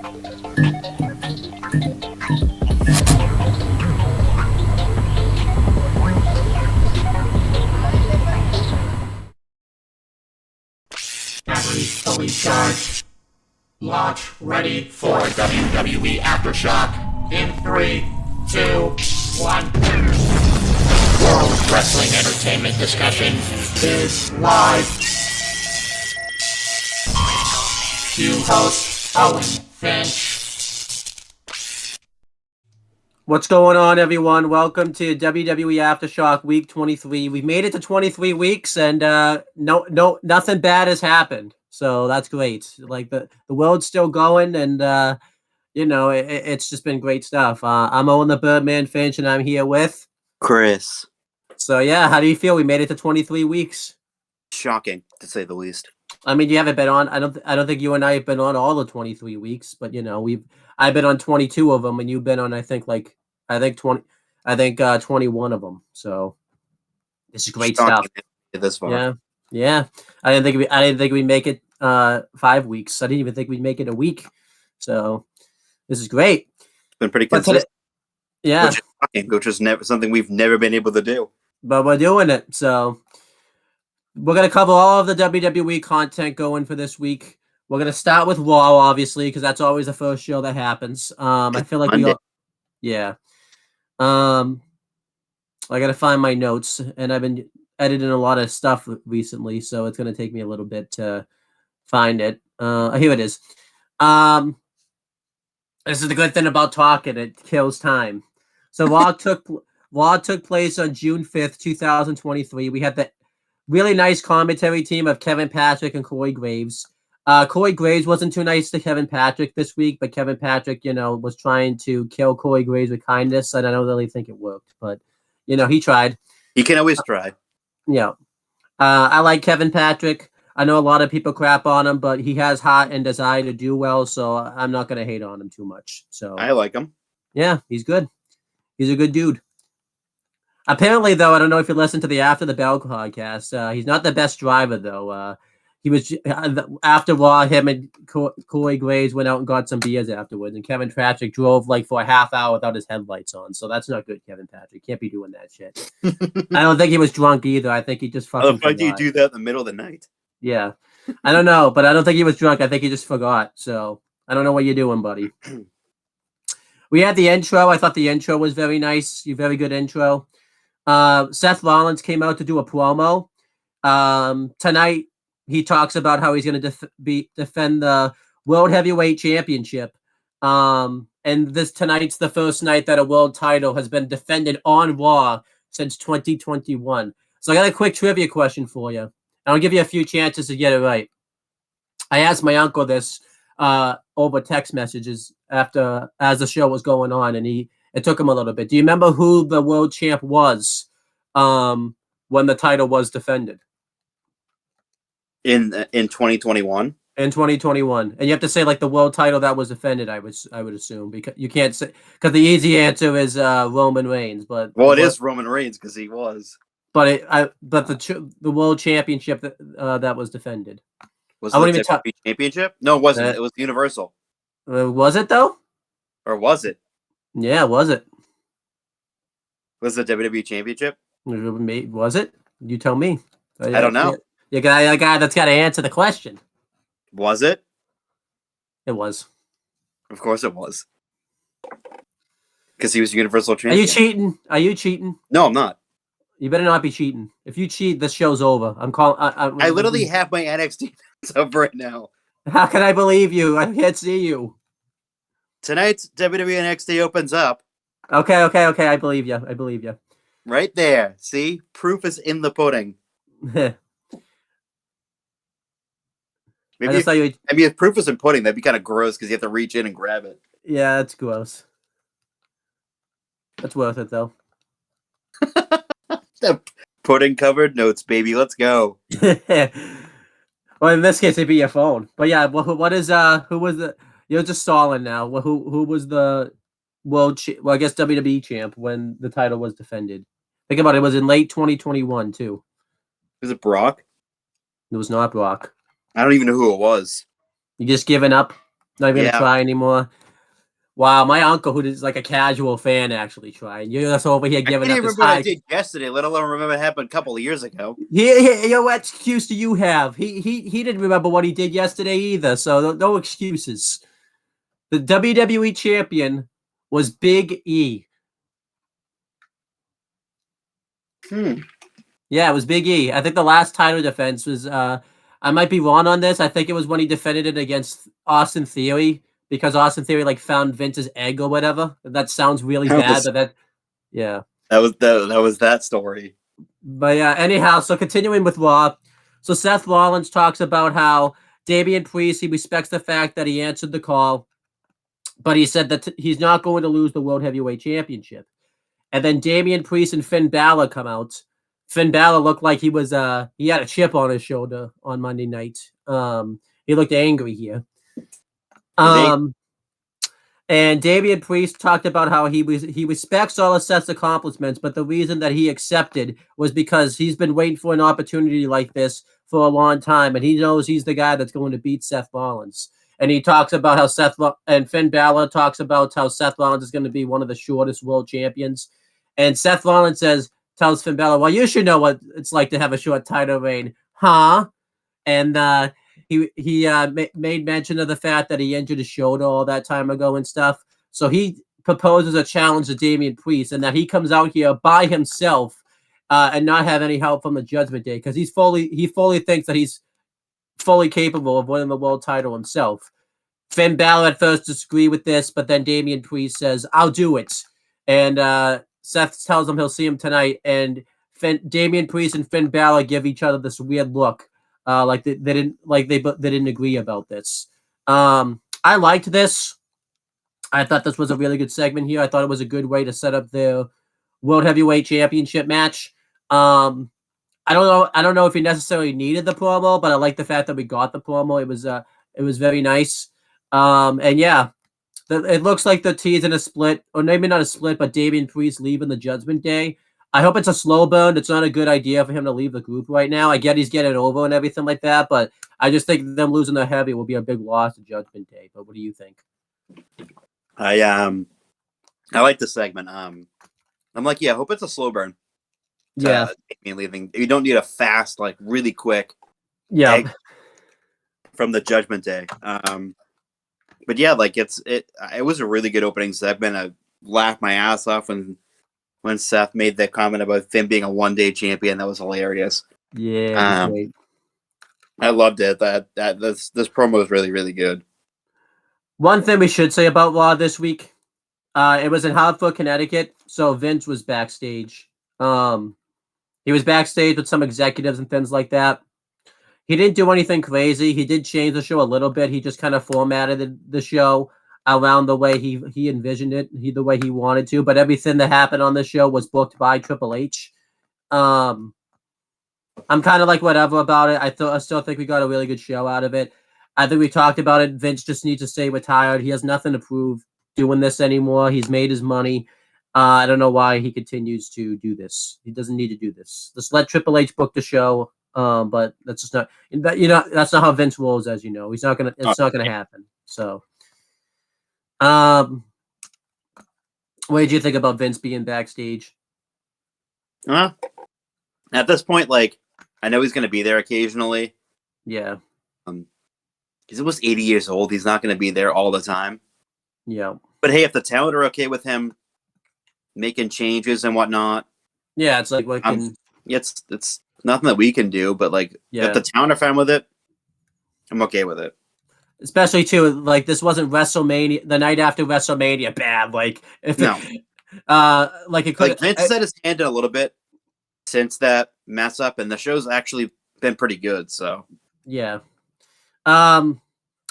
Batteries fully charged. Launch ready for WWE Aftershock in 3, 2, 1. World Wrestling Entertainment Discussion is live. Cue host Owen Finch. What's going on, everyone? Welcome to WWE Aftershock Week 23. We've made it to 23 weeks, and nothing bad has happened. So that's great. Like the world's still going, and it's just been great stuff. I'm Owen the Birdman Finch, and I'm here with Chris. So yeah, how do you feel? We made it to 23 weeks. Shocking, to say the least. I mean, you haven't been on. I don't think you and I have been on all the 23 weeks, but I've been on 22 of them, and you've been on I think 21 of them. So this is great Shocking stuff. This far. Yeah. I didn't think we'd make it 5 weeks. I didn't even think we'd make it a week. So this is great. It's been pretty consistent. Yeah, which is never something we've never been able to do. But we're doing it. So we're gonna cover all of the WWE content going for this week. We're gonna start with Raw, obviously, because that's always the first show that happens. I feel like Monday. I gotta find my notes, and I've been editing a lot of stuff recently, so it's gonna take me a little bit to find it. Here it is. This is the good thing about talking; it kills time. So Raw took place on June 5th, 2023. We had the really nice commentary team of Kevin Patrick and Corey Graves. Corey Graves wasn't too nice to Kevin Patrick this week, but Kevin Patrick, was trying to kill Corey Graves with kindness, and I don't really think it worked, but he tried. He can always try. Yeah. I like Kevin Patrick. I know a lot of people crap on him, but he has heart and desire to do well, so I'm not going to hate on him too much. So I like him. Yeah, he's good. He's a good dude. Apparently, though, I don't know if you listened to the After the Bell podcast. He's not the best driver, though. He was after Raw. Him and Corey Graves went out and got some beers afterwards, and Kevin Patrick drove for a half hour without his headlights on. So that's not good, Kevin Patrick. Can't be doing that shit. I don't think he was drunk either. I think he just fucking. How the fuck do you do that in the middle of the night? Yeah, I don't know, but I don't think he was drunk. I think he just forgot. So I don't know what you're doing, buddy. We had the intro. I thought the intro was very nice. Very good intro. Seth Rollins came out to do a promo. Tonight, he talks about how he's going to defend the World Heavyweight Championship. And tonight's the first night that a world title has been defended on Raw since 2021. So I got a quick trivia question for you. I'll give you a few chances to get it right. I asked my uncle this over text messages as the show was going on, and it took him a little bit. Do you remember who the world champ was when the title was defended? In 2021? In 2021. And you have to say the world title that was defended, I would assume, because you can't say, because the easy answer is Roman Reigns, but it is Roman Reigns because he was. But the world championship that was defended. Was it the WWE championship? No, it wasn't. It was Universal. Was it though? Or was it? Yeah, was it? Was it the WWE championship? Was it? You tell me. I don't know. You got a guy that's got to answer the question. Was it? It was. Of course it was. Because he was Universal champion. Are you cheating? No, I'm not. You better not be cheating. If you cheat, this show's over. I'm calling. I literally have my NXT up right now. How can I believe you? I can't see you. Tonight's WWE NXT opens up. Okay. I believe you. Right there. See? Proof is in the pudding. Maybe if proof is in pudding, that'd be kind of gross because you have to reach in and grab it. Yeah, that's gross. That's worth it, though. The pudding covered notes, baby. Let's go. Well, in this case, it'd be your phone. But yeah, who was the? You're just stalling now. Who was the world? I guess WWE champ when the title was defended. Think about it. It was in late 2021 too. Was it Brock? It was not Brock. I don't even know who it was. You just giving up? Not even gonna try anymore. Wow, my uncle, who is like a casual fan, actually tried. You're just over here giving I up can't this remember what high. I did yesterday, let alone remember it happened a couple of years ago. What excuse do you have? He didn't remember what he did yesterday either, so no excuses. The WWE champion was Big E. Yeah, it was Big E. I think the last title defense was I might be wrong on this. I think it was when he defended it against Austin Theory because Austin Theory like found Vince's egg or whatever. That sounds really bad, but that was that story. But yeah, anyhow, so continuing with Raw. So Seth Rollins talks about how Damian Priest, he respects the fact that he answered the call, but he said that he's not going to lose the World Heavyweight Championship. And then Damian Priest and Finn Balor come out. Finn Balor looked like he had a chip on his shoulder on Monday night. He looked angry here. And Damian Priest talked about how he respects all of Seth's accomplishments, but the reason that he accepted was because he's been waiting for an opportunity like this for a long time, and he knows he's the guy that's going to beat Seth Rollins. And he talks about how and Finn Balor talks about how Seth Rollins is going to be one of the shortest world champions. And Seth Rollins tells Finn Balor, well, you should know what it's like to have a short title reign, huh? And he made mention of the fact that he injured his shoulder all that time ago and stuff. So he proposes a challenge to Damian Priest, and that he comes out here by himself and not have any help from the Judgment Day because he fully thinks that he's fully capable of winning the world title himself. Finn Balor at first disagreed with this, but then Damian Priest says, "I'll do it," and Seth tells him he'll see him tonight, and Damian Priest and Finn Balor give each other this weird look. Like they didn't agree about this. I liked this. I thought this was a really good segment here. I thought it was a good way to set up the World Heavyweight Championship match. I don't know if he necessarily needed the promo, but I like the fact that we got the promo. It was very nice. And yeah, it looks like the teasing a split, or maybe not a split, but Damian Priest leaving the Judgment Day. I hope it's a slow burn. It's not a good idea for him to leave the group right now. I get he's getting over and everything like that, but I just think them losing the heavy will be a big loss to Judgment Day. But what do you think? I like the segment. I'm like, yeah, I hope it's a slow burn. Yeah, Damian leaving. You don't need a fast, like really quick. Yeah. From the Judgment Day. But yeah, like it was a really good opening segment. I laughed my ass off when Seth made that comment about Finn being a one-day champion. That was hilarious. Yeah, great. I loved it. This promo was really, really good. One thing we should say about Raw this week, it was in Hartford, Connecticut, so Vince was backstage. He was backstage with some executives and things like that. He didn't do anything crazy. He did change the show a little bit. He just kind of formatted the show around the way he envisioned it, the way he wanted to. But everything that happened on the show was booked by Triple H. I'm kind of like whatever about it. I still think we got a really good show out of it. I think we talked about it. Vince just needs to stay retired. He has nothing to prove doing this anymore. He's made his money. I don't know why he continues to do this. He doesn't need to do this. Just let Triple H book the show. But that's just not, that's not how Vince rolls, as you know. It's not gonna happen. So, what did you think about Vince being backstage? At this point, like, I know he's gonna be there occasionally. Yeah. He's almost 80 years old. He's not gonna be there all the time. Yeah. But hey, if the talent are okay with him making changes and whatnot, yeah, it's like it's nothing that we can do, but like if the town are fine with it, I'm okay with it. Especially too, like this wasn't WrestleMania, the night after WrestleMania bad. Like if no, like it could. Like Vince set his hand in a little bit since that mess up, and the show's actually been pretty good. So yeah.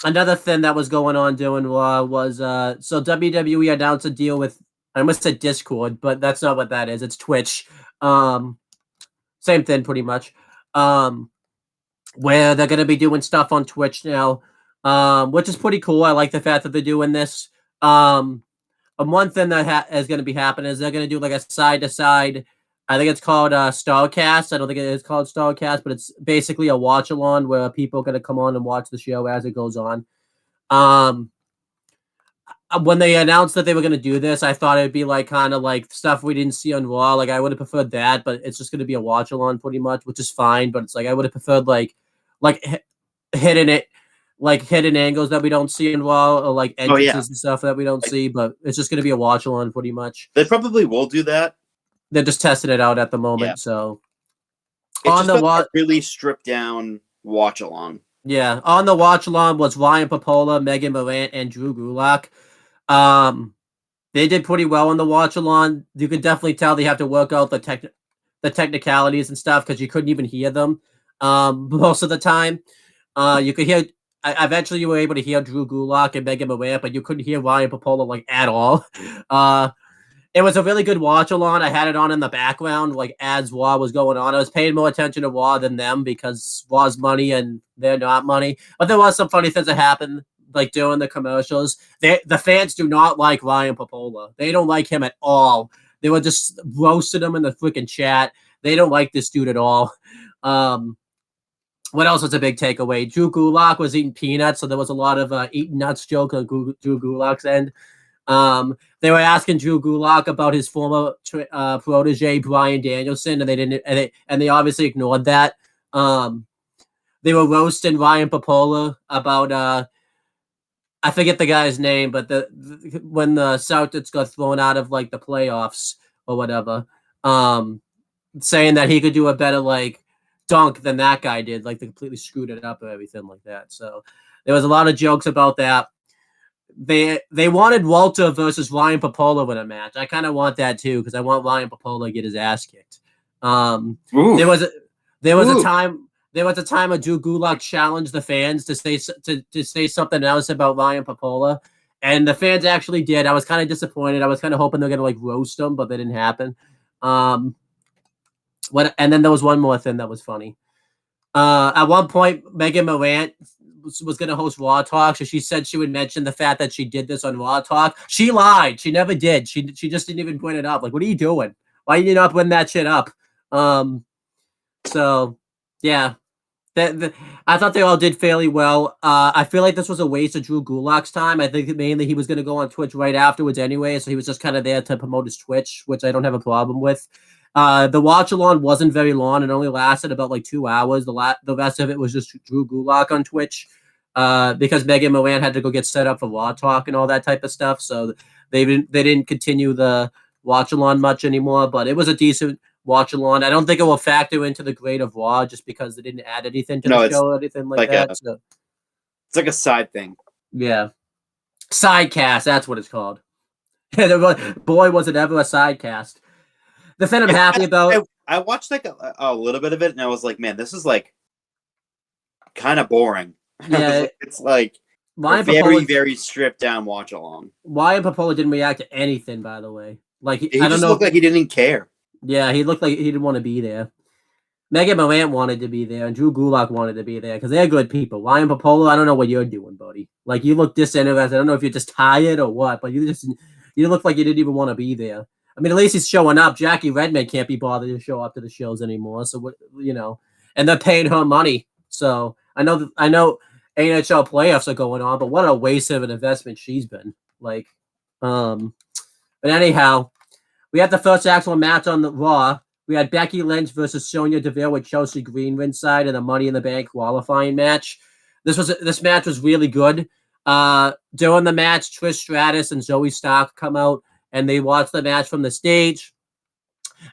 Another thing that was going on doing was so WWE announced a deal with, I almost said Discord, but that's not what that is. It's Twitch. Same thing pretty much. Where they're going to be doing stuff on Twitch now, which is pretty cool. I like the fact that they're doing this. And one thing that is going to be happening is they're going to do like a side-to-side, I think it's called Starcast. I don't think it is called Starcast, but it's basically a watch-along where people are going to come on and watch the show as it goes on. when they announced that they were going to do this, I thought it'd be like kind of like stuff we didn't see on Raw. Like I would have preferred that, but it's just going to be a watch along pretty much, which is fine. But it's like I would have preferred like hidden it, like hidden angles that we don't see in Raw, or like entrances and stuff that we don't see. But it's just going to be a watch along pretty much. They probably will do that. They're just testing it out at the moment. Yeah. So It's on just the watch, really stripped down watch along. yeah, on the watch along was Ryan Popola, Megan Morant, and Drew Gulak. They did pretty well on the watch along. You could definitely tell they have to work out the technicalities and stuff because you couldn't even hear them most of the time. You could hear. Eventually, you were able to hear Drew Gulak and Megan Morant, but you couldn't hear Ryan Popola like at all. It was a really good watch along. I had it on in the background, like as Raw was going on. I was paying more attention to Raw than them because Raw's money and they're not money. But there was some funny things that happened, like during the commercials. The fans do not like Ryan Popola. They don't like him at all. They were just roasting him in the freaking chat. They don't like this dude at all. What else was a big takeaway? Drew Gulak was eating peanuts, so there was a lot of eating nuts joke on Drew Gulak's end. They were asking Drew Gulak about his former protege Bryan Danielson, and they didn't, and they obviously ignored that. They were roasting Ryan Popola about I forget the guy's name, but when the Celtics got thrown out of like the playoffs or whatever, saying that he could do a better like dunk than that guy did, like they completely screwed it up or everything like that. So there was a lot of jokes about that. They wanted Walter versus Ryan Popola in a match. I kind of want that too because I want Ryan Popola to get his ass kicked. There was a time where Drew Gulak challenged the fans to say something else about Ryan Popola, and the fans actually did. I was kind of disappointed. I was kind of hoping they're gonna like roast him, but that didn't happen. And then there was one more thing that was funny. At one point, Megan Morant was going to host Raw Talk, so she said she would mention the fact that she did this on Raw Talk. She lied. She never did. She just didn't even point it up. Like, what are you doing? Why are you not putting that shit up? So, yeah. I thought they all did fairly well. I feel like this was a waste of Drew Gulak's time. I think mainly he was going to go on Twitch right afterwards anyway, so he was just kind of there to promote his Twitch, which I don't have a problem with. The watch-along wasn't very long. It only lasted about like 2 hours. The rest of it was just Drew Gulak on Twitch because Megan Morant had to go get set up for Raw Talk and all that type of stuff. So they didn't continue the watch-along much anymore, but it was a decent watch-along. I don't think it will factor into the grade of Raw just because they didn't add anything to the show or anything like that. So. It's like a side thing. Yeah. Sidecast, that's what it's called. Boy, was it ever a sidecast. The thing I'm happy about. I watched like a little bit of it, and I was like, man, this is like kind of boring. Yeah, it's like a very stripped down watch along. Ryan Popola didn't react to anything, by the way. Like he just looked like he didn't care. Yeah, he looked like he didn't want to be there. Megan Morant wanted to be there, and Drew Gulak wanted to be there because they're good people. Ryan Popola, I don't know what you're doing, buddy. Like you look disinterested. I don't know if you're just tired or what, but you look like you didn't even want to be there. I mean, at least he's showing up. Jackie Redmond can't be bothered to show up to the shows anymore. So what, and they're paying her money. So I know NHL playoffs are going on, but what a waste of an investment she's been. Like, but anyhow, we had the first actual match on the Raw. We had Becky Lynch versus Sonya Deville with Chelsea Green ringside in a Money in the Bank qualifying match. This match was really good. During the match, Trish Stratus and Zoe Stark come out and they watch the match from the stage.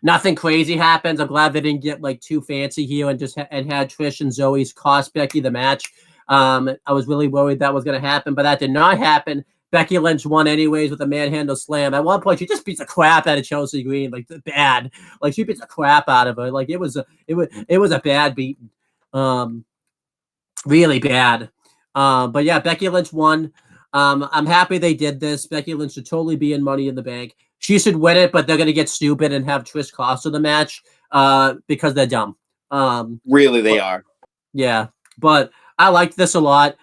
Nothing crazy happens. I'm glad they didn't get like too fancy here and just had Trish and Zoe's cost Becky the match. I was really worried that was going to happen, but that did not happen. Becky Lynch won anyways with a manhandle slam. At one point, she just beats the crap out of Chelsea Green, like bad. Like she beats the crap out of her. Like it was a bad beating, really bad. But yeah, Becky Lynch won. I'm happy they did this. Becky Lynch should totally be in Money in the Bank. She should win it, but they're gonna get stupid and have Trish cost her the match because they're dumb. Really, they are. Yeah, but I liked this a lot.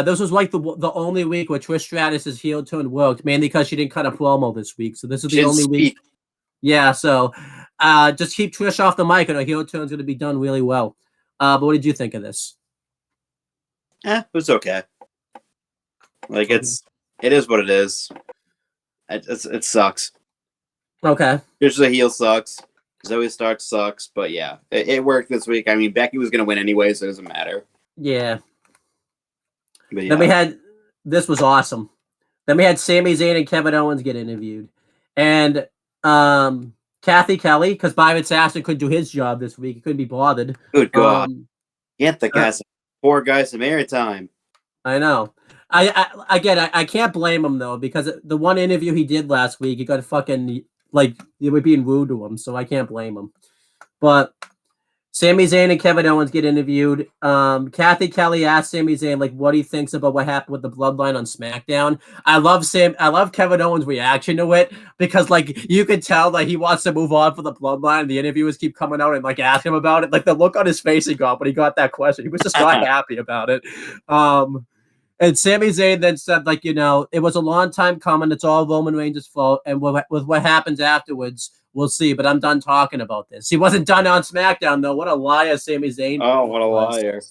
This was like the only week where Trish Stratus' heel turn worked, mainly because she didn't cut a promo this week. So this is the only week. Yeah, so just keep Trish off the mic, and her heel turn's going to be done really well. But what did you think of this? It was okay. Like it's It is what it is. It sucks. Okay. Usually the heel sucks. Zoe Stark sucks, but yeah, it worked this week. I mean, Becky was going to win anyway, so it doesn't matter. Yeah. But yeah. Then we had, this was awesome. Then we had Sami Zayn and Kevin Owens get interviewed. And Kathy Kelly, because Byron Saxton couldn't do his job this week. He couldn't be bothered. Good God. Get the guy poor guy some airtime. I know. I can't blame him though, because the one interview he did last week, he got fucking like they were being rude to him, so I can't blame him. But Sami Zayn and Kevin Owens get interviewed. Kathy Kelly asked Sami Zayn like what he thinks about what happened with the Bloodline on SmackDown. I love Kevin Owens' reaction to it because like you could tell that he wants to move on for the Bloodline. The interviewers keep coming out and like ask him about it. Like the look on his face he got when he got that question, he was just not happy about it. And Sami Zayn then said, like, you know, it was a long time coming. It's all Roman Reigns' fault. And with what happens afterwards, we'll see. But I'm done talking about this. He wasn't done on SmackDown, though. What a liar Sami Zayn. Oh, what a liar.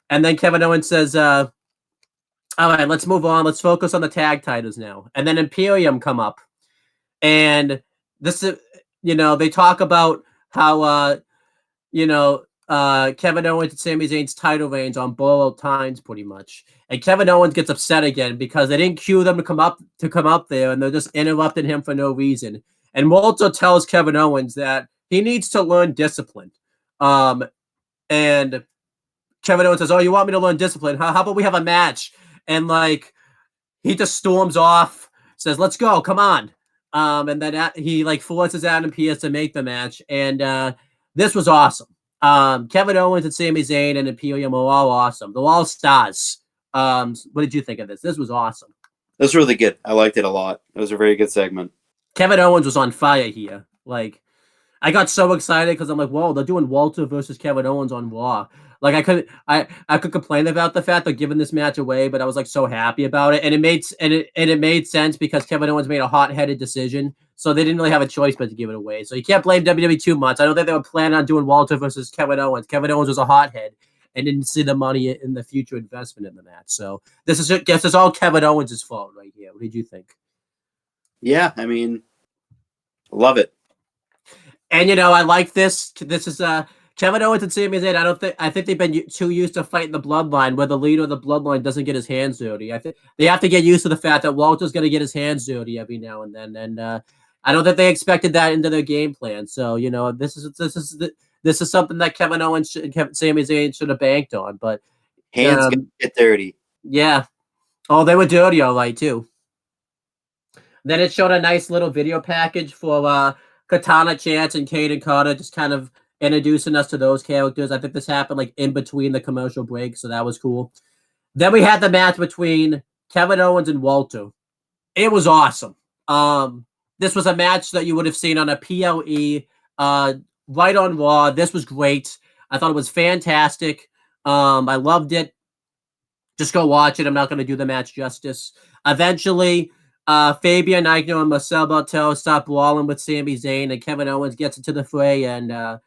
And then Kevin Owens says, all right, let's move on. Let's focus on the tag titles now. And then Imperium come up. And this is, you know, they talk about how, you know, Kevin Owens and Sami Zayn's title reigns on borrowed times, pretty much. And Kevin Owens gets upset again because they didn't cue them to come up there, and they're just interrupting him for no reason. And Walter tells Kevin Owens that he needs to learn discipline. And Kevin Owens says, "Oh, you want me to learn discipline? How about we have a match?" And like he just storms off, says, "Let's go, come on." And then he like forces Adam Pearce to make the match, and this was awesome. Kevin Owens and Sami Zayn and Imperium are all awesome. They're all stars. What did you think of this? This was awesome. It was really good. I liked it a lot. It was a very good segment. Kevin Owens was on fire here. Like, I got so excited because I'm like, whoa, they're doing Walter versus Kevin Owens on Raw. Like, I could complain about the fact they're giving this match away, but I was like so happy about it, and it made sense because Kevin Owens made a hot-headed decision, so they didn't really have a choice but to give it away. So you can't blame WWE too much. I don't think they were planning on doing Walter versus Kevin Owens. Kevin Owens was a hothead and didn't see the money in the future investment in the match. So this is all Kevin Owens' fault right here. What did you think? Yeah, I mean, love it. And you know, I like this. This is Kevin Owens and Sami Zayn. I think they've been too used to fighting the Bloodline, where the leader of the Bloodline doesn't get his hands dirty. I think they have to get used to the fact that Walter's going to get his hands dirty every now and then. And I don't think they expected that into their game plan. So you know, this is something that Kevin Owens and Sami Zayn should have banked on. But hands get dirty. Yeah. Oh, they were dirty, all right too. Then it showed a nice little video package for Katana Chance and Kaden Carter, just kind of introducing us to those characters. I think this happened like in between the commercial break, so that was cool. Then we had the match between Kevin Owens and Walter. It was awesome. This was a match that you would have seen on a PLE right on Raw. This was great. I thought it was fantastic. I loved it. Just go watch it. I'm not going to do the match justice. Eventually, Fabian Eichner and Marcel Bartel stop brawling with Sami Zayn, and Kevin Owens gets into the fray. And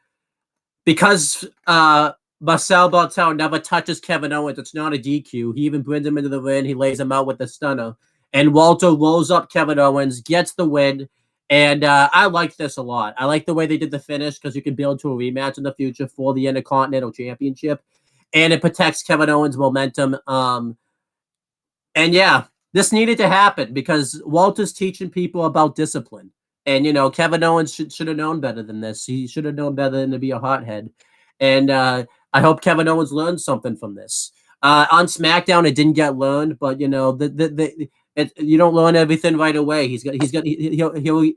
because Marcel Bartel never touches Kevin Owens, it's not a DQ. He even brings him into the ring. He lays him out with the stunner. And Walter rolls up Kevin Owens, gets the win. And I like this a lot. I like the way they did the finish because you can build to a rematch in the future for the Intercontinental Championship. And it protects Kevin Owens' momentum. And yeah, this needed to happen because Walter's teaching people about discipline. And, you know, Kevin Owens should have known better than this. He should have known better than to be a hothead. And I hope Kevin Owens learned something from this. On SmackDown, it didn't get learned, but, you know, you don't learn everything right away. He's going to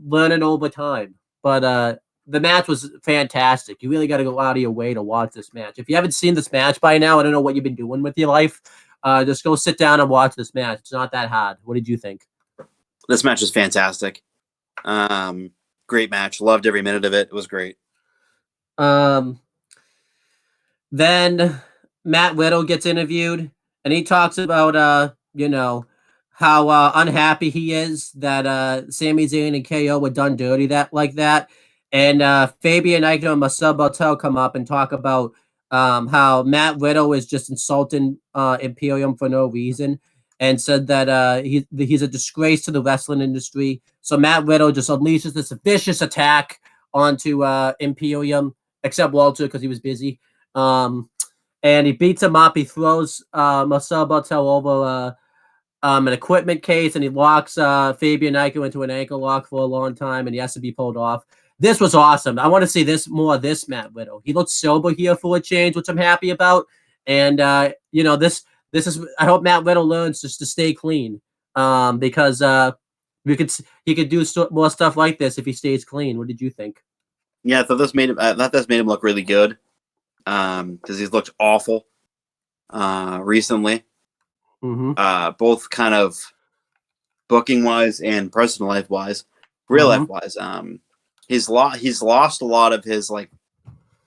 learn it over time. But the match was fantastic. You really got to go out of your way to watch this match. If you haven't seen this match by now, I don't know what you've been doing with your life. Just go sit down and watch this match. It's not that hard. What did you think? This match was fantastic. Great match. Loved every minute of it. It was great. Then Matt Riddle gets interviewed, and he talks about, you know, how unhappy he is that Sami Zayn and KO were done dirty like that. And Fabian Eichner and Marcel Bartel come up and talk about how Matt Riddle is just insulting Imperium for no reason, and said that he's a disgrace to the wrestling industry. So Matt Riddle just unleashes this vicious attack onto Imperium, except Walter because he was busy. And he beats him up. He throws Marcel Bartel over an equipment case, and he locks Fabian Aichner into an ankle lock for a long time, and he has to be pulled off. This was awesome. I want to see more of this Matt Riddle. He looks sober here for a change, which I'm happy about. And this is. I hope Matt Riddle learns just to stay clean, because he could do more stuff like this if he stays clean. What did you think? Yeah, I thought this made him look really good. Because he's looked awful recently. Mm-hmm. Both kind of booking wise and personal life wise, real life wise. He's lost a lot of his like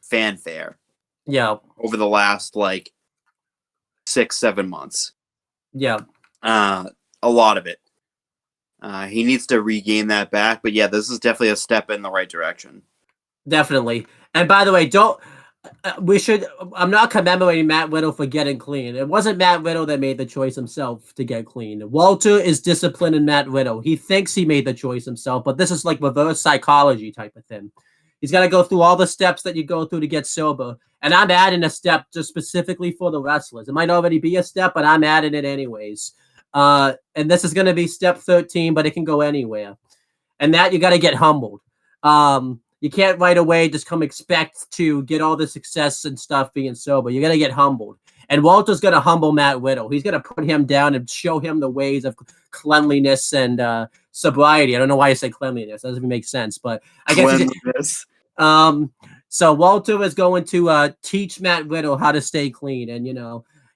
fanfare. Yeah. Over the last like 6-7 months. Yeah. A lot of it. He needs to regain that back. But yeah, this is definitely a step in the right direction. Definitely. And by the way, I'm not commemorating Matt Riddle for getting clean. It wasn't Matt Riddle that made the choice himself to get clean. Walter is disciplining Matt Riddle. He thinks he made the choice himself, but this is like reverse psychology type of thing. He's got to go through all the steps that you go through to get sober. And I'm adding a step just specifically for the wrestlers. It might already be a step, but I'm adding it anyways. And this is going to be step 13, but it can go anywhere. And that you got to get humbled. You can't right away just come expect to get all the success and stuff being sober. You got to get humbled. And Walter's going to humble Matt Riddle. He's going to put him down and show him the ways of cleanliness and sobriety. I don't know why I say cleanliness. That doesn't even make sense, but I guess so Walter is going to teach Matt Riddle how to stay clean, and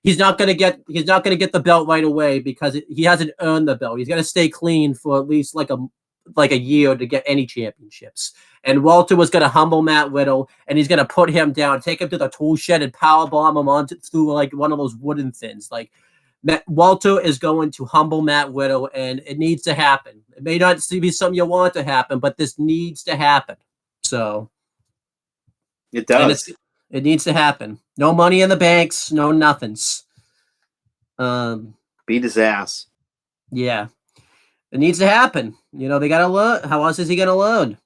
he's not going to get the belt right away because he hasn't earned the belt. He's got to stay clean for at least like a year to get any championships. And Walter was going to humble Matt Riddle, and he's going to put him down, take him to the tool shed, and powerbomb him through like one of those wooden things. Like Walter is going to humble Matt Riddle, and it needs to happen. It may not be something you want to happen, but this needs to happen. So it does. It needs to happen. No money in the banks, no nothings. Beat his ass. Yeah. It needs to happen. They got to learn. How else is he going to learn?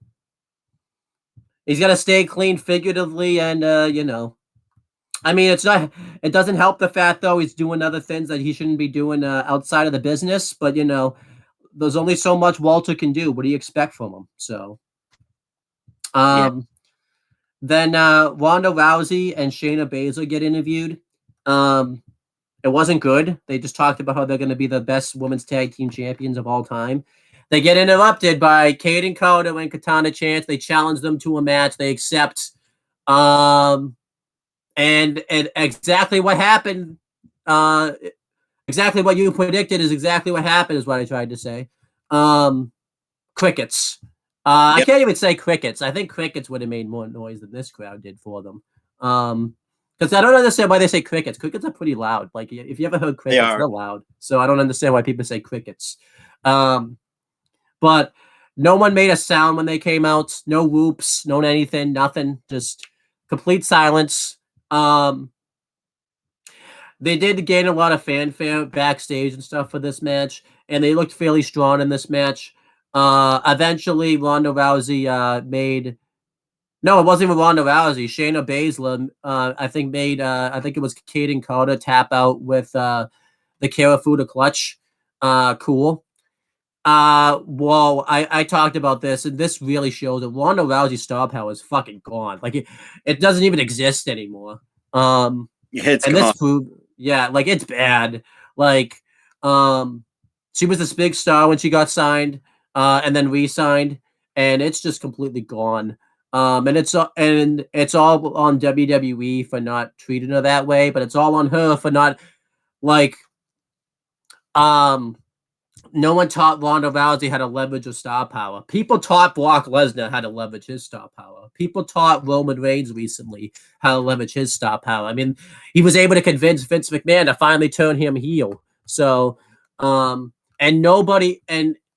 He's got to stay clean figuratively and, I mean, it doesn't help the fact, though, he's doing other things that he shouldn't be doing outside of the business. But, there's only so much Walter can do. What do you expect from him? So, Then Ronda Rousey and Shayna Baszler get interviewed. It wasn't good. They just talked about how they're going to be the best women's tag team champions of all time. They get interrupted by Kaden Carter and Katana Chance. They challenge them to a match. They accept. And exactly what happened, exactly what you predicted is exactly what happened is what I tried to say. Crickets. I can't even say crickets. I think crickets would have made more noise than this crowd did for them. Because I don't understand why they say crickets. Crickets are pretty loud. Like, if you ever heard crickets, they're loud. So I don't understand why people say crickets. But no one made a sound when they came out. No whoops, no anything, nothing. Just complete silence. They did gain a lot of fanfare backstage and stuff for this match, and they looked fairly strong in this match. Eventually, Ronda Rousey made... No, it wasn't even Ronda Rousey. Shayna Baszler, I think it was Kaden Carter tap out with the Karafuda clutch. Cool. Well, I talked about this, and this really shows that Ronda Rousey's star power is fucking gone. Like, it doesn't even exist anymore. It's and gone. this food, yeah, like, it's bad. Like, she was this big star when she got signed, and then re-signed, and it's just completely gone. And it's all on WWE for not treating her that way, but it's all on her for not, like, no one taught Ronda Rousey how to leverage her star power. People taught Brock Lesnar how to leverage his star power. People taught Roman Reigns recently how to leverage his star power. I mean, he was able to convince Vince McMahon to finally turn him heel. So, and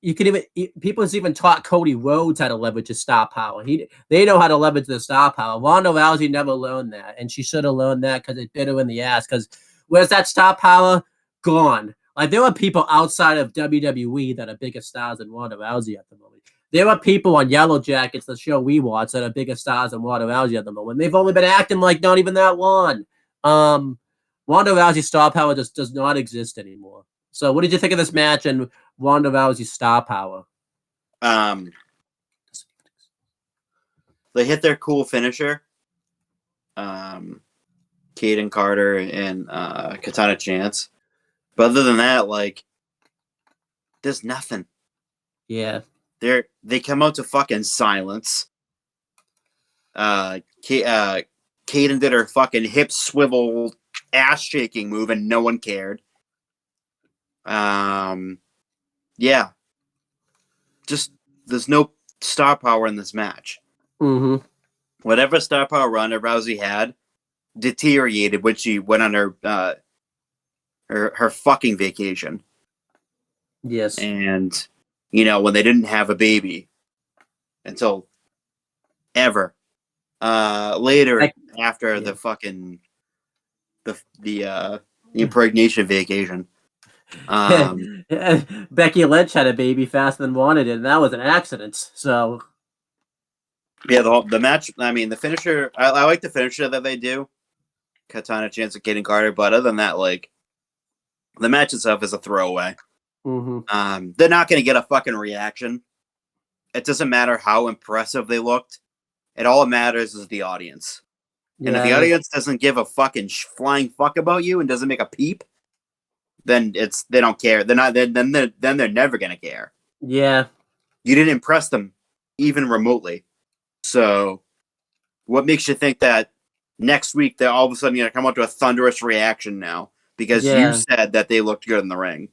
you can people's even taught Cody Rhodes how to leverage his star power. They know how to leverage the star power. Ronda Rousey never learned that, and she should have learned that because it bit her in the ass. Because where's that star power gone? Like there are people outside of WWE that are bigger stars than Ronda Rousey at the moment. There are people on Yellow Jackets, the show we watch, that are bigger stars than Ronda Rousey at the moment. They've only been acting like not even that long. Ronda Rousey's star power just does not exist anymore. So, what did you think of this match and Ronda Rousey's star power? They hit their cool finisher. Kaden Carter and Katana Chance. But other than that, like, there's nothing. Yeah. They come out to fucking silence. Kaden did her fucking hip swivel ass shaking move and no one cared. Yeah. Just there's no star power in this match. Mm-hmm. Whatever star power Ronda Rousey had deteriorated when she went on her fucking vacation. Yes. And when they didn't have a baby until ever. Later after the fucking the impregnation vacation. Becky Lynch had a baby faster than wanted it, and that was an accident. So yeah, the match. I mean, the finisher. I like the finisher that they do. Katana Chance and Kaden Carter, but other than that, like the match itself is a throwaway. Mm-hmm. They're not going to get a fucking reaction. It doesn't matter how impressive they looked. It all matters is the audience. Yeah. And if the audience doesn't give a fucking flying fuck about you and doesn't make a peep, then they don't care. They're not. Then they're never gonna care. Yeah. You didn't impress them even remotely. So, what makes you think that next week they're all of a sudden gonna come out to a thunderous reaction now because you said that they looked good in the ring?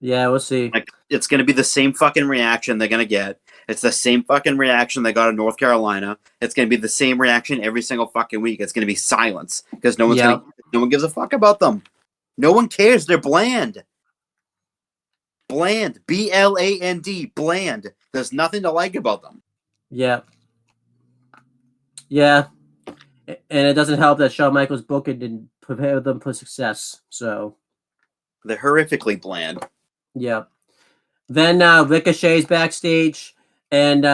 Yeah, we'll see. Like it's gonna be the same fucking reaction they're gonna get. It's the same fucking reaction they got in North Carolina. It's gonna be the same reaction every single fucking week. It's gonna be silence because no one gives a fuck about them. No one cares. They're bland. Bland. B-L-A-N-D. Bland. There's nothing to like about them. Yeah. Yeah. And it doesn't help that Shawn Michaels' booking didn't prepare them for success. So they're horrifically bland. Yeah. Then Ricochet's backstage, and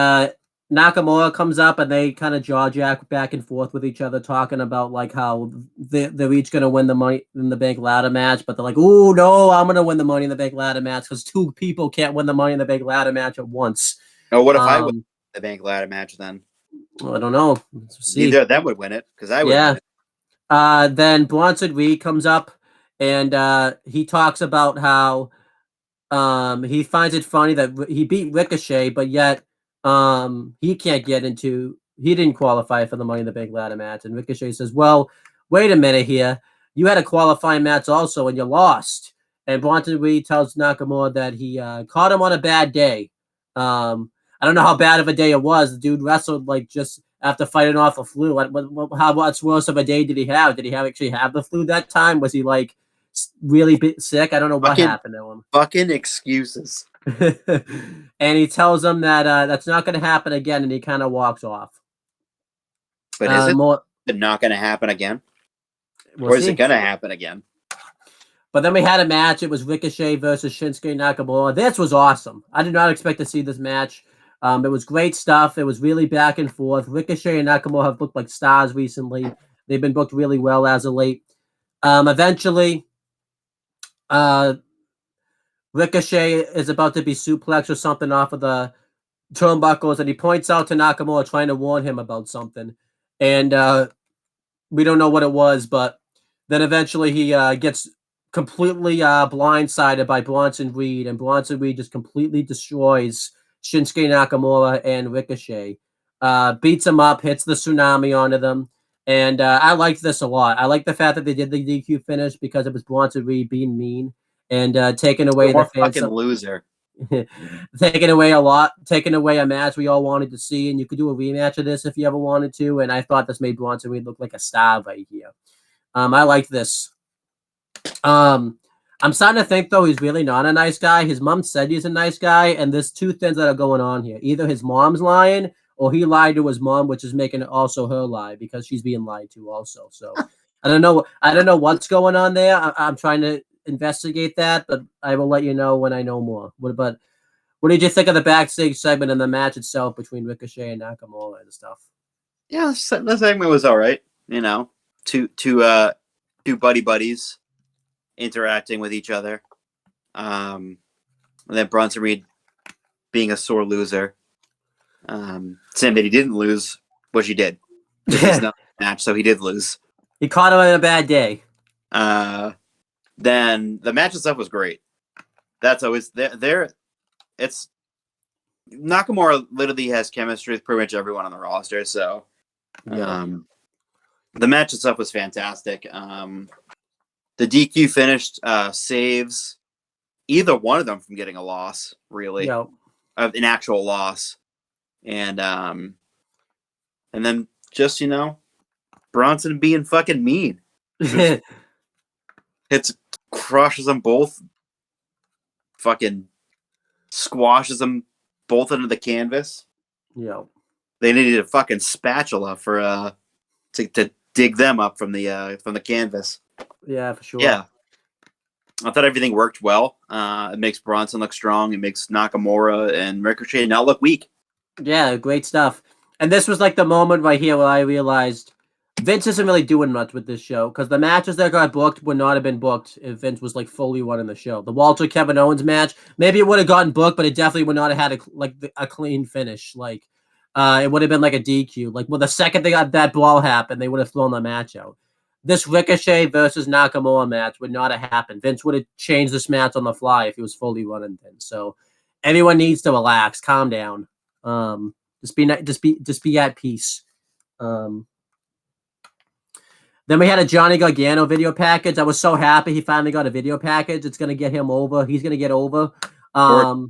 Nakamura comes up, and they kind of jaw jack back and forth with each other, talking about like how they're each going to win the Money in the Bank ladder match, but they're like, "Oh no, I'm going to win the Money in the Bank ladder match because two people can't win the Money in the Bank ladder match at once." Oh, what if I win the Bank ladder match then? Well, I don't know. Let's see. Neither of them would win it because I would win it. Then Bronson Reed comes up, and he talks about how he finds it funny that he beat Ricochet, but yet he can't get into. He didn't qualify for the Money in the Bank ladder match, and Ricochet says, "Well, wait a minute here. You had a qualifying match also, and you lost." And Bronson Reed tells Nakamura that he caught him on a bad day. I don't know how bad of a day it was. The dude wrestled like just after fighting off a flu. What's worse of a day did he have? Did he actually have the flu that time? Was he like really sick? I don't know what happened to him. Fucking excuses. And he tells him that that's not going to happen again, and he kind of walks off. But is it not going to happen again? Or is it going to happen again? But then we had a match. It was Ricochet versus Shinsuke Nakamura. This was awesome. I did not expect to see this match. It was great stuff. It was really back and forth. Ricochet and Nakamura have looked like stars recently. They've been booked really well as of late. Eventually, Ricochet is about to be suplexed or something off of the turnbuckles, and he points out to Nakamura trying to warn him about something. And we don't know what it was, but then eventually he gets completely blindsided by Bronson Reed, and Bronson Reed just completely destroys Shinsuke Nakamura and Ricochet. Beats him up, hits the tsunami onto them. And I liked this a lot. I like the fact that they did the DQ finish because it was Bronson Reed being mean and taking away the fans. Fucking loser. taking away a match we all wanted to see, and you could do a rematch of this if you ever wanted to. And I thought this made Bronson Reed look like a star right here. I liked this. I'm starting to think though he's really not a nice guy. His mom said he's a nice guy, and there's two things that are going on here. Either his mom's lying, or he lied to his mom, which is making it also her lie because she's being lied to also. So I don't know. I don't know what's going on there. I'm trying to investigate that, but I will let you know when I know more. What did you think of the backstage segment and the match itself between Ricochet and Nakamura and stuff? Yeah, the segment was all right. You know, two buddy buddies interacting with each other. And then Bronson Reed being a sore loser. Saying that he didn't lose, which he did. This is not a match, so he did lose. He caught him on a bad day. Then the match itself was great. That's always there. It's Nakamura literally has chemistry with pretty much everyone on the roster, so the match itself was fantastic. The DQ finished saves either one of them from getting a loss, really, an actual loss, and then just Bronson being fucking mean, hits crushes them both, fucking squashes them both into the canvas. Yeah, they needed a fucking spatula for to dig them up from the canvas. Yeah, for sure. Yeah, I thought everything worked well. It makes Bronson look strong. It makes Nakamura and Ricochet not look weak. Yeah, great stuff. And this was like the moment right here where I realized Vince isn't really doing much with this show because the matches that got booked would not have been booked if Vince was like fully running the show. The Walter Kevin Owens match, maybe it would have gotten booked, but it definitely would not have had a clean finish. Like it would have been like a DQ. Like the second they got that brawl happen, they would have thrown the match out. This Ricochet versus Nakamura match would not have happened. Vince would have changed this match on the fly if he was fully running things. So everyone needs to relax, calm down. Just be at peace. Then we had a Johnny Gargano video package. I was so happy he finally got a video package. It's gonna get him over. He's gonna get over. Poor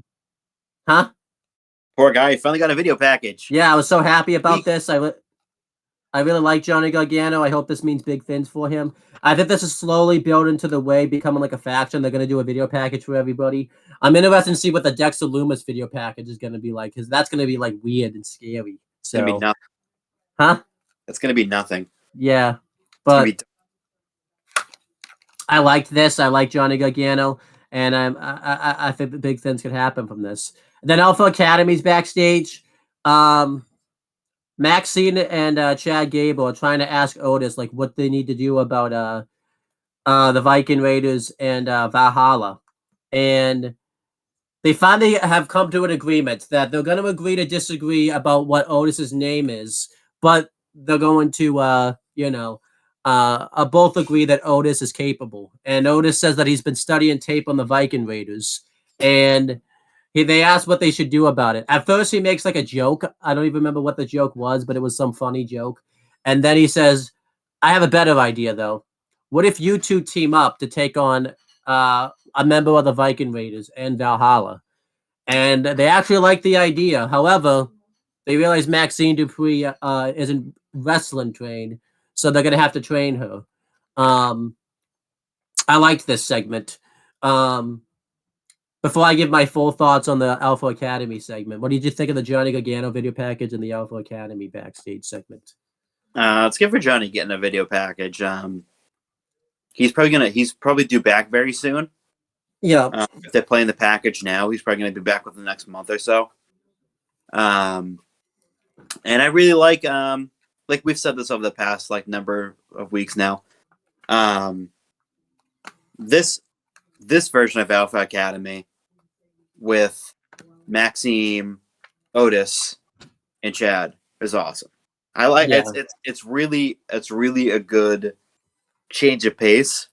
guy, he finally got a video package. Yeah, I was so happy about this. I really like Johnny Gargano. I hope this means big things for him. I think this is slowly building to the way becoming like a faction. They're gonna do a video package for everybody. I'm interested to see what the Dexter Lumis video package is gonna be like because that's gonna be like weird and scary. It's gonna be nothing. It's gonna be nothing. Yeah. But I liked this. I like Johnny Gargano, and I think the big things could happen from this. And then Alpha Academy's backstage. Maxine and Chad Gable are trying to ask Otis like what they need to do about the Viking Raiders and Valhalla, and they finally have come to an agreement that they're going to agree to disagree about what Otis's name is, but they're going to both agree that Otis is capable. And Otis says that he's been studying tape on the Viking Raiders. And they asked what they should do about it. At first, he makes like a joke. I don't even remember what the joke was, but it was some funny joke. And then he says, I have a better idea, though. What if you two team up to take on a member of the Viking Raiders and Valhalla? And they actually like the idea. However, they realize Maxine Dupree isn't wrestling trained. So they're going to have to train her. I liked this segment. Before I give my full thoughts on the Alpha Academy segment, what did you think of the Johnny Gargano video package and the Alpha Academy backstage segment? It's good for Johnny getting a video package. He's probably due back very soon. Yeah. If they're playing the package now, he's probably going to be back within the next month or so. And I really like we've said this over the past number of weeks now. This version of Alpha Academy with Maxime, Otis, and Chad is awesome. I like it's really a good change of pace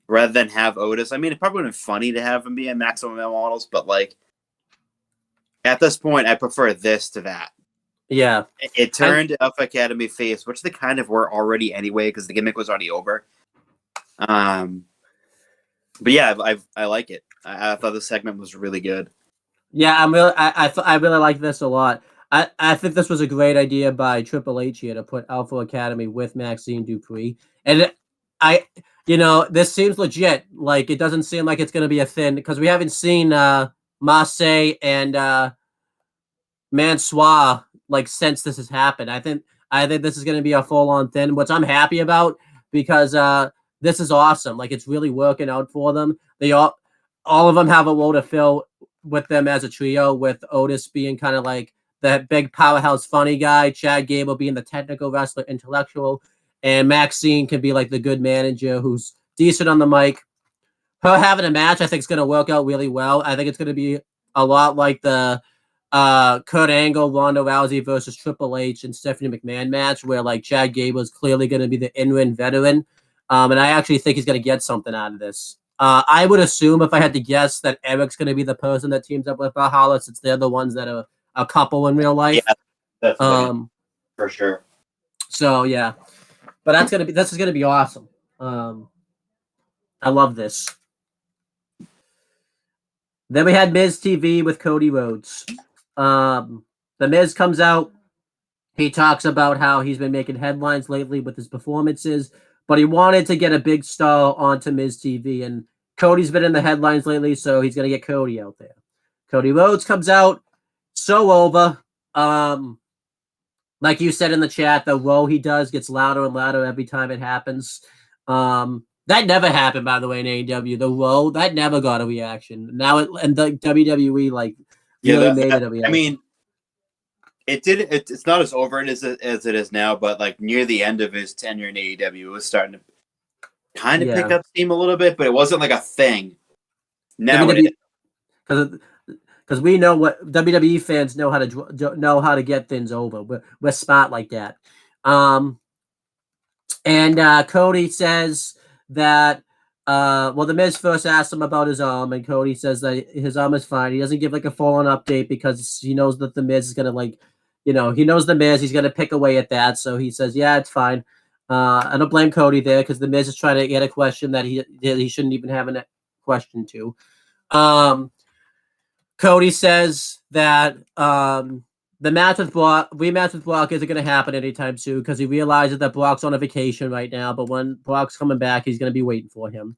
rather than have Otis. I mean, it probably would have been funny to have him be in Maximum Models, but at this point, I prefer this to that. Yeah. It turned Alpha Academy face, which they kind of were already anyway because the gimmick was already over. But yeah, I like it. I thought the segment was really good. Yeah, I really like this a lot. I think this was a great idea by Triple H here to put Alpha Academy with Maxine Dupree. And this seems legit. Like, it doesn't seem like it's going to be a thin, because we haven't seen Marseille and Mansoir like since this has happened. I think this is going to be a full on thin, which I'm happy about because this is awesome. Like, it's really working out for them. They all of them have a role to fill with them as a trio, with Otis being kind of like the big powerhouse funny guy, Chad Gable being the technical wrestler intellectual, and Maxine can be like the good manager who's decent on the mic. Her having a match, I think, is going to work out really well. I think it's going to be a lot like the Kurt Angle, Ronda Rousey versus Triple H and Stephanie McMahon match, where like Chad Gable is clearly going to be the in-ring veteran, and I actually think he's going to get something out of this. I would assume, if I had to guess, that Eric's going to be the person that teams up with Valhalla, since they're the ones that are a couple in real life. Yeah, that's for sure. So yeah, but this is gonna be awesome. I love this. Then we had Miz TV with Cody Rhodes. The Miz comes out. He talks about how he's been making headlines lately with his performances, but he wanted to get a big star onto Miz TV, and Cody's been in the headlines lately, so he's gonna get Cody out there. Cody Rhodes comes out, so over. Like you said in the chat, the row he does gets louder and louder every time it happens. That never happened, by the way, in AEW. The row, that never got a reaction. Now and the WWE really made it a reaction. I mean, it did. It's not as overt as it is now, but like near the end of his tenure in AEW, it was starting to kind of pick up steam a little bit, but it wasn't like a thing. Now because we know what WWE fans know how to get things over. We're smart like that. And Cody says that the Miz first asked him about his arm, and Cody says that his arm is fine. He doesn't give like a full on update because he knows that the Miz is gonna he knows the Miz. He's gonna pick away at that, so he says, "Yeah, it's fine." I don't blame Cody there because the Miz is trying to get a question that he shouldn't even have a question to. Cody says that the rematch with Brock isn't going to happen anytime soon because he realizes that Brock's on a vacation right now. But when Brock's coming back, he's going to be waiting for him.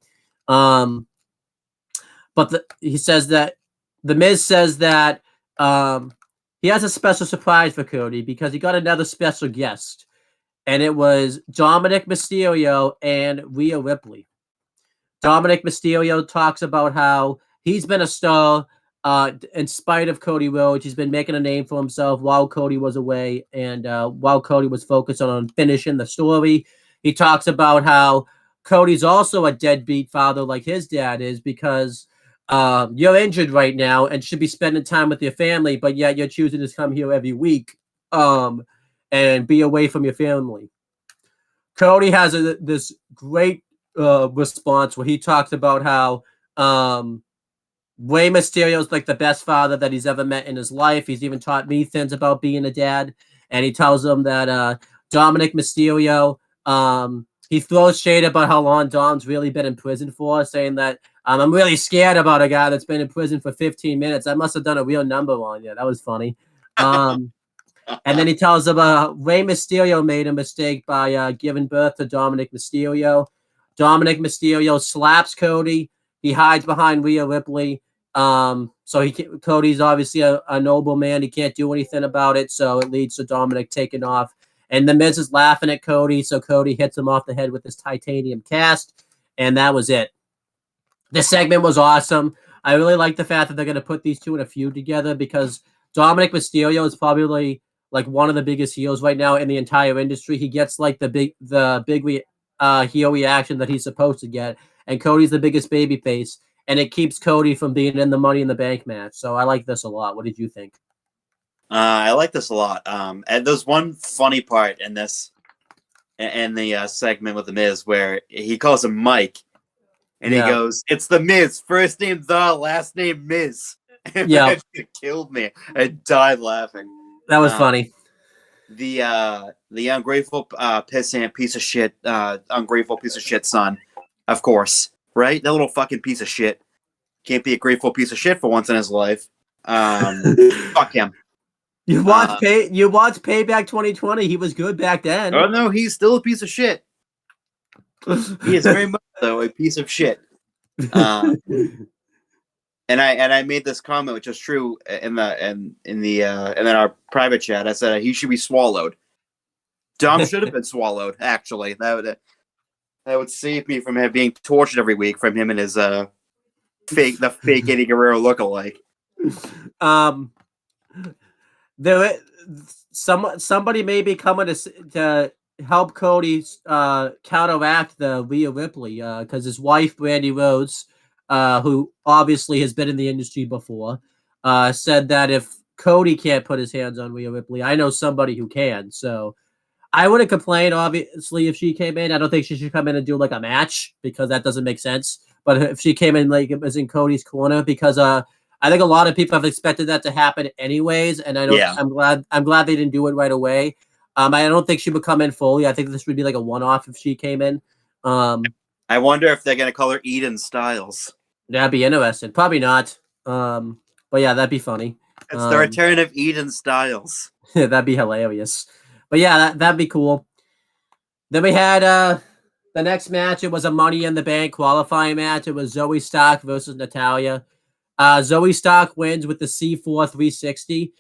He says that the Miz says that he has a special surprise for Cody because he got another special guest, and it was Dominic Mysterio and Rhea Ripley. Dominic Mysterio talks about how he's been a star. In spite of Cody Rhodes, he's been making a name for himself while Cody was away and while Cody was focused on finishing the story. He talks about how Cody's also a deadbeat father like his dad is because you're injured right now and should be spending time with your family, but yet you're choosing to come here every week and be away from your family. Cody has this great response where he talks about how Rey Mysterio's like the best father that he's ever met in his life. He's even taught me things about being a dad. And he tells him that Dominic Mysterio, he throws shade about how long Dom's really been in prison for, saying that I'm really scared about a guy that's been in prison for 15 minutes. I must have done a real number on you. That was funny. And then he tells him Rey Mysterio made a mistake by giving birth to Dominic Mysterio. Dominic Mysterio slaps Cody. He hides behind Rhea Ripley. Cody's obviously a noble man. He can't do anything about it, so it leads to Dominic taking off. And the Miz is laughing at Cody, so Cody hits him off the head with his titanium cast, and that was it. This segment was awesome. I really like the fact that they're going to put these two in a feud together because Dominic Mysterio is probably like one of the biggest heels right now in the entire industry. He gets like the big heel reaction that he's supposed to get, and Cody's the biggest babyface. And it keeps Cody from being in the Money in the Bank match. So I like this a lot. What did you think? I like this a lot. And there's one funny part in this, in the segment with the Miz, where he calls him Mike, and he goes, "It's the Miz, first name The, last name Miz." Yeah, it killed me. I died laughing. That was funny. The ungrateful pissant piece of shit, ungrateful piece of shit son, of course. Right? That little fucking piece of shit. Can't be a grateful piece of shit for once in his life. Fuck him. You watched Payback 2020. He was good back then. Oh no, he's still a piece of shit. He is very much So a piece of shit. And I made this comment, which is true in our private chat. I said he should be swallowed. Dom should have been swallowed. Actually, that would save me from being tortured every week from him and his fake Eddie Guerrero lookalike. There, somebody may be coming to help Cody counteract the Rhea Ripley because his wife Brandy Rhodes, who obviously has been in the industry before, said that if Cody can't put his hands on Rhea Ripley, I know somebody who can. So I wouldn't complain, obviously, if she came in. I don't think she should come in and do like a match because that doesn't make sense. But if she came in like it was in Cody's corner, because I think a lot of people have expected that to happen anyways, and I don't. Yeah. I'm glad they didn't do it right away. I don't think she would come in fully. I think this would be like a one-off if she came in. I wonder if they're gonna call her Eden Styles. That'd be interesting. Probably not. But yeah, that'd be funny. It's the return of Eden Styles. That'd be hilarious. But yeah, that'd be cool. Then we had the next match. It was a Money in the Bank qualifying match. It was Zoe Stark versus Natalya. Zoe Stark wins with the C4 360.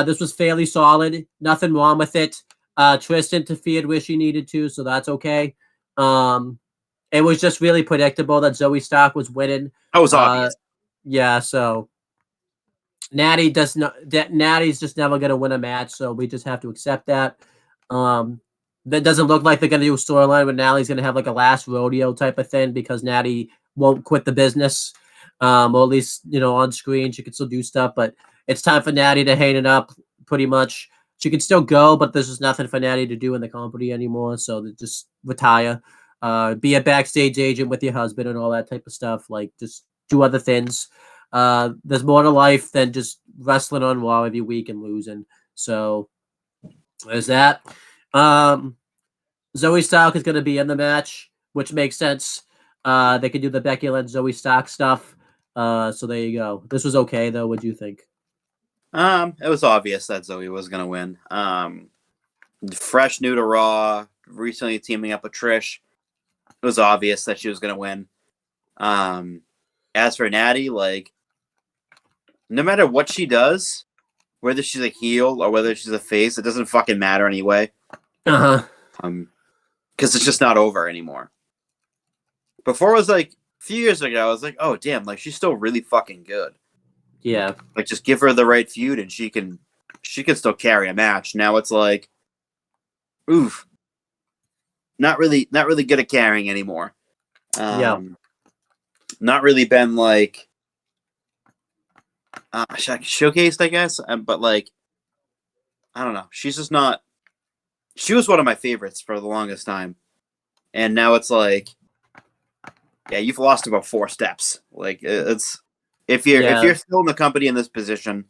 This was fairly solid. Nothing wrong with it. Trish interfered where she needed to, so that's okay. It was just really predictable that Zoe Stark was winning. That was obvious. Yeah, so Natty's just never going to win a match, so we just have to accept that. That doesn't look like they're going to do a storyline where Natty's going to have like a last rodeo type of thing because Natty won't quit the business. Or at least, on screen, she can still do stuff, but it's time for Natty to hang it up pretty much. She can still go, but there's just nothing for Natty to do in the company anymore, so they just retire. Be a backstage agent with your husband and all that type of stuff. Like, just do other things. There's more to life than just wrestling on Raw every week and losing. So there's that. Zoe Stark is going to be in the match, which makes sense. They could do the Becky Lynch Zoe Stark stuff. So there you go. This was okay though. What do you think? It was obvious that Zoe was going to win. Fresh new to Raw, recently teaming up with Trish. It was obvious that she was going to win. As for Natty, like, no matter what she does, whether she's a heel or whether she's a face, it doesn't fucking matter anyway. Because it's just not over anymore. Before it was like, a few years ago, I was like, oh, damn, like, she's still really fucking good. Yeah. Like, just give her the right feud and she can still carry a match. Now it's like, oof. Not really good at carrying anymore. Yeah. Not really been like showcased, I guess. But like, I don't know. She's just not. She was one of my favorites for the longest time, and now it's like, yeah, you've lost about 4 steps. Like, it's if you're still in the company in this position,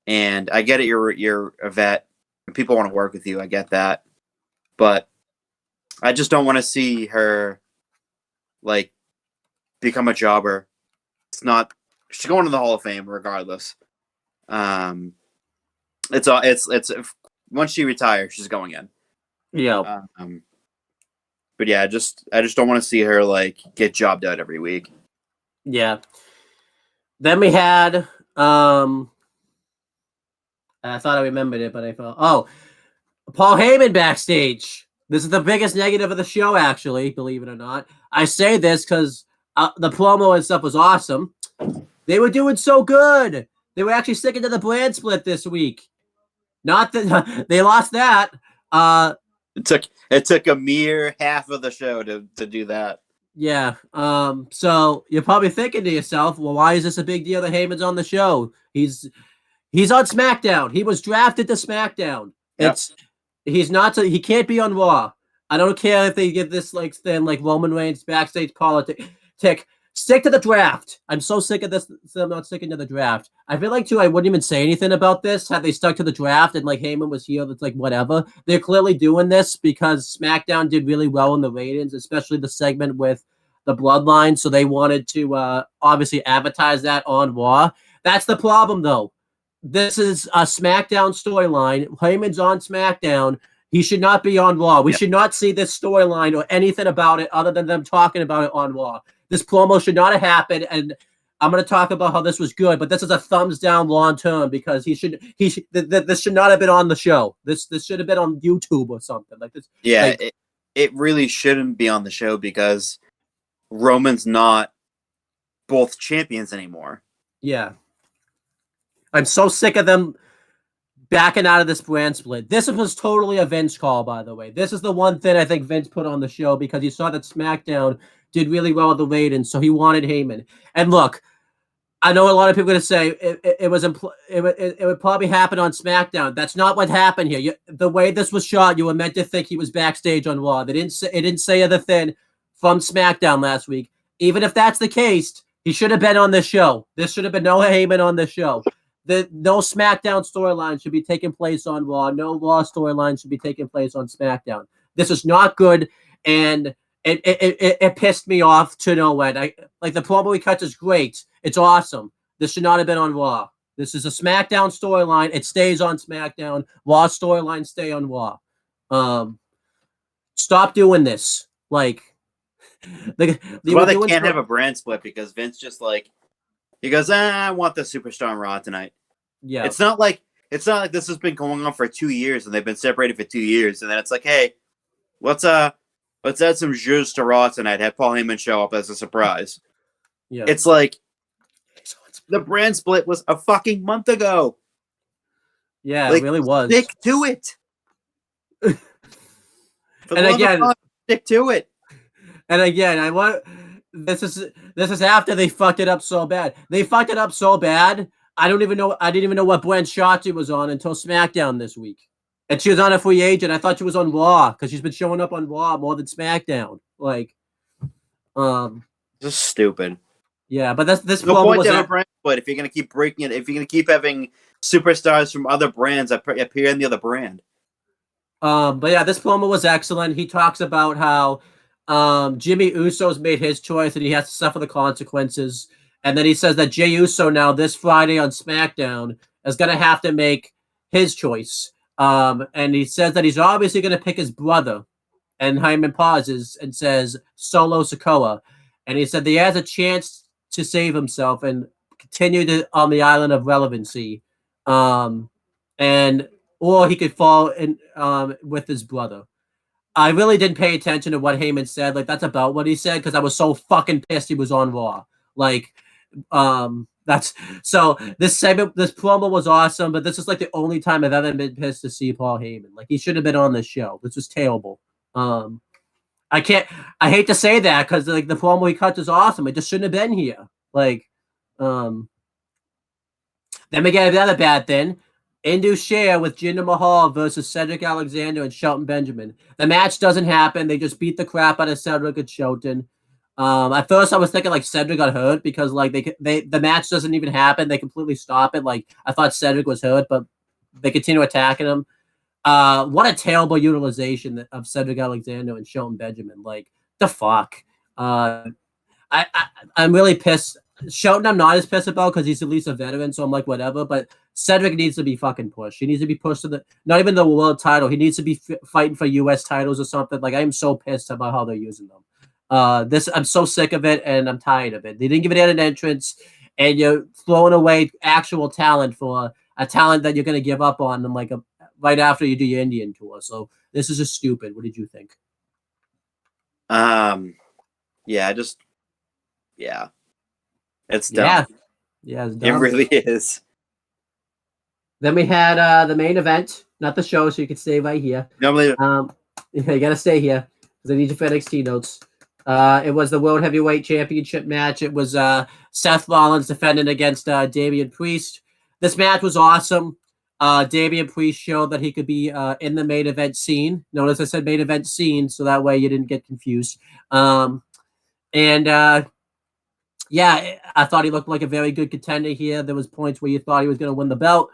and I get it, you're a vet, and people want to work with you. I get that, but I just don't want to see her like become a jobber. She's going to the Hall of Fame regardless. It's once she retires, she's going in. Yeah. But yeah, I just don't want to see her like get jobbed out every week. Yeah. Then we had I thought I remembered it, but I felt Paul Heyman backstage. This is the biggest negative of the show, actually, believe it or not. I say this because the promo and stuff was awesome. They were doing so good. They were actually sticking to the brand split this week. Not that they lost that. It took a mere half of the show to do that. Yeah. So you're probably thinking to yourself, well, why is this a big deal that Heyman's on the show? He's on SmackDown. He was drafted to SmackDown. Yep. He can't be on Raw. I don't care if they get this like thing like Roman Reigns backstage politics. Stick to the draft. I'm so sick of this. So I'm not sticking to the draft. I feel like too. I wouldn't even say anything about this had they stuck to the draft and like Heyman was here. That's like whatever. They're clearly doing this because SmackDown did really well in the ratings, especially the segment with the Bloodline. So they wanted to obviously advertise that on Raw. That's the problem though. This is a SmackDown storyline. Heyman's on SmackDown. He should not be on Raw. We should not see this storyline or anything about it other than them talking about it on Raw. This promo should not have happened, and I'm going to talk about how this was good, but this is a thumbs down long term because this should not have been on the show. This should have been on YouTube or something like this. Yeah, like, it really shouldn't be on the show because Roman's not both champions anymore. Yeah. I'm so sick of them backing out of this brand split. This was totally a Vince call, by the way. This is the one thing I think Vince put on the show because he saw that SmackDown did really well with the ratings, so he wanted Heyman. And look, I know a lot of people are going to say it would probably happen on SmackDown. That's not what happened here. The way this was shot, you were meant to think he was backstage on Raw. It didn't say other thing from SmackDown last week. Even if that's the case, he should have been on the show. There should have been no Heyman on the show. No SmackDown storyline should be taking place on Raw. No Raw storyline should be taking place on SmackDown. This is not good, and it pissed me off to no end. Like the promo we cut is great. It's awesome. This should not have been on Raw. This is a SmackDown storyline. It stays on SmackDown. Raw storyline stay on Raw. Stop doing this. Like, Well, they can't have a brand split because Vince just he goes, I want the superstar on Raw tonight. Yeah, it's not like this has been going on for 2 years and they've been separated for 2 years, and then it's like, hey, let's add some jus to Raw tonight. Have Paul Heyman show up as a surprise. Yeah, it's like the brand split was a fucking month ago. Yeah, it really was. Stick to it. And again, stick to it. And again, this is after they fucked it up so bad. They fucked it up so bad. I didn't even know what brand Shotzi was on until SmackDown this week. And she was on a free agent. I thought she was on Raw because she's been showing up on Raw more than SmackDown. Just stupid. Yeah, but this no point to have a brand split if you're gonna keep breaking it. If you're gonna keep having superstars from other brands appear in the other brand. But yeah, this promo was excellent. He talks about how Jimmy Uso's made his choice and he has to suffer the consequences. And then he says that Jey Uso now this Friday on SmackDown is going to have to make his choice. And he says that he's obviously going to pick his brother. And Heyman pauses and says Solo Sikoa. And he said that he has a chance to save himself and continue on the island of relevancy. Or he could fall in with his brother. I really didn't pay attention to what Heyman said. Like, that's about what he said because I was so fucking pissed he was on Raw. This segment, this promo was awesome, but this is like the only time I've ever been pissed to see Paul Heyman. Like, he should have been on this show. This was terrible. I hate to say that because like the promo he cut is awesome. It just shouldn't have been here. Then we get another bad thing. Indu Share with Jinder Mahal versus Cedric Alexander and Shelton Benjamin. The match doesn't happen. They just beat the crap out of Cedric and Shelton. At first, I was thinking like Cedric got hurt because like the match doesn't even happen. They completely stop it. Like I thought Cedric was hurt, but they continue attacking him. What a terrible utilization of Cedric Alexander and Shelton Benjamin. Like the fuck. I'm really pissed. Shelton, I'm not as pissed about because he's at least a veteran, so I'm like whatever. But Cedric needs to be fucking pushed. He needs to be pushed to not even the world title. He needs to be fighting for U.S. titles or something. Like I am so pissed about how they're using them. I'm so sick of it and I'm tired of it. They didn't give it an entrance, and you're throwing away actual talent for a talent that you're going to give up on them right after you do your Indian tour. So this is just stupid. What did you think? It's dumb. Yeah, it's dumb. It really is. Then we had the main event, not the show, so you can stay right here. Normally, you gotta stay here because I need your NXT notes. It was the World Heavyweight Championship match. It was Seth Rollins defending against Damian Priest. This match was awesome. Damian Priest showed that he could be in the main event scene. Notice I said main event scene, so that way you didn't get confused. Yeah, I thought he looked like a very good contender here. There was points where you thought he was going to win the belt.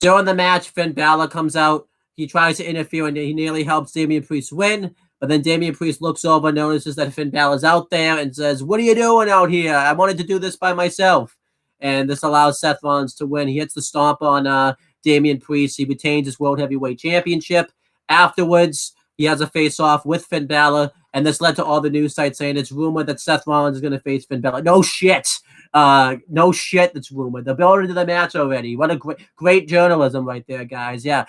During the match, Finn Balor comes out. He tries to interfere, and he nearly helps Damian Priest win. But then Damian Priest looks over, notices that Finn Balor's out there, and says, "What are you doing out here? I wanted to do this by myself." And this allows Seth Rollins to win. He hits the stomp on Damian Priest. He retains his World Heavyweight Championship. Afterwards, he has a face-off with Finn Balor, and this led to all the news sites saying it's rumored that Seth Rollins is going to face Finn Balor. No shit. No shit that's rumored. They're building to the match already. What a great journalism right there, guys. Yeah.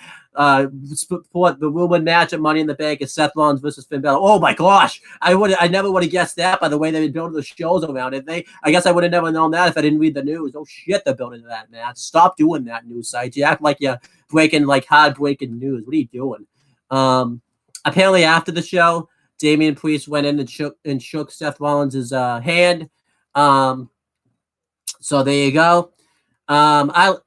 Support the rumored match at Money in the Bank is Seth Rollins versus Finn Balor. Oh my gosh. I never would have guessed that by the way they've been building the shows around it. I guess I would have never known that if I didn't read the news. Oh shit, they're building to that match. Stop doing that, news sites. You act like you're breaking like hard breaking news. What are you doing? Apparently after the show, Damian Priest went in and shook Seth Rollins' hand. So there you go. I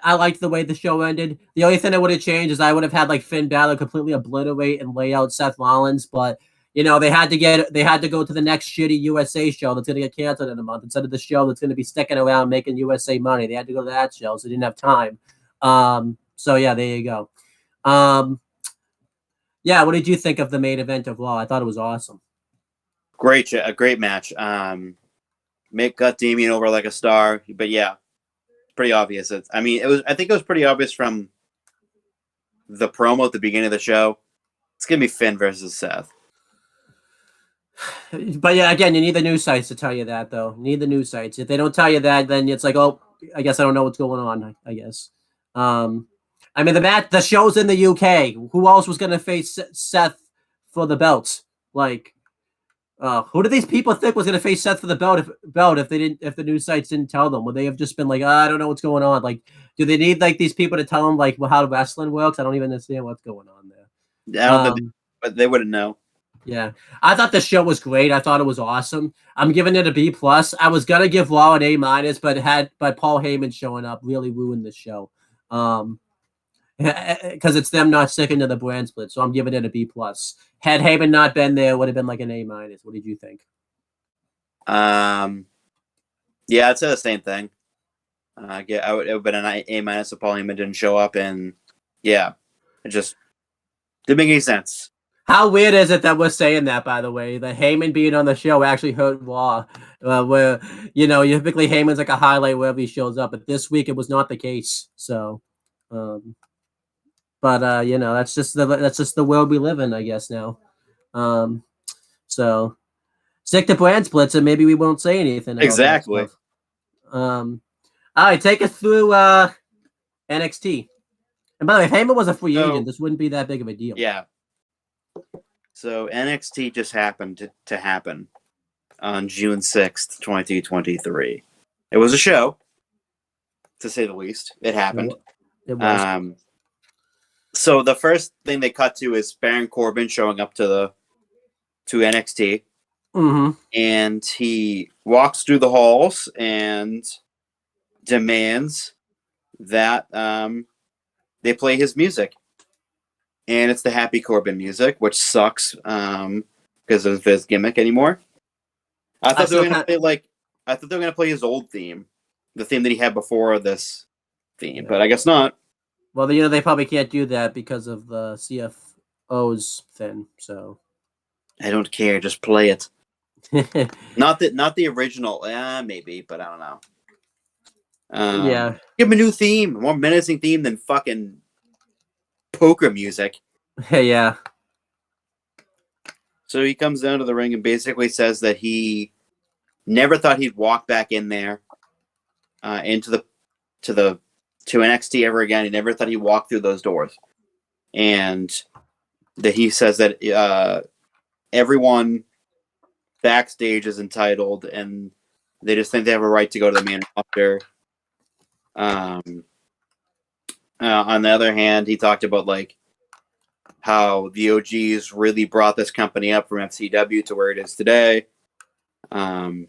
liked the way the show ended. The only thing I would have changed is I would have had like Finn Balor completely obliterate and lay out Seth Rollins, but they had to go to the next shitty USA show that's gonna get canceled in a month instead of the show that's gonna be sticking around making USA money. They had to go to that show, so they didn't have time. So yeah, there you go. Yeah, what did you think of the main event of Raw? I thought it was awesome. A great match. Mick got Damian over like a star, but yeah, pretty obvious. I think it was pretty obvious from the promo at the beginning of the show. It's gonna be Finn versus Seth. But yeah, again, you need the news sites to tell you that, though. You need the news sites. If they don't tell you that, then it's like, oh, I guess I don't know what's going on. I guess. The show's in the UK. Who else was gonna face Seth for the belt? Like, who do these people think was gonna face Seth for the belt if the news sites didn't tell them? Would they have just been like, I don't know what's going on? Like, do they need like these people to tell them like how wrestling works? I don't even understand what's going on there. I don't think but they wouldn't know. Yeah, I thought the show was great. I thought it was awesome. I'm giving it a B+. I was gonna give Raw an A-, but Paul Heyman showing up really ruined the show. Because it's them not sticking to the brand split, so I'm giving it a B+. Had Heyman not been there, it would have been like an A-. What did you think? Yeah, I'd say the same thing. It would have been an A- if Paul Heyman didn't show up, and yeah, it just didn't make any sense. How weird is it that we're saying that, by the way? The Heyman being on the show actually hurt Raw, where, typically Heyman's like a highlight wherever he shows up, but this week it was not the case. So, that's just the world we live in, I guess, now. So, stick to brand splits and maybe we won't say anything. Exactly. All right, take us through NXT. And by the way, if Heyman was a free agent, this wouldn't be that big of a deal. Yeah. So NXT just happened to happen on June 6th, 2023. It was a show, to say the least. It happened. It was. So the first thing they cut to is Baron Corbin showing up to NXT. Mm-hmm. And he walks through the halls and demands that they play his music. And it's the Happy Corbin music, which sucks because of his gimmick anymore. I thought they were gonna play his old theme, the theme that he had before this theme, but I guess not. Well, they probably can't do that because of the CFO's thing. So I don't care, just play it. not the original, maybe, but I don't know. Yeah, give him a new theme, a more menacing theme than fucking poker music. Yeah. So he comes down to the ring and basically says that he never thought he'd walk back in there to NXT ever again. He never thought he'd walk through those doors, and that he says that everyone backstage is entitled, and they just think they have a right to go to the main roster. On the other hand, he talked about like how the OGs really brought this company up from FCW to where it is today. Dragunov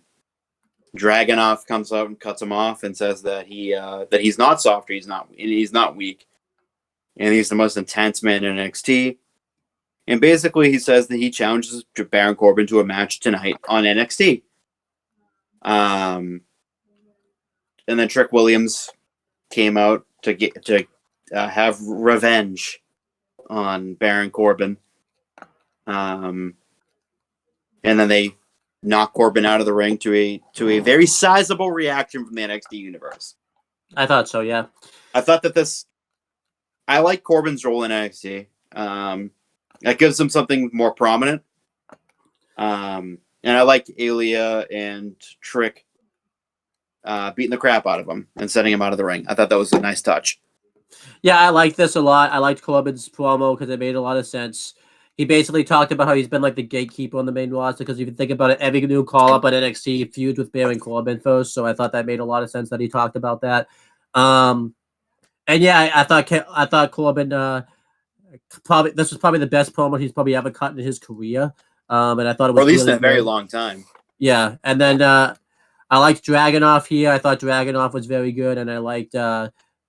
comes out and cuts him off and says that he's not soft, he's not weak, and he's the most intense man in NXT. And basically, he says that he challenges Baron Corbin to a match tonight on NXT. And then Trick Williams came out to have revenge on Baron Corbin. And then they knock Corbin out of the ring to a very sizable reaction from the NXT universe. I thought so, yeah. I thought that this I like Corbin's role in NXT. That gives him something more prominent. And I like Ilya and Trick beating the crap out of him and sending him out of the ring. I thought that was a nice touch. Yeah, I like this a lot. I liked Corbin's promo because it made a lot of sense. He basically talked about how he's been like the gatekeeper on the main roster because if you think about it, every new call up at NXT feuds with Baron Corbin first. So I thought that made a lot of sense that he talked about that. And yeah, I thought Corbin probably this was probably the best promo he's probably ever cut in his career. And I thought it was Or at least really in a very good. long time. Yeah, and then I liked Dragunov here. I thought Dragunov was very good, and I liked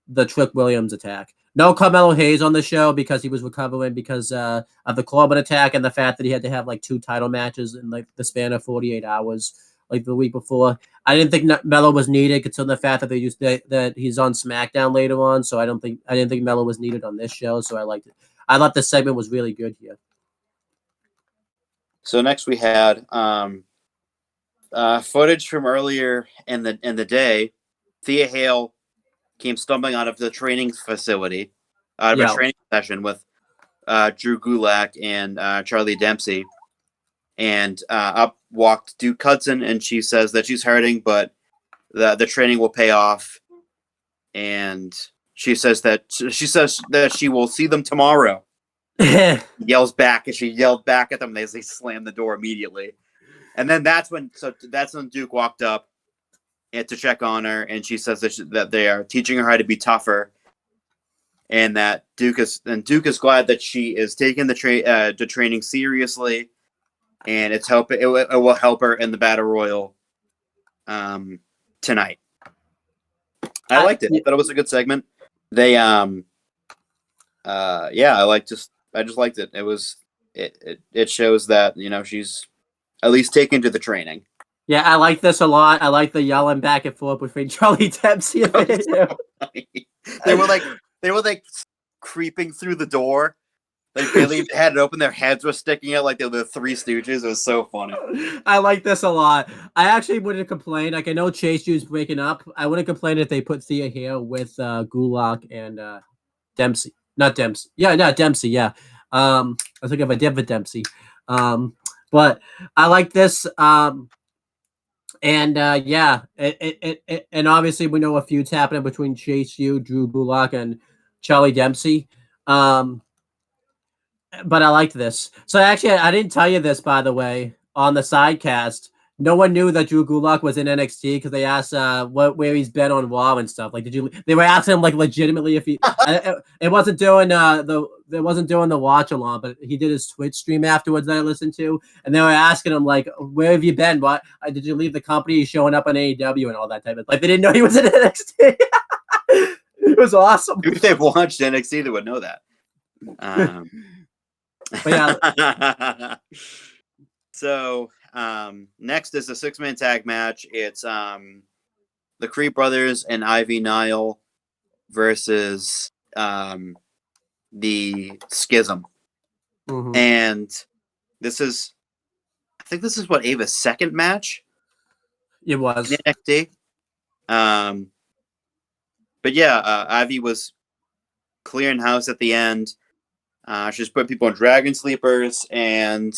the Trick Williams attack. No Carmelo Hayes on the show because he was recovering because of the Corbin attack and the fact that he had to have like 2 title matches in like the span of 48 hours, like the week before. I didn't think Melo was needed considering the fact that they used that he's on SmackDown later on. So I didn't think Melo was needed on this show. So I liked it. I thought this segment was really good here. So next we had footage from earlier in the day. Thea Hale came stumbling out of the training facility, out of a training session with Drew Gulak and Charlie Dempsey. And up walked Duke Hudson, and she says that she's hurting, but the training will pay off. And she says that she will see them tomorrow. Yells back, and she yelled back at them. They slam the door immediately. And then that's when Duke walked up and to check on her, and she says that they are teaching her how to be tougher, and that Duke is glad that she is taking the training seriously, and it will help her in the battle royal tonight. I liked it. I thought it was a good segment. They I just liked it. It shows that she's at least taken to the training. Yeah, I like this a lot. I like the yelling back and forth between Charlie Dempsey and They were like creeping through the door. Like they had it open, their heads were sticking out like they were the Three Stooges. It was so funny. I like this a lot. I actually wouldn't complain. Like I know Chase U's breaking up. I wouldn't complain if they put Thea here with Gulak and Dempsey. Not Dempsey. Yeah, not Dempsey. Yeah. I was thinking of a David Dempsey. But I like this. And and obviously we know a feud's happening between Chase U, Drew Gulak, and Charlie Dempsey. But I liked this. So actually, I didn't tell you this, by the way, on the sidecast. No one knew that Drew Gulak was in NXT because they asked where he's been on Raw and stuff. Like, they were asking him like legitimately if he. It wasn't doing the watch along, but he did his Twitch stream afterwards that I listened to, and they were asking him like, "Where have you been? What did you leave the company? He's showing up on AEW and all that type of like." They didn't know he was in NXT. It was awesome. If they've watched NXT, they would know that. But yeah. So next is a 6-man tag match. It's the Creed Brothers and Ivy Nile versus the Schism. Mm-hmm. And I think this is what Ava's second match. It was in NXT. But yeah, Ivy was clearing house at the end. She's putting people in dragon sleepers, and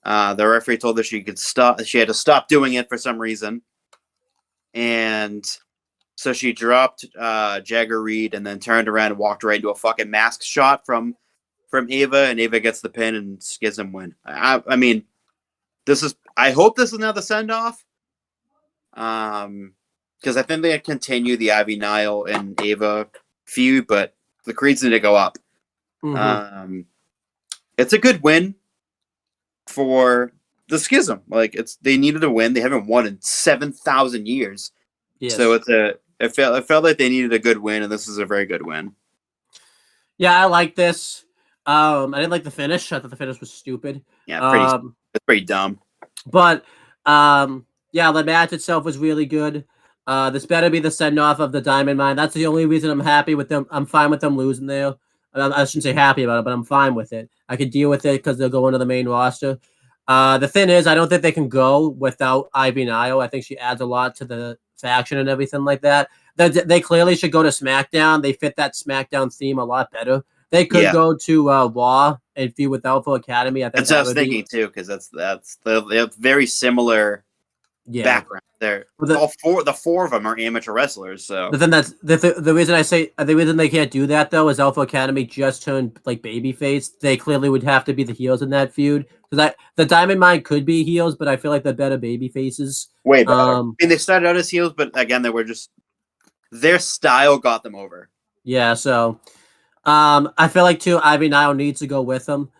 the referee told her she could stop. She had to stop doing it for some reason, and so she dropped Jagger Reed and then turned around and walked right into a fucking mask shot from Ava, and Ava gets the pin and Schism win. I mean, I hope this is another send off, because I think they continue the Ivy Nile and Ava feud, but the Creeds need to go up. Mm-hmm. It's a good win for the Schism. Like they needed a win. They haven't won in 7,000 years. Yes. So it felt like they needed a good win, and this is a very good win. Yeah, I like this. I didn't like the finish. I thought the finish was stupid. Yeah, it's pretty dumb. But yeah, the match itself was really good. This better be the send off of the Diamond Mine. That's the only reason I'm happy with them. I'm fine with them losing there. I shouldn't say happy about it, but I'm fine with it. I could deal with it because they'll go into the main roster. The thing is, I don't think they can go without Ivy Nile. I think she adds a lot to the faction and everything like that. They clearly should go to SmackDown. They fit that SmackDown theme a lot better. They could go to Raw and feud with Alpha Academy. I think That's what I was thinking too, because they have very similar background. They're the four of them are amateur wrestlers. So the thing that's the reason I say the reason they can't do that though is Alpha Academy just turned like babyface. They clearly would have to be the heels in that feud because the Diamond Mine could be heels, but I feel like they're better baby faces. Way better. I mean, they started out as heels, but again, they were just their style got them over. Yeah, so I feel like too Ivy Nile needs to go with them.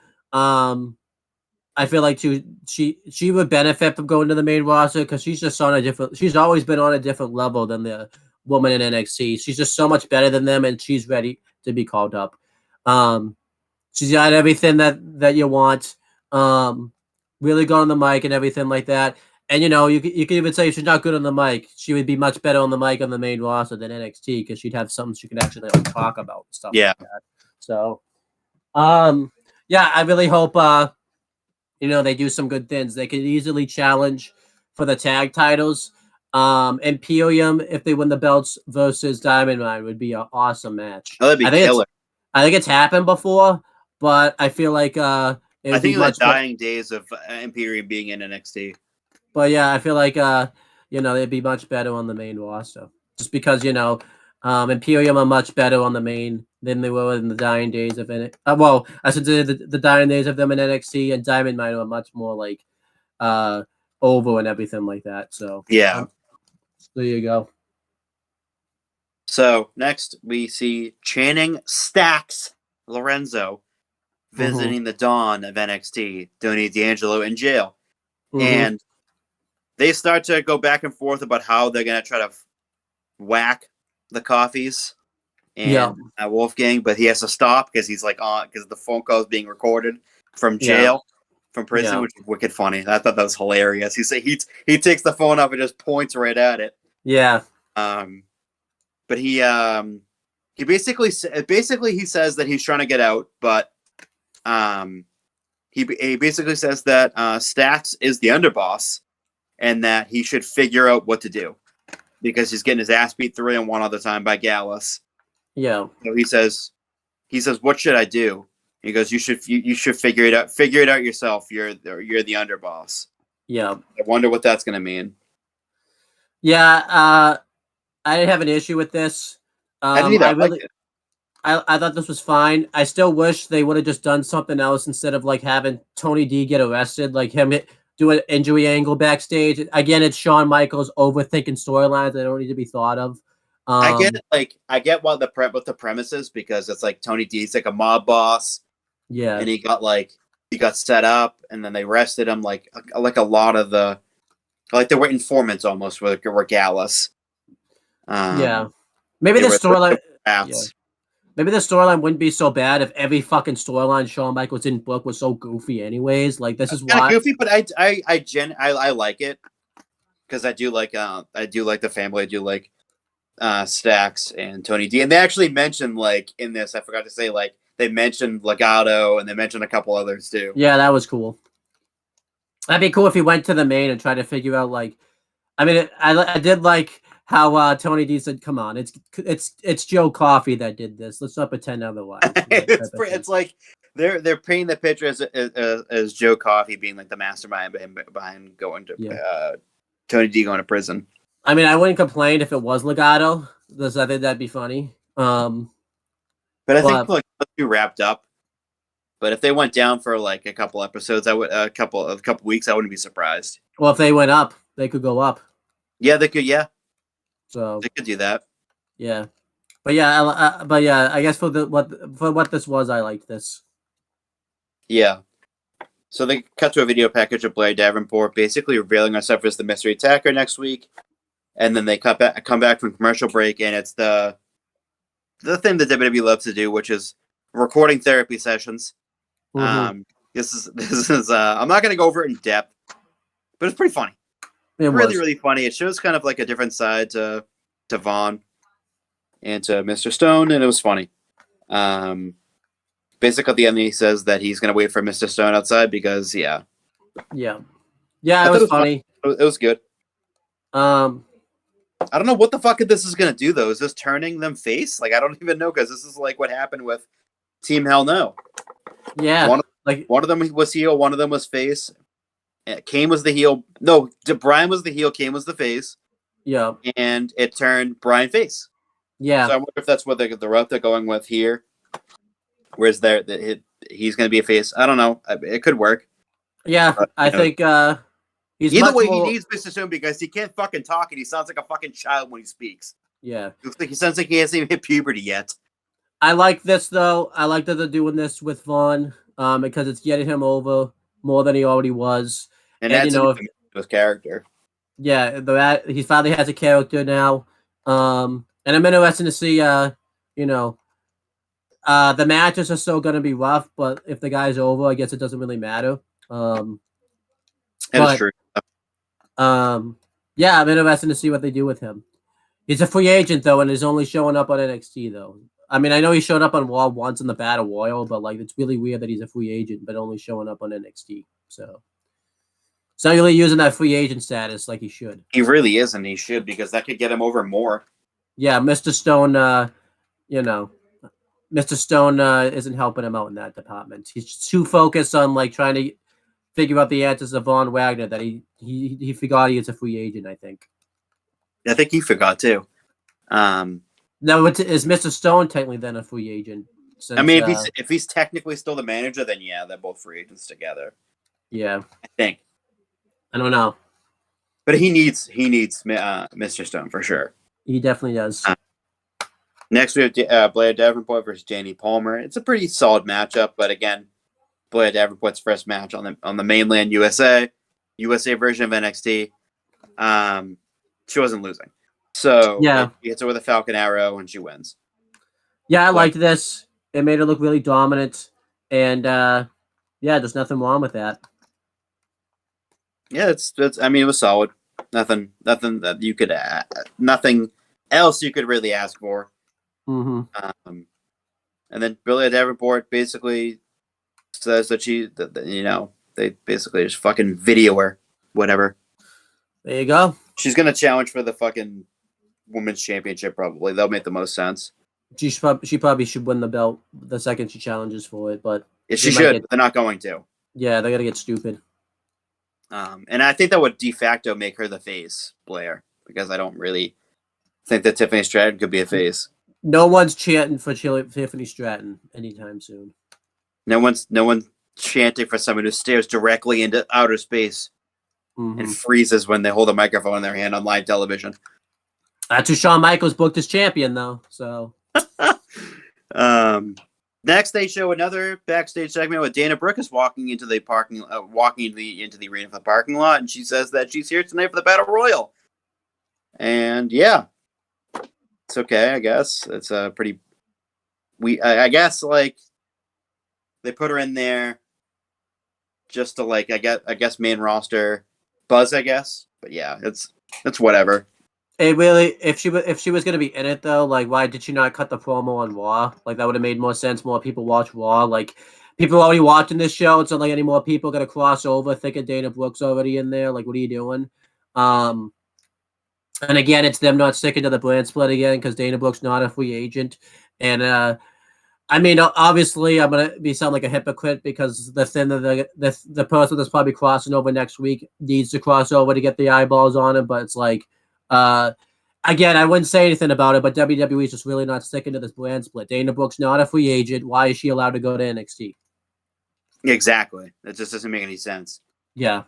I feel like too she would benefit from going to the main roster because she's just on a different. She's always been on a different level than the woman in NXT. She's just so much better than them, and she's ready to be called up. She's got everything that you want. Really good on the mic and everything like that. And you know, you can even say if she's not good on the mic, she would be much better on the mic on the main roster than NXT because she'd have something she could actually like, talk about and stuff. Yeah. Like that. So, yeah, I really hope you know, they do some good things. They could easily challenge for the tag titles. Imperium, if they win the belts versus Diamond Mine, would be an awesome match. Oh, that'd be killer. I think it's happened before, but I feel like I think the dying days of Imperium being in NXT. But yeah, I feel like you know, they'd be much better on the main roster. Just because, you know, Imperium are much better on the main than they were in the dying days of it. Well, I should say the dying days of them in NXT and Diamond Mine are much more like over and everything like that. So yeah, there you go. So next we see Channing Stacks Lorenzo visiting the Dawn of NXT, Tony D'Angelo in jail, and they start to go back and forth about how they're gonna try to whack the Coffees and Wolfgang, but he has to stop because he's like on because the phone call is being recorded from jail, from prison, which is wicked funny. I thought that was hilarious. He takes the phone up and just points right at it. Yeah. But he basically he says that he's trying to get out, but he basically says that Stacks is the underboss and that he should figure out what to do because he's getting his ass beat 3-1 all the time by Gallus. Yeah. So he says, what should I do? He goes, you should figure it out. Figure it out yourself. You're the underboss. Yeah. I wonder what that's gonna mean. Yeah. I didn't have an issue with this. I didn't either. I thought this was fine. I still wish they would have just done something else instead of like having Tony D get arrested, like him do an injury angle backstage. Again, it's Shawn Michaels overthinking storylines that don't need to be thought of. I get it. I get what the premise is because it's like Tony D's like a mob boss. Yeah. And he got set up and then they arrested him like a lot of the they were informants almost were Gallus. Yeah. Maybe the storyline maybe the storyline wouldn't be so bad if every fucking storyline Shawn Michaels didn't book was so goofy anyways. Like this is why goofy, but I like it because I do like the family. I do like Stacks and Tony D, and they actually mentioned like in this. I forgot to say like they mentioned Legato and they mentioned a couple others too. Yeah, that was cool. That'd be cool if he went to the main and tried to figure out like. I mean, I did like how Tony D said, "Come on, it's Joe Coffey that did this. Let's not pretend otherwise." It's like they're painting the picture as Joe Coffey being like the mastermind behind going to Tony D going to prison. I mean, I wouldn't complain if it was Legato, because I think that'd be funny. But I think like let's be wrapped up. But if they went down for like a couple episodes, a couple weeks, I wouldn't be surprised. Well, if they went up, they could go up. Yeah, they could. Yeah, so they could do that. Yeah, but yeah, I guess for what this was, I liked this. Yeah. So they cut to a video package of Blair Davenport, basically revealing herself as the mystery attacker next week, and then they come back from commercial break, and it's the thing that WWE loves to do, which is recording therapy sessions. Mm-hmm. This is I'm not going to go over it in depth, but it's pretty funny. Really funny. It shows kind of like a different side to Vaughn and to Mr. Stone, and it was funny. Basically, at the end, he says that he's going to wait for Mr. Stone outside because, yeah, Yeah. Yeah, I it thought was it was funny. It was good. I don't know what the fuck this is gonna do though. Is this turning them face? Like I don't even know because this is like what happened with Team Hell No. Yeah. One of them was heel, one of them was face. Kane was the heel. No, Brian was the heel. Kane was the face. Yeah. And it turned Brian face. Yeah. So I wonder if that's what the route they're going with here. Whereas he's going to be a face. I don't know. It could work. Yeah. But, I think he's either much way, more... he needs Mr. Stone because he can't fucking talk and he sounds like a fucking child when he speaks. Yeah. He sounds like he hasn't even hit puberty yet. I like this though. I like that they're doing this with Vaughn because it's getting him over more than he already was. And you that's know, his character. Yeah, he finally has a character now. And I'm interested to see the matches are still gonna be rough, but if the guy's over, I guess it doesn't really matter. It's true. Yeah, I'm interested to see what they do with him. He's a free agent though, and he's only showing up on NXT though. I mean, I know he showed up on Raw once in the Battle Royal, but like it's really weird that he's a free agent but only showing up on NXT. So he's not really using that free agent status like he should. He really is, and he should because that could get him over more. Yeah, Mr. Stone, Mr. Stone isn't helping him out in that department. He's too focused on like trying to figure out the answers of Von Wagner that he forgot he is a free agent, I think. I think he forgot too. Now, is Mr. Stone technically then a free agent? Since, I mean, if he's technically still the manager, then yeah, they're both free agents together. Yeah, I think. I don't know, but he needs Mr. Stone for sure. He definitely does. Next, we have Blair Davenport versus Danny Palmer. It's a pretty solid matchup, but again, Blair Davenport's first match on the mainland USA version of NXT. She wasn't losing, so yeah, he hits her with a Falcon Arrow and she wins. Yeah, I liked this. It made her look really dominant, and yeah, there's nothing wrong with that. Yeah, it's. I mean, it was solid. Nothing that you could. Nothing else you could really ask for. Mm-hmm. And then Billy Davenport basically says that they basically just fucking video her, whatever. There you go. She's gonna challenge for the fucking women's championship. Probably that'll make the most sense. She probably should win the belt the second she challenges for it, but she should. But they're not going to. Yeah, they're gonna get stupid. And I think that would de facto make her the face, Blair, because I don't really think that Tiffany Stratton could be a face. No one's chanting for Tiffany Stratton anytime soon. No one's chanting for someone who stares directly into outer space and freezes when they hold a microphone in their hand on live television. That's who Shawn Michaels booked as champion, though. So, next they show another backstage segment with Dana Brooke is walking into the arena for the parking lot, and she says that she's here tonight for the Battle Royal. And yeah, it's okay, I guess. It's a pretty. I guess like they put her in there just to like I guess main roster buzz, I guess. But yeah, it's whatever. It really, if she was gonna be in it though, like why did she not cut the promo on Raw? Like that would have made more sense. More people watch Raw. Like people are already watching this show. It's not like any more people gonna cross over thinking Dana Brooke's already in there. Like what are you doing? And again, it's them not sticking to the brand split again because Dana Brooke's not a free agent. And I mean, obviously, I'm gonna sound like a hypocrite because the thing that the person that's probably crossing over next week needs to cross over to get the eyeballs on him. But it's like, again, I wouldn't say anything about it. But WWE is just really not sticking to this brand split. Dana Brooke's not a free agent. Why is she allowed to go to NXT? Exactly. That just doesn't make any sense. Yeah.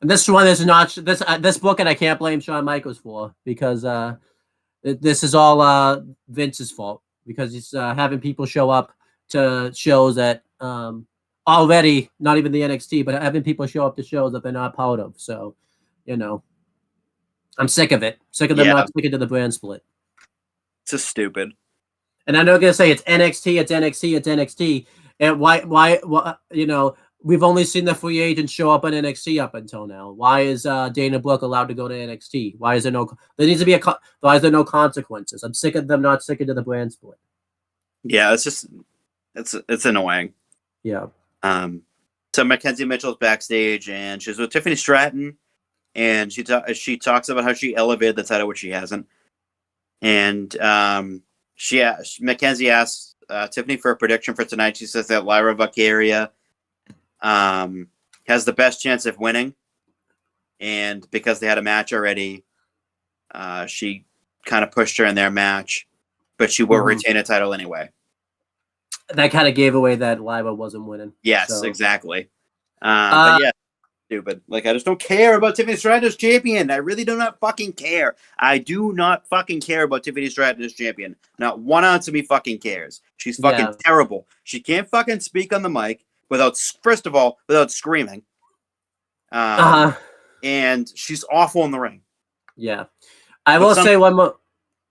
And this one is not this book, and I can't blame Shawn Michaels for because this is all Vince's fault because he's having people show up to shows that already not even the NXT, but having people show up to shows that they're not part of. So, I'm sick of it. Sick of them not sticking to the brand split. It's just stupid. And I'm not gonna say it's NXT, it's NXT, it's NXT. And why we've only seen the free agents show up on NXT up until now. Why is Dana Brooke allowed to go to NXT? Why is there why is there no consequences? I'm sick of them not sticking to the brand split. Yeah, it's annoying. Yeah. To So Mackenzie Mitchell's backstage, and she's with Tiffany Stratton, and she talks about how she elevated the title, which she hasn't. And Mackenzie asks Tiffany for a prediction for tonight. She says that Lyra Valkyria has the best chance of winning, and because they had a match already, she kind of pushed her in their match, but she will retain a title anyway. That kind of gave away that Lyra wasn't winning. Yes, so. Exactly. But yeah, stupid. Like, I just don't care about Tiffany Stratton as champion. I really do not fucking care. I do not fucking care about Tiffany Stratton as champion. Not 1 ounce of me fucking cares. She's fucking terrible. She can't fucking speak on the mic without screaming. And she's awful in the ring. Yeah. I will say one more.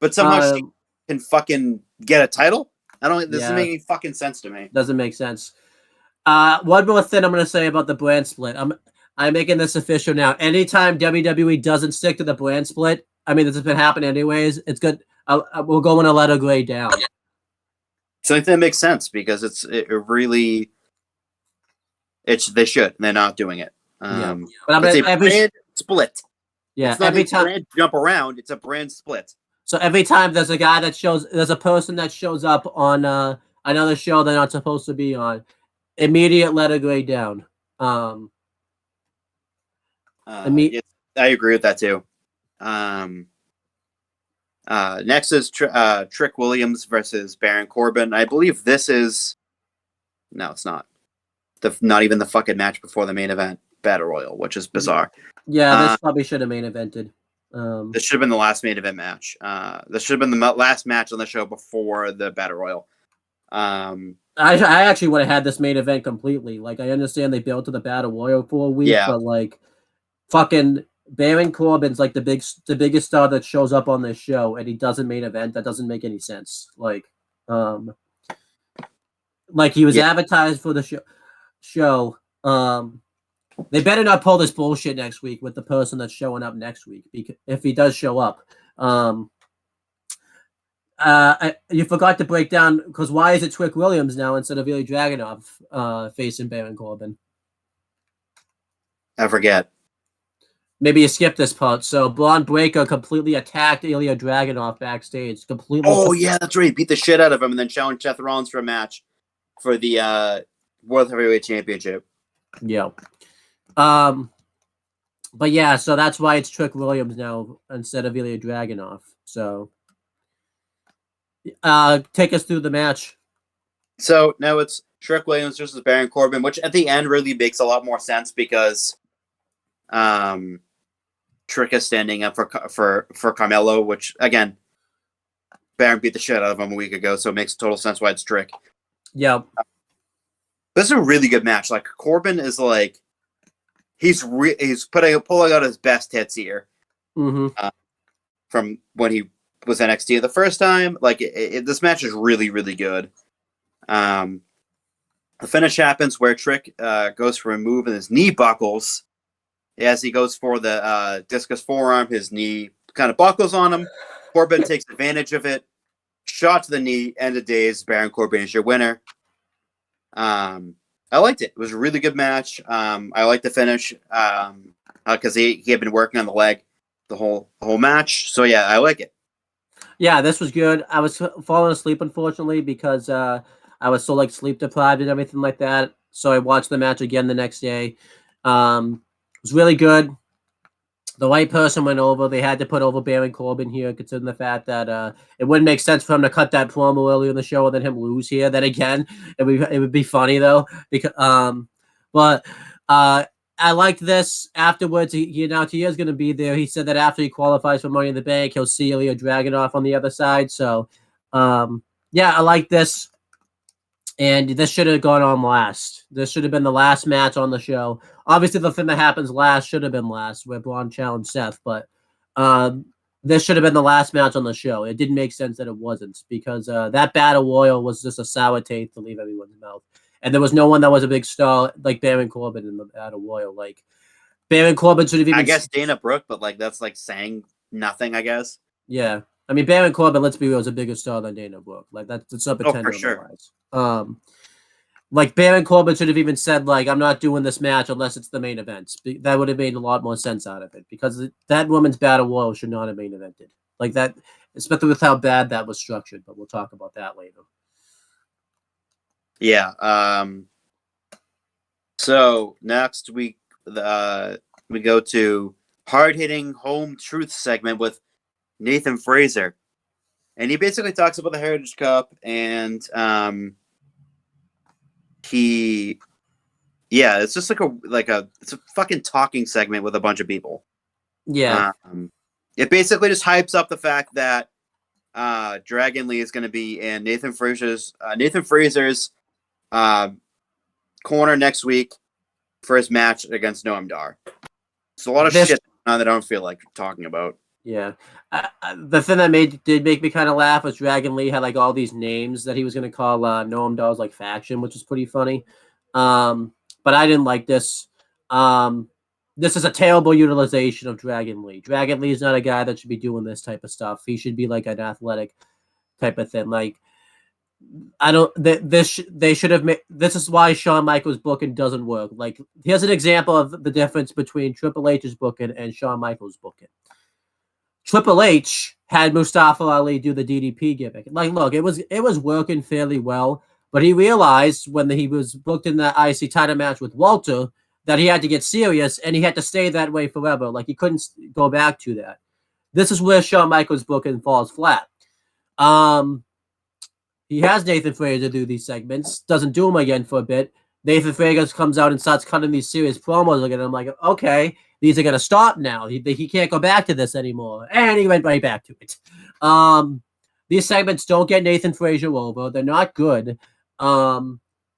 But somehow she can fucking get a title? This doesn't make any fucking sense to me. Doesn't make sense. One more thing I'm going to say about the brand split. I'm making this official now. Anytime WWE doesn't stick to the brand split, I mean, this has been happening anyways. It's good. We're going to let her grade down. So I think that makes sense because they should. They're not doing it. But I mean, it's a brand split. Yeah, it's not every time brand jump around. It's a brand split. So every time there's a person that shows up on another show they're not supposed to be on, immediate letter grade down. Yes, I agree with that too. Next is Trick Williams versus Baron Corbin. I believe this is no, it's not. Not even the fucking match before the main event battle royal, which is bizarre. Yeah, this probably should have main evented. This should have been the last main event match. This should have been the last match on the show before the battle royal. I actually would have had this main event completely. Like, I understand they built to the battle royal for a week, but like, fucking Baron Corbin's like the biggest star that shows up on this show, and he doesn't main event. That doesn't make any sense. Like he was advertised for the show. They better not pull this bullshit next week with the person that's showing up next week, because if he does show up. You forgot to break down, because why is it Trick Williams now instead of Ilya Dragunov facing Baron Corbin? I forget. Maybe you skipped this part. So Braun Breaker completely attacked Ilya Dragunov backstage. Yeah, that's right. He beat the shit out of him and then challenged Seth Rollins for a match for the World Heavyweight Championship. Yeah. But yeah, so that's why it's Trick Williams now instead of Ilya Dragunov. So take us through the match. So now it's Trick Williams versus Baron Corbin, which at the end really makes a lot more sense because Trick is standing up for Carmelo, which again, Baron beat the shit out of him a week ago, so it makes total sense why it's Trick. Yeah. This is a really good match. Like, Corbin is like, he's pulling out his best hits here. Mm-hmm. From when he was NXT the first time. Like, this match is really, really good. The finish happens where Trick goes for a move and his knee buckles. As he goes for the discus forearm, his knee kind of buckles on him. Corbin takes advantage of it. Shot to the knee, end of days. Baron Corbin is your winner. I liked it. It was a really good match. I liked the finish because he had been working on the leg the whole match. So yeah, I like it. Yeah, this was good. I was falling asleep, unfortunately, because I was so like sleep deprived and everything like that. So I watched the match again the next day. It was really good. The right person went over. They had to put over Baron Corbin here, considering the fact that it wouldn't make sense for him to cut that promo earlier in the show and then him lose here. Then again, it would be funny though, because but I liked this. Afterwards, he announced he is going to be there. He said that after he qualifies for Money in the Bank, he'll see Ilya Dragunov on the other side. So yeah, I like this. And this should have gone on last. This should have been the last match on the show. Obviously, the thing that happens last should have been last, where Braun challenged Seth. But this should have been the last match on the show. It didn't make sense that it wasn't, because that battle royal was just a sour taste to leave everyone's mouth. And there was no one that was a big star like Baron Corbin in the battle royal. Like, Baron Corbin should have even... I guess Dana Brooke, but like that's like saying nothing, I guess. Yeah. I mean, Baron Corbin, let's be real, is a bigger star than Dana Brooke. Like, that's not pretending. For sure. Like Baron Corbin should have even said, like, I'm not doing this match unless it's the main event. That would have made a lot more sense out of it, because that women's battle royal should not have main evented like that, especially with how bad that was structured. But we'll talk about that later. Yeah. So next week, we go to hard-hitting home truth segment with Nathan Fraser, and he basically talks about the Heritage Cup, and it's just it's a fucking talking segment with a bunch of people. Yeah. It basically just hypes up the fact that Dragon Lee is going to be in Nathan Fraser's corner next week for his match against Noam Dar. It's a lot of shit that I don't feel like talking about. Yeah. The thing that did make me kind of laugh was Dragon Lee had like all these names that he was going to call Noam Dar's like faction, which was pretty funny. But I didn't like this. This is a terrible utilization of Dragon Lee. Dragon Lee is not a guy that should be doing this type of stuff. He should be like an athletic type of thing. Like, I don't. They should have made. This is why Shawn Michaels' booking doesn't work. Like, here's an example of the difference between Triple H's booking and Shawn Michaels' booking. Triple H had Mustafa Ali do the DDP gimmick. Like, look, it was working fairly well, but he realized when he was booked in that IC title match with Walter that he had to get serious, and he had to stay that way forever. Like, he couldn't go back to that. This is where Shawn Michaels' booking falls flat. He has Nathan Fraser do these segments, doesn't do them again for a bit. Nathan Fraser comes out and starts cutting these serious promos again. I'm like, okay, these are going to stop now. He can't go back to this anymore. And he went right back to it. These segments don't get Nathan Fraser over. They're not good.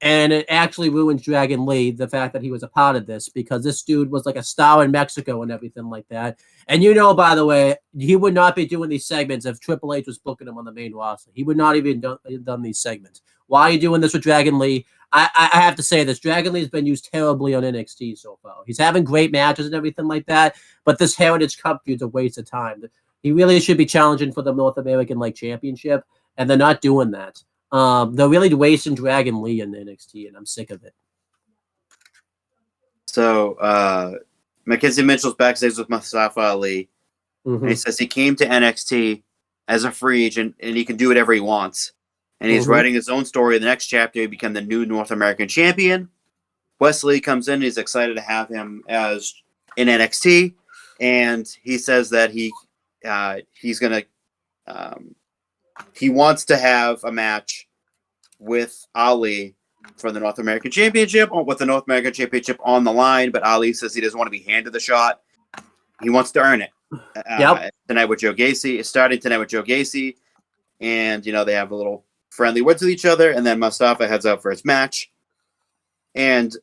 And it actually ruins Dragon Lee, the fact that he was a part of this, because this dude was like a star in Mexico and everything like that. And by the way, he would not be doing these segments if Triple H was booking him on the main roster. He would not even done these segments. Why are you doing this with Dragon Lee? I have to say this. Dragon Lee has been used terribly on NXT so far. He's having great matches and everything like that, but this Heritage Cup feud's a waste of time. He really should be challenging for the North American championship, and they're not doing that. They're really wasting Dragon Lee in NXT, and I'm sick of it. So, Mackenzie Mitchell's backstage with Mustafa Ali. Mm-hmm. And he says he came to NXT as a free agent, and he can do whatever he wants. And he's writing his own story. In the next chapter, he become the new North American champion. Wesley comes in. He's excited to have him as in NXT, and he says that he's gonna. He wants to have a match with Ali for the North American Championship, or with the North American Championship on the line, but Ali says he doesn't want to be handed the shot. He wants to earn it. Tonight with Joe Gacy. It's starting tonight with Joe Gacy, and they have a little friendly words with each other, and then Mustafa heads out for his match. And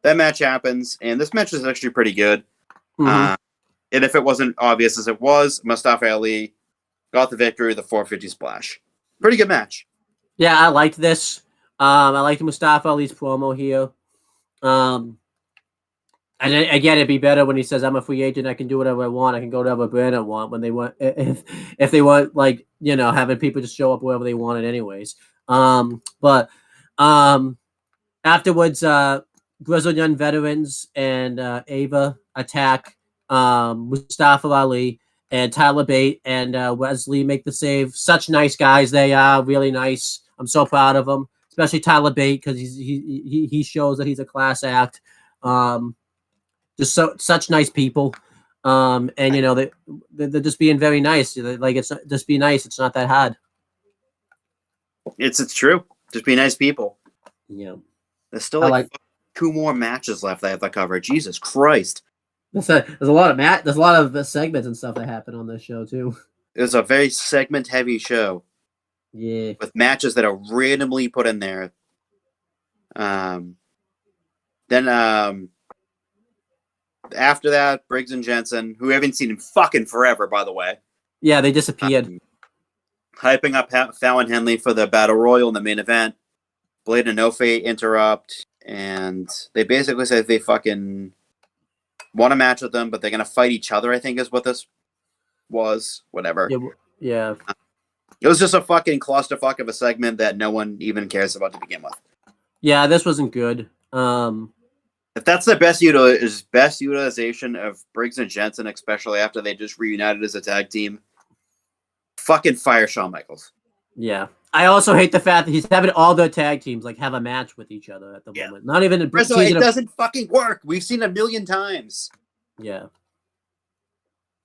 that match happens, and this match is actually pretty good. Mm-hmm. And if it wasn't obvious as it was, Mustafa Ali got the victory with the 450 splash. Pretty good match. Yeah, I liked this. I liked Mustafa Ali's promo here. And again, it'd be better when he says, "I'm a free agent. I can do whatever I want. I can go to whatever brand I want." When they want, if they want, having people just show up wherever they wanted, anyways. But afterwards, Grizzled Young Veterans and Ava attack Mustafa Ali. And Tyler Bate and Wesley make the save. Such nice guys they are, really nice. I'm so proud of them, especially Tyler Bate, because he shows that he's a class act. Just such nice people, and they're just being very nice. Like, it's not, just be nice. It's not that hard. It's true. Just be nice people. Yeah. There's still like 2 more matches left I have to cover. Jesus Christ. There's a lot of segments and stuff that happen on this show too. It was a very segment heavy show. Yeah. With matches that are randomly put in there. Then after that, Briggs and Jensen, who we haven't seen in fucking forever, by the way. Yeah, they disappeared. Hyping up Fallon Henley for the Battle Royal in the main event. Blade and Nofe interrupt, and they basically say they fucking want a match with them, but they're going to fight each other, I think is what this was. Whatever. Yeah. It was just a fucking clusterfuck of a segment that no one even cares about to begin with. Yeah, this wasn't good. If that's the best utilization of Briggs and Jensen, especially after they just reunited as a tag team, fucking fire Shawn Michaels. Yeah. I also hate the fact that he's having all the tag teams like have a match with each other at the moment. Not even in First of all, it doesn't fucking work. We've seen a million times. Yeah.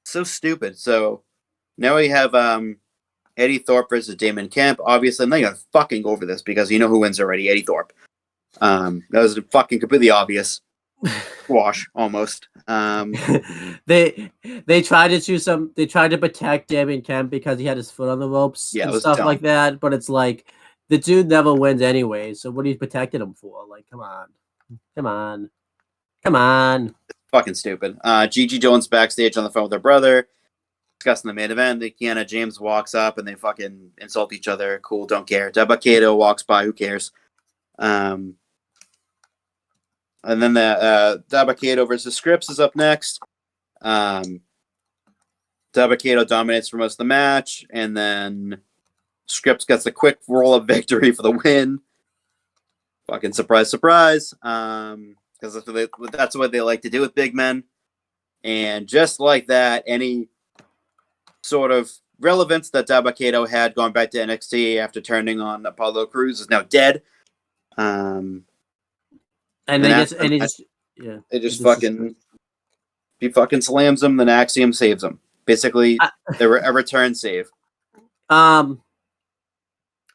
So stupid. So now we have Eddie Thorpe versus Damon Kemp. Obviously, I'm not gonna fucking go over this because you know who wins already, Eddie Thorpe. That was fucking completely obvious. Wash almost. They tried to choose some. They tried to protect Damien Kemp because he had his foot on the ropes and stuff dumb. like that. But it's like the dude never wins anyway. So what are you protecting him for? Like, come on. Fucking stupid. Gigi Jones backstage on the phone with her brother, discussing the main event. Kiana James walks up and they fucking insult each other. Cool, don't care. Deba Kato walks by. Who cares? And then the Deba Kato versus Scripps is up next. Deba Kato dominates for most of the match, and then Scripps gets a quick roll of victory for the win. Fucking surprise, surprise. Because that's what they like to do with big men. And just like that, any sort of relevance that Deba Kato had going back to NXT after turning on Apollo Crews is now dead. He fucking slams him, then Axiom saves him. Basically, a return save. To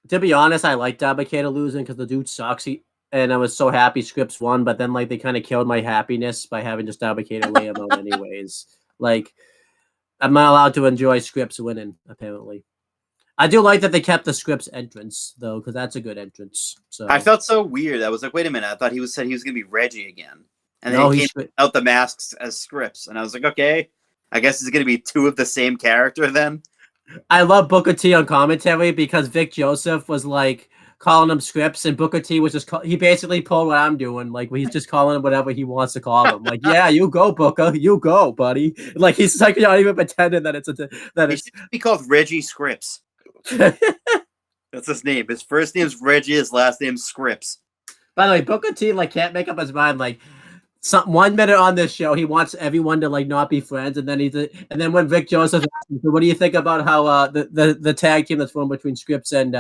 be honest, I like Deba Kato losing because the dude sucks. And I was so happy Scripps won, but then like they kind of killed my happiness by having just Deba Kato lay him out anyways. Like, I'm not allowed to enjoy Scripps winning, apparently. I do like that they kept the Scripps entrance, though, because that's a good entrance. So I felt so weird. I was like, wait a minute. I thought he said he was going to be Reggie again. And then he came out the masks as Scripps. And I was like, okay, I guess it's going to be two of the same character then. I love Booker T on commentary because Vic Joseph was like calling him Scripps, and Booker T was just he basically pulled what I'm doing. Like he's just calling him whatever he wants to call him. Like, yeah, you go, Booker, you go, buddy. Like he's like not even pretending that it's he should be called Reggie Scripps. That's his name. His first name's Reggie. His last name's Scripps. By the way, Booker T like can't make up his mind. Like 1 minute on this show, he wants everyone to like not be friends, and then when Vic Joseph asked him, so what do you think about how the tag team that's formed between Scripps and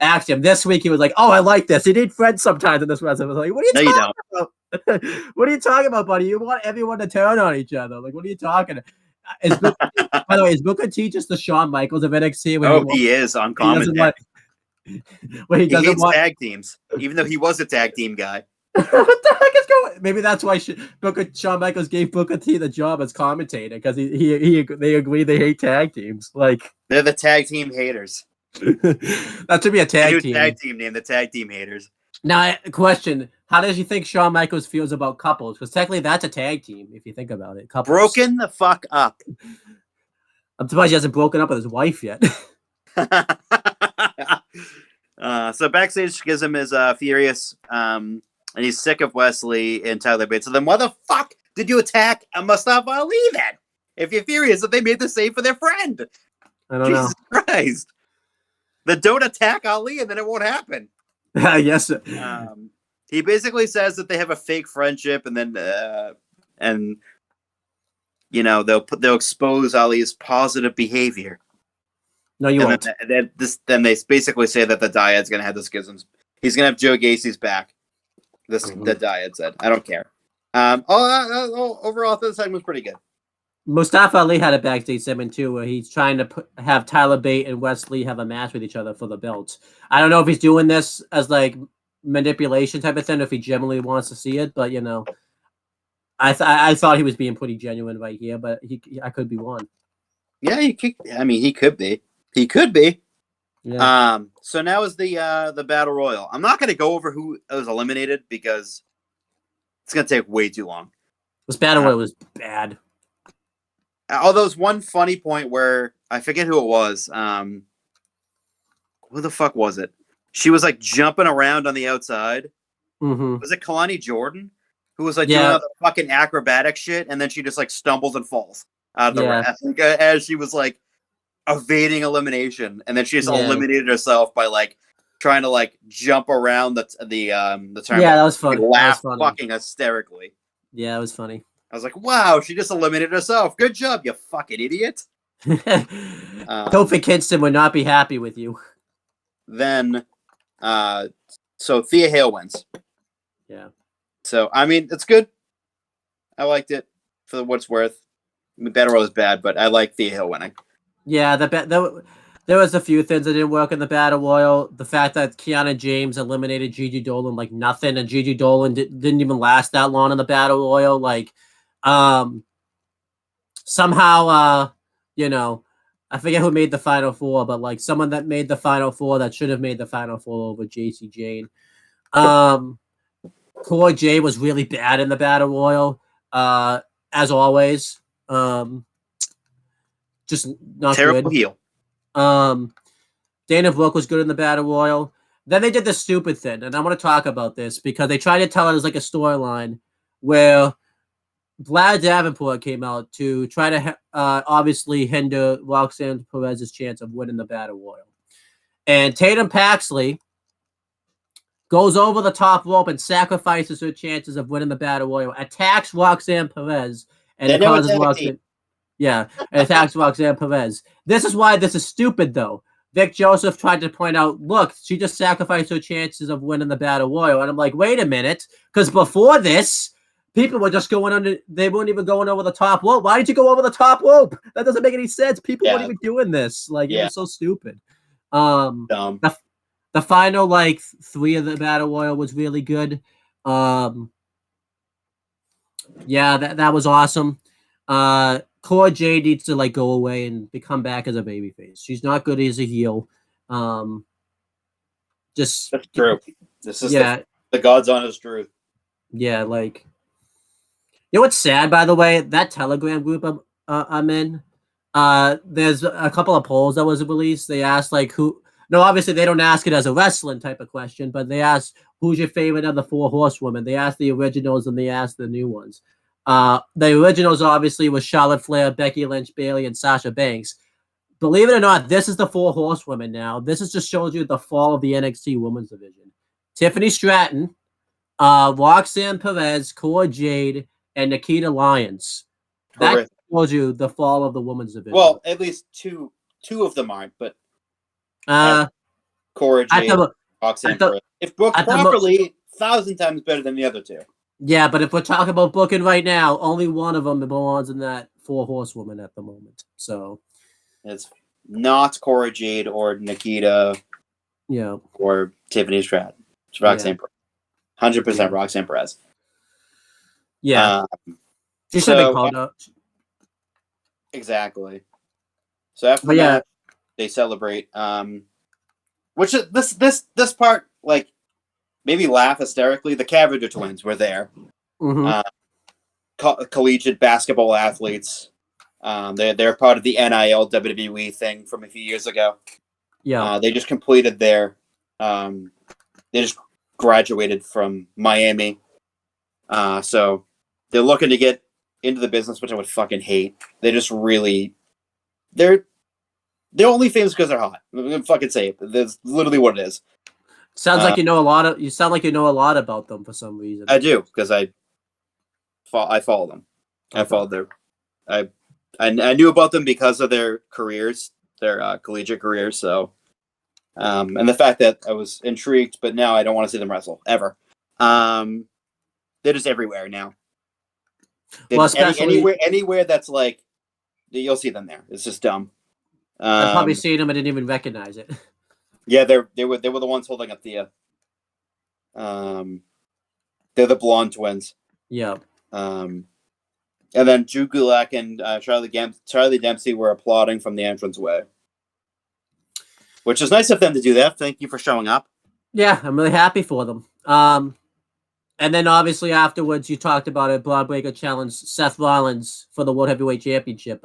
Axiom this week? He was like, "Oh, I like this. He need friends sometimes." In this wrestling, I was like, "What are you talking about? What are you talking about, buddy? You want everyone to turn on each other? Like, what are you talking?" By the way, is Booker T just the Shawn Michaels of NXT? He is on commentary. He hates tag teams, even though he was a tag team guy. What the heck is going? Maybe that's why Shawn Michaels gave Booker T the job as commentator because they agree they hate tag teams. Like they're the tag team haters. That should be a tag team. Tag team name, the tag team haters. Now, question: how does you think Shawn Michaels feels about couples? Because technically, that's a tag team if you think about it. Couples. Broken the fuck up. I'm surprised he hasn't broken up with his wife yet. So backstage, gives him his furious, and he's sick of Wesley and Tyler Bates. So then, why the fuck did you attack Mustafa Ali then? If you're furious that they made the save for their friend, I don't know. Jesus Christ! Then don't attack Ali, and then it won't happen. Yes. He basically says that they have a fake friendship, and then they'll expose Ali's positive behavior. No, you won't. Then they basically say that the Dyad's going to have the schisms. He's going to have Joe Gacy's back. The Dyad said. I don't care. Overall, this segment was pretty good. Mustafa Ali had a backstage segment too, where he's trying to have Tyler Bate and Wesley have a match with each other for the belt. I don't know if he's doing this as like manipulation type of thing, or if he genuinely wants to see it. But I thought he was being pretty genuine right here, but I could be wrong. Yeah, he could. I mean, he could be. He could be. Yeah. So now is the battle royal. I'm not going to go over who was eliminated because it's going to take way too long. This battle royal was bad. Although there's one funny point where I forget who it was. Who the fuck was it? She was like jumping around on the outside. Mm-hmm. Was it Kalani Jordan who was like doing all the fucking acrobatic shit, and then she just like stumbles and falls out of the ring as she was like evading elimination, and then she just eliminated herself by like trying to like jump around the turnbuckle. Yeah, that was funny. He laughed That was funny. fucking hysterically. Yeah, it was funny. I was like, wow, she just eliminated herself. Good job, you fucking idiot. Kofi Kingston would not be happy with you. Then, so Thea Hale wins. Yeah. So, I mean, it's good. I liked it for what it's worth. I mean, Battle Royal is bad, but I like Thea Hale winning. Yeah, there was a few things that didn't work in the Battle Royal. The fact that Kiana James eliminated Gigi Dolan like nothing, and Gigi Dolan didn't even last that long in the Battle Royal. Like, somehow, you know, I forget who made the Final Four, but like someone that made the Final Four that should have made the Final Four over JC Jane. Cora Jade was really bad in the Battle Royal, as always. Just not Terrible good. heel. Dana Brooke was good in the Battle Royal. Then they did the stupid thing, and I want to talk about this because they tried to tell it as like a storyline where Vlad Davenport came out to try to obviously hinder Roxanne Perez's chance of winning the Battle Royal. And Tatum Paxley goes over the top rope and sacrifices her chances of winning the Battle Royal, attacks Roxanne Perez, and causes Roxanne... Yeah, and attacks Roxanne Perez. This is why this is stupid, though. Vic Joseph tried to point out, look, she just sacrificed her chances of winning the Battle Royal. And I'm like, wait a minute, because before this, people were just going under, they weren't even going over the top rope. Why did you go over the top rope? That doesn't make any sense. People weren't even doing this. Like, it was so stupid. Dumb. The final, like, 3 of the Battle Royal was really good. Yeah, that was awesome. Cora Jade needs to like go away and become back as a babyface. She's not good as a heel. Just That's true. This is the God's honest truth. Yeah, like you know what's sad, by the way, that Telegram group I'm in. There's a couple of polls that was released. They asked like who. No, obviously they don't ask it as a wrestling type of question, but they asked who's your favorite of the 4 horsewomen. They asked the originals and they asked the new ones. The originals obviously was Charlotte Flair, Becky Lynch, Bayley, and Sasha Banks. Believe it or not, this is the 4 horsewomen now. This is just shows you the fall of the NXT Women's Division. Tiffany Stratton, Roxanne Perez, Cora Jade, and Nikita Lyons. That shows you the fall of the Women's Division. Well, at least two of them aren't, but Cora Jade, Roxanne Perez. If booked properly, 1,000 times better than the other 2. Yeah, but if we're talking about booking right now, only one of them belongs in that 4 horsewoman at the moment. So it's not Cora Jade or Nikita, or Tiffany Stratton. It's Roxanne Perez. 100% Roxanne Perez. Yeah, she should be called up. Exactly. So after that, they celebrate. Which is this part like. Maybe laugh hysterically. The Cavender twins were there. Mm-hmm. Collegiate basketball athletes. They're part of the NIL WWE thing from a few years ago. Yeah. They just completed their. They just graduated from Miami. So they're looking to get into the business, which I would fucking hate. They just really. They're only famous because they're hot. I'm gonna fucking say it. That's literally what it is. Sounds like you know a lot of. You sound like you know a lot about them for some reason. I do because I follow them. I followed their. I knew about them because of their careers, their collegiate careers. So, and the fact that I was intrigued, but now I don't want to see them wrestle ever. They're just everywhere now. Well, anywhere that's like you'll see them there. It's just dumb. I've probably seen them. I didn't even recognize it. Yeah, they were the ones holding up the. They're the blonde twins. Yeah. And then Drew Gulak and Charlie Dempsey were applauding from the entranceway, which is nice of them to do that. Thank you for showing up. Yeah, I'm really happy for them. And then obviously afterwards, you talked about it. Braun Breaker challenged Seth Rollins for the World Heavyweight Championship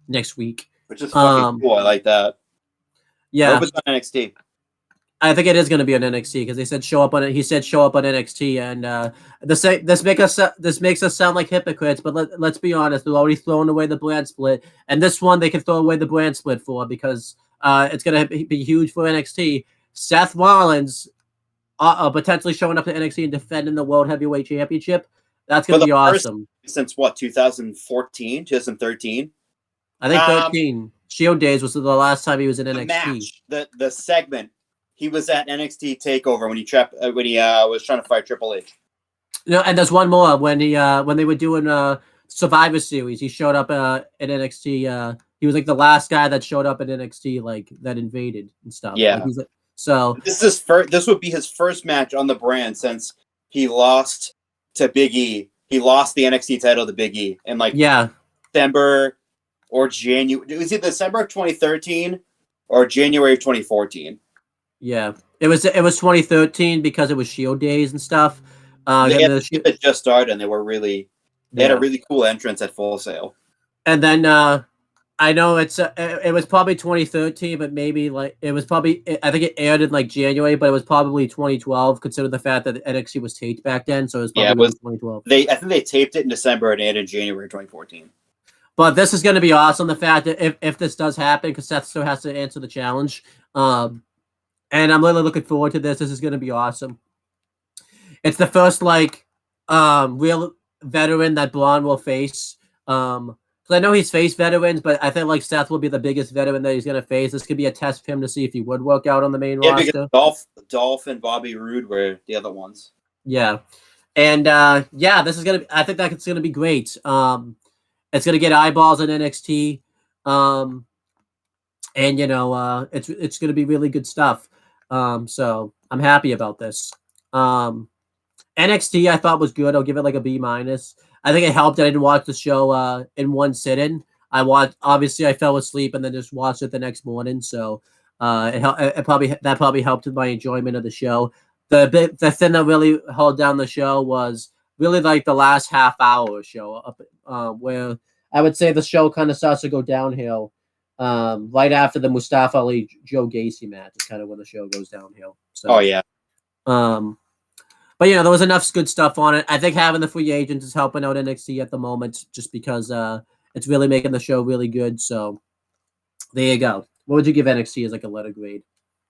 next week, which is fucking cool. I like that. Yeah, I hope it's on NXT. I think it is going to be on NXT because they said show up on it. He said show up on NXT, and this makes us sound like hypocrites. But let's be honest, they're already throwing away the brand split, and this one they can throw away the brand split for because it's going to be huge for NXT. Seth Rollins potentially showing up to NXT and defending the World Heavyweight Championship. That's going to be awesome. Since what, 2014, 2013? I think 13. Shield days was the last time he was in NXT. Match, the segment. He was at NXT Takeover when he was trying to fight Triple H. And there's one more when they were doing Survivor Series. He showed up at NXT. He was like the last guy that showed up at NXT, like that invaded and stuff. Yeah. Like, so this would be his first match on the brand since he lost to Big E. He lost the NXT title to Big E in December or January. Was it December of 2013 or January of 2014? Yeah, it was 2013 because it was Shield days and stuff. It just started, and they had a really cool entrance at Full Sail. And then I know it was probably 2013, but maybe I think it aired in like January, but it was probably 2012, considering the fact that NXT was taped back then. So it was probably 2012. I think they taped it in December and aired in January 2014. But this is going to be awesome. The fact that if this does happen, because Seth still has to answer the challenge, and I'm really looking forward to this. This is going to be awesome. It's the first real veteran that Braun will face. Because I know he's faced veterans, but I think Seth will be the biggest veteran that he's going to face. This could be a test for him to see if he would work out on the main roster. Because Dolph and Bobby Roode were the other ones. Yeah. And this is gonna. I think that it's gonna be great. It's gonna get eyeballs on NXT. And it's gonna be really good stuff. So I'm happy about this. NXT I thought was good. I'll give it a B-. I think it helped that I didn't watch the show in one sitting. Obviously I fell asleep and then just watched it the next morning. So it probably helped with my enjoyment of the show. The thing that really held down the show was really the last half hour show where I would say the show kind of starts to go downhill. Right after the Mustafa Ali Joe Gacy match is kind of when the show goes downhill. So, oh yeah. But there was enough good stuff on it. I think having the free agents is helping out NXT at the moment, just because it's really making the show really good. So there you go. What would you give NXT as a letter grade?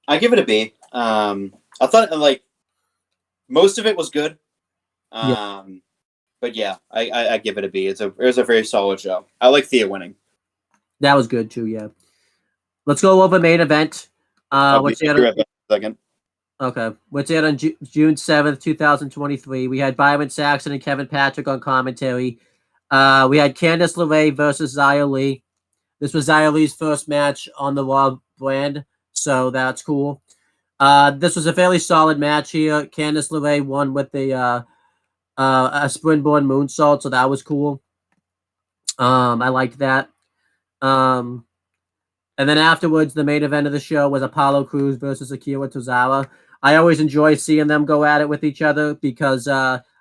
I give it a B. I thought most of it was good. But yeah, I give it a B. It was a very solid show. I like Thea winning. That was good too, yeah. Let's go over main event. Which second. Okay. Which aired on June 7th, 2023. We had Byron Saxton and Kevin Patrick on commentary. We had Candice LeRae versus Xia Li. This was Xia Li's first match on the Raw brand, so that's cool. This was a fairly solid match here. Candice LeRae won with a springboard moonsault, so that was cool. I liked that. And then afterwards, the main event of the show was Apollo Crews versus Akira Tozawa. I always enjoy seeing them go at it with each other because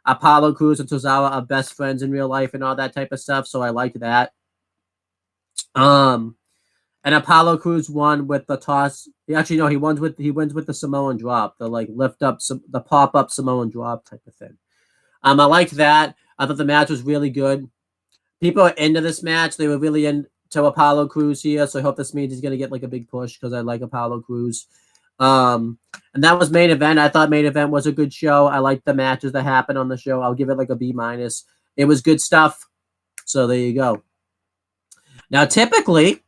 Apollo Crews and Tozawa are best friends in real life and all that type of stuff, so I liked that. And Apollo Crews won with the toss. Actually, no, he wins with the Samoan drop, the lift up, the pop up Samoan drop type of thing. I liked that. I thought the match was really good. People are into this match. They were really into Apollo Crews here, so I hope this means he's gonna get a big push because I like Apollo Crews. And that was main event. I thought main event was a good show. I liked the matches that happened on the show. I'll give it a B-. It was good stuff. So there you go. Now, typically,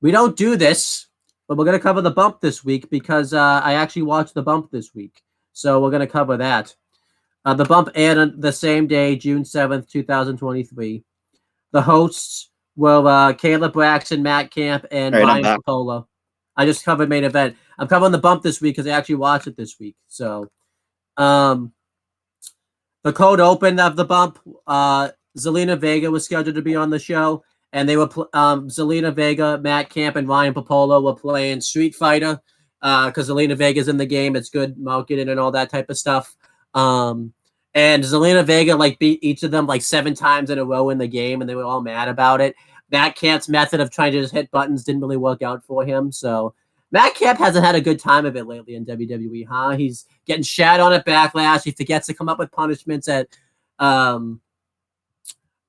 we don't do this, but we're going to cover the bump this week because I actually watched the bump this week. So we're going to cover that. The bump aired on the same day, June 7th, 2023. The hosts were Caleb Braxton, Matt Camp, and Ryan Papola. I just covered main event. I'm covering the bump this week because I actually watched it this week. So the cold open of the bump, Zelina Vega was scheduled to be on the show. And they were Zelina Vega, Matt Camp, and Ryan Papola were playing Street Fighter because Zelina Vega's in the game. It's good marketing and all that type of stuff. And Zelina Vega beat each of them 7 times in a row in the game, and they were all mad about it. Matt Camp's method of trying to just hit buttons didn't really work out for him. So Matt Camp hasn't had a good time of it lately in WWE, huh? He's getting shat on at Backlash. He forgets to come up with punishments at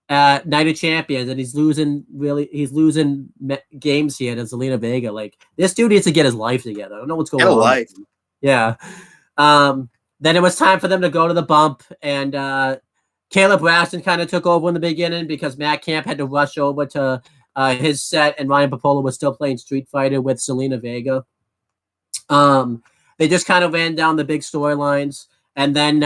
at Night of Champions, and he's losing games here to Zelina Vega. Like, this dude needs to get his life together. I don't know what's going Get a on. life. Yeah. Then it was time for them to go to the bump, and Caleb Braxton kind of took over in the beginning because Matt Camp had to rush over to his set, and Ryan Popola was still playing Street Fighter with Zelina Vega. They just kind of ran down the big storylines, and then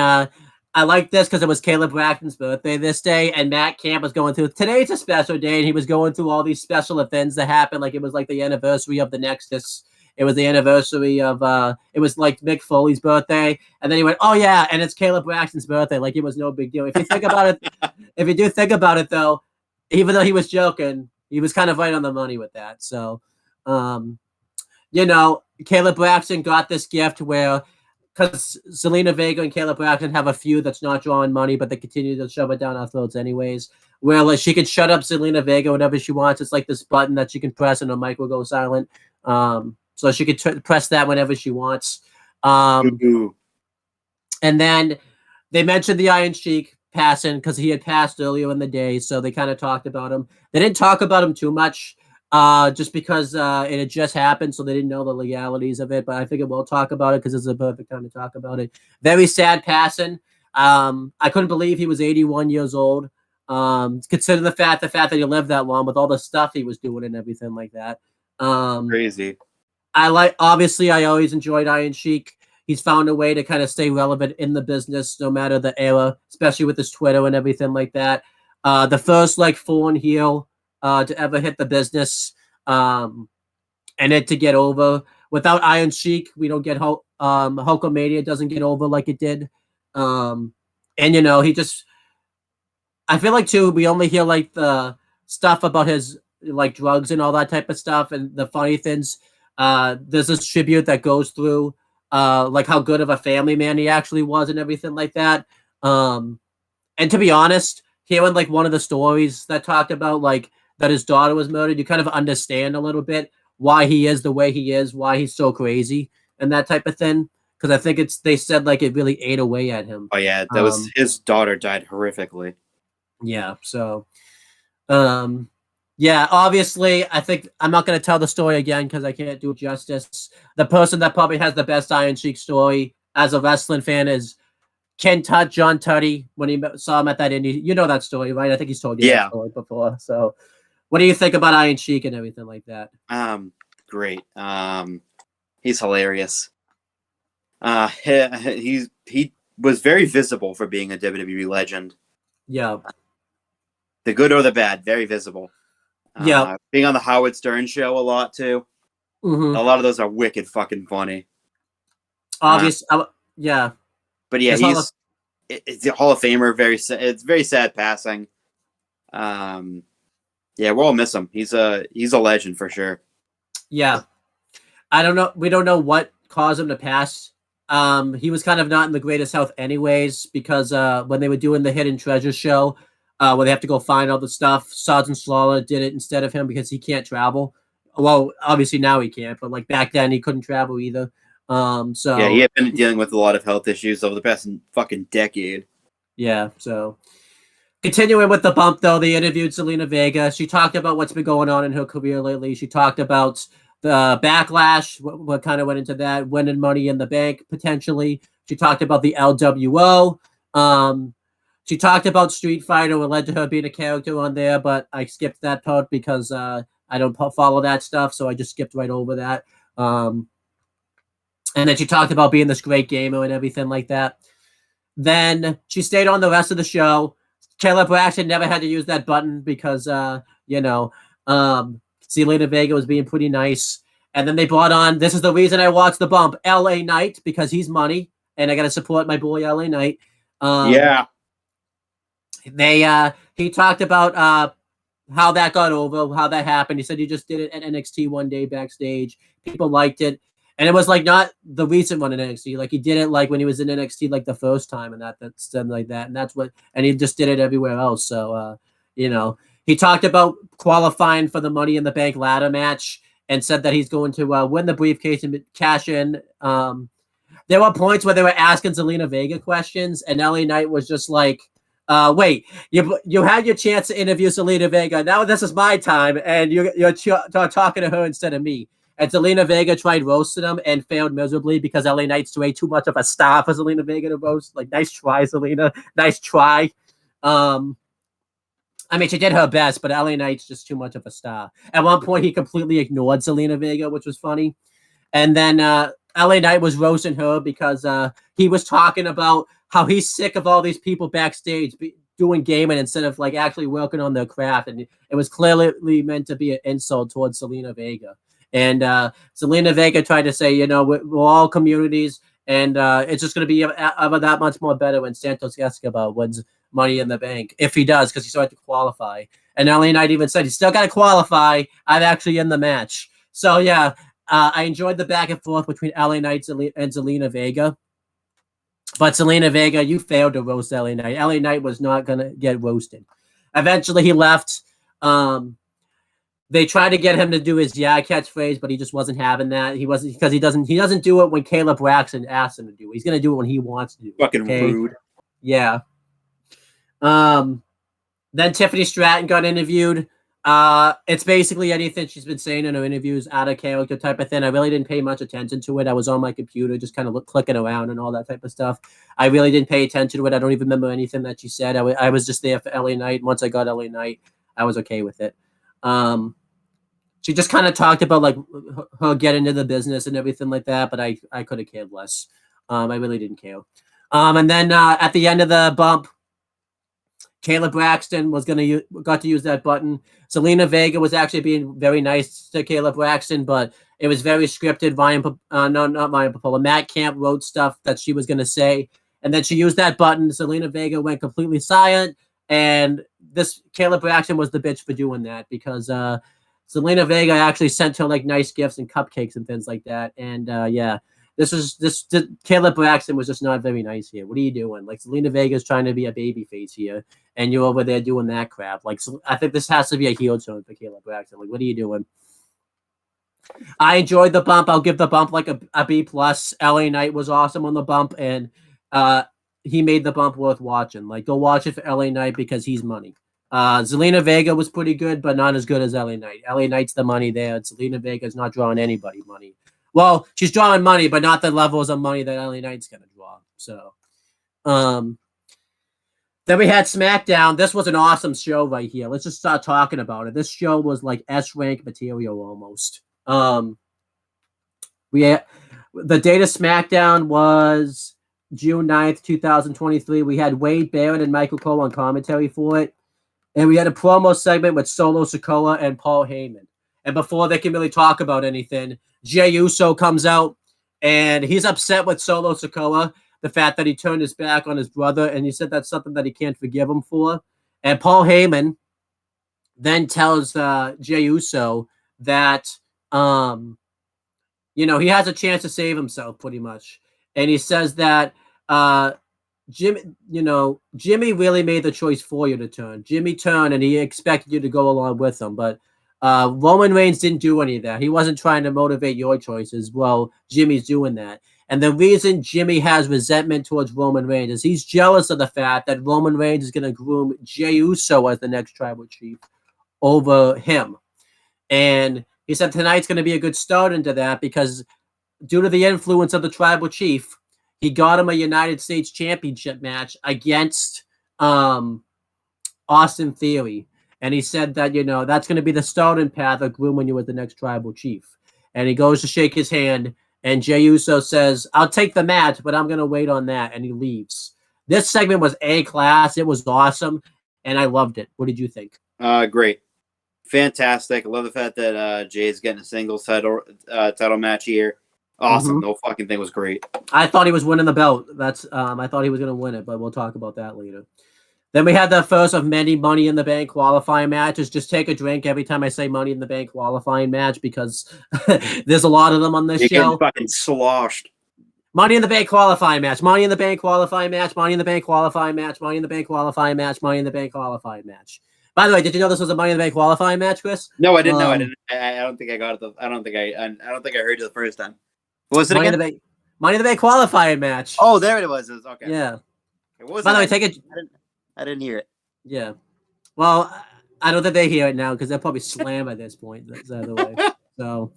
I like this because it was Caleb Braxton's birthday this day, and Matt Camp was going through. Today's a special day, and he was going through all these special events that happened. Like, it was like the anniversary of the Nexus. It was the anniversary of it was like Mick Foley's birthday, and then he went, "Oh yeah," and it's Caleb Braxton's birthday. Like, it was no big deal. If you think about it, if you do think about it though, even though he was joking, he was kind of right on the money with that. So, Caleb Braxton got this gift where, because Zelina Vega and Caleb Braxton have a feud that's not drawing money, but they continue to shove it down our throats anyways. Where like, she could shut up Zelina Vega whenever she wants. It's like this button that she can press and the mic will go silent. So she could press that whenever she wants. And then they mentioned the Iron Sheik passing because he had passed earlier in the day, so they kind of talked about him. They didn't talk about him too much, just because it had just happened, so they didn't know the legalities of it. But I figured we'll talk about it because this is a perfect time to talk about it. Very sad passing. I couldn't believe he was 81 years old. Consider the fact that he lived that long with all the stuff he was doing and everything like that. Crazy. I always enjoyed Iron Sheik. He's found a way to kind of stay relevant in the business, no matter the era, especially with his Twitter and everything like that. The first foreign heel to ever hit the business, and it to get over. Without Iron Sheik, we don't get Hulkamania doesn't get over like it did. He just, I feel like too, we only hear like the stuff about his like drugs and all that type of stuff, and the funny things. There's this tribute that goes through like how good of a family man he actually was and everything like that. And to be honest, hearing like one of the stories that talked about like that his daughter was murdered, you kind of understand a little bit why he is the way he is, why he's so crazy and that type of thing. Because I think they said like it really ate away at him. Oh yeah, that was his daughter died horrifically. Yeah, so yeah, obviously, I think I'm not going to tell the story again because I can't do it justice. The person that probably has the best Iron Sheik story as a wrestling fan is Ken Tut, John Tutty, when he saw him at that indie. You know that story, right? I think he's told you that story before. So, what do you think about Iron Sheik and everything like that? Great. He's hilarious. He was very visible for being a WWE legend. Yeah. The good or the bad, very visible. Yeah. Being on the Howard Stern show a lot too. Mm-hmm. A lot of those are wicked fucking funny. Obviously, yeah. But yeah, it's a Hall of Famer. It's very sad passing. Yeah, we'll all miss him. He's a legend for sure. Yeah. I don't know. We don't know what caused him to pass. He was kind of not in the greatest health anyways, because when they were doing the Hidden Treasure show, where they have to go find all the stuff, Sergeant Slaughter did it instead of him because he can't travel. Well, obviously now he can't, but like back then he couldn't travel either. So yeah, he had been dealing with a lot of health issues over the past fucking decade. Yeah, so continuing with the bump though, they interviewed Zelina Vega. She talked about what's been going on in her career lately. She talked about the backlash, what kind of went into that, winning Money in the Bank potentially. She talked about the LWO. She talked about Street Fighter, what led to her being a character on there, but I skipped that part because I don't follow that stuff, so I just skipped right over that. And then she talked about being this great gamer and everything like that. Then she stayed on the rest of the show. Caleb Braxton never had to use that button because, Zelina Vega was being pretty nice. And then they brought on, this is the reason I watched the bump, LA Knight, because he's money, and I got to support my boy LA Knight. Yeah. He talked about how that got over, how that happened. He said he just did it at NXT one day backstage. People liked it. And it was like not the recent one in NXT. Like he did it like when he was in NXT like the first time and that's something like that. And that's what, and he just did it everywhere else. So, he talked about qualifying for the Money in the Bank ladder match and said that he's going to win the briefcase and cash in. There were points where they were asking Zelina Vega questions and LA Knight was just like, Wait, you had your chance to interview Zelina Vega. Now this is my time, and you're talking to her instead of me. And Zelina Vega tried roasting him and failed miserably because LA Knight's way too much of a star for Zelina Vega to roast. Like, nice try, Zelina. Nice try. I mean, she did her best, but LA Knight's just too much of a star. At one point, he completely ignored Zelina Vega, which was funny. And then LA Knight was roasting her because he was talking about how he's sick of all these people backstage doing gaming instead of like actually working on their craft. And it was clearly meant to be an insult towards Zelina Vega. And Zelina Vega tried to say, we're all communities, and it's just going to be ever that much more better when Santos Escobar wins Money in the Bank, if he does, because he still had to qualify. And LA Knight even said, he's still got to qualify. I'm actually in the match. So, yeah, I enjoyed the back and forth between LA Knight and Zelina Vega. But Zelina Vega, you failed to roast LA Knight. LA Knight was not going to get roasted. Eventually, he left. They tried to get him to do his catchphrase, but he just wasn't having that. He wasn't, because he doesn't do it when Caleb Braxton asks him to do it. He's going to do it when he wants to do it. Fucking rude. Yeah. Then Tiffany Stratton got interviewed. It's basically anything she's been saying in her interviews, out of character type of thing. I really didn't pay much attention to it. I was on my computer just kind of clicking around and all that type of stuff. I really didn't pay attention to it. I don't even remember anything that she said. I was just there for LA Knight. Once I got LA Knight, I was okay with it. She just kind of talked about like her getting into the business and everything like that, but I could have cared less. I really didn't care. And then at the end of the bump, Caleb Braxton got to use that button. Zelina Vega was actually being very nice to Caleb Braxton, but it was very scripted. Not Ryan Papola. Matt Camp wrote stuff that she was going to say, and then she used that button. Zelina Vega went completely silent, and this Caleb Braxton was the bitch for doing that because Zelina Vega actually sent her like nice gifts and cupcakes and things like that. And yeah, Caleb Braxton was just not very nice here. What are you doing? Like, Zelina Vega's trying to be a baby face here, and you're over there doing that crap. Like, so I think this has to be a heel turn for Caleb Braxton. Like, what are you doing? I enjoyed the bump. I'll give the bump like a B+. LA Knight was awesome on the bump, and he made the bump worth watching. Like, go watch it for LA Knight because he's money. Zelina Vega was pretty good, but not as good as LA Knight. LA Knight's the money there. Zelina Vega's not drawing anybody money. Well, she's drawing money, but not the levels of money that LA Knight's going to draw. So, then we had SmackDown. This was an awesome show right here. Let's just start talking about it. This show was like S-rank material almost. The date of SmackDown was June 9th, 2023. We had Wade Barrett and Michael Cole on commentary for it. And we had a promo segment with Solo Sikoa and Paul Heyman. And before they can really talk about anything, Jey Uso comes out, and he's upset with Solo Sikoa, the fact that he turned his back on his brother, and he said that's something that he can't forgive him for. And Paul Heyman then tells Jey Uso that, he has a chance to save himself, pretty much. And he says that Jimmy really made the choice for you to turn. Jimmy turned, and he expected you to go along with him, but Roman Reigns didn't do any of that. He wasn't trying to motivate your choices. Well, Jimmy's doing that. And the reason Jimmy has resentment towards Roman Reigns is he's jealous of the fact that Roman Reigns is going to groom Jey Uso as the next tribal chief over him. And he said tonight's going to be a good start into that because due to the influence of the tribal chief, he got him a United States Championship match against Austin Theory. And he said that, that's going to be the starting path of grooming you as the next tribal chief. And he goes to shake his hand, and Jey Uso says, I'll take the match, but I'm going to wait on that. And he leaves. This segment was A-class. It was awesome, and I loved it. What did you think? Great. Fantastic. I love the fact that Jay's getting a singles title match here. Awesome. The whole fucking thing was great. I thought he was winning the belt. I thought he was going to win it, but we'll talk about that later. Then we had the first of many Money in the Bank qualifying matches. Just take a drink every time I say Money in the Bank qualifying match because there's a lot of them on this show. You're getting fucking sloshed. Money in the Bank qualifying match. Money in the Bank qualifying match. Money in the Bank qualifying match. Money in the Bank qualifying match. Money in the Bank qualifying match. By the way, did you know this was a Money in the Bank qualifying match, Chris? No, I didn't know. I didn't. I don't think I got it. I don't think I heard you the first time. What was it again? Money in the Bank qualifying match. Oh, there it was. Okay. Yeah. By the way, take it. I didn't hear it. Yeah. Well, I don't think they hear it now because they'll probably slam at this point. That's the other way. So,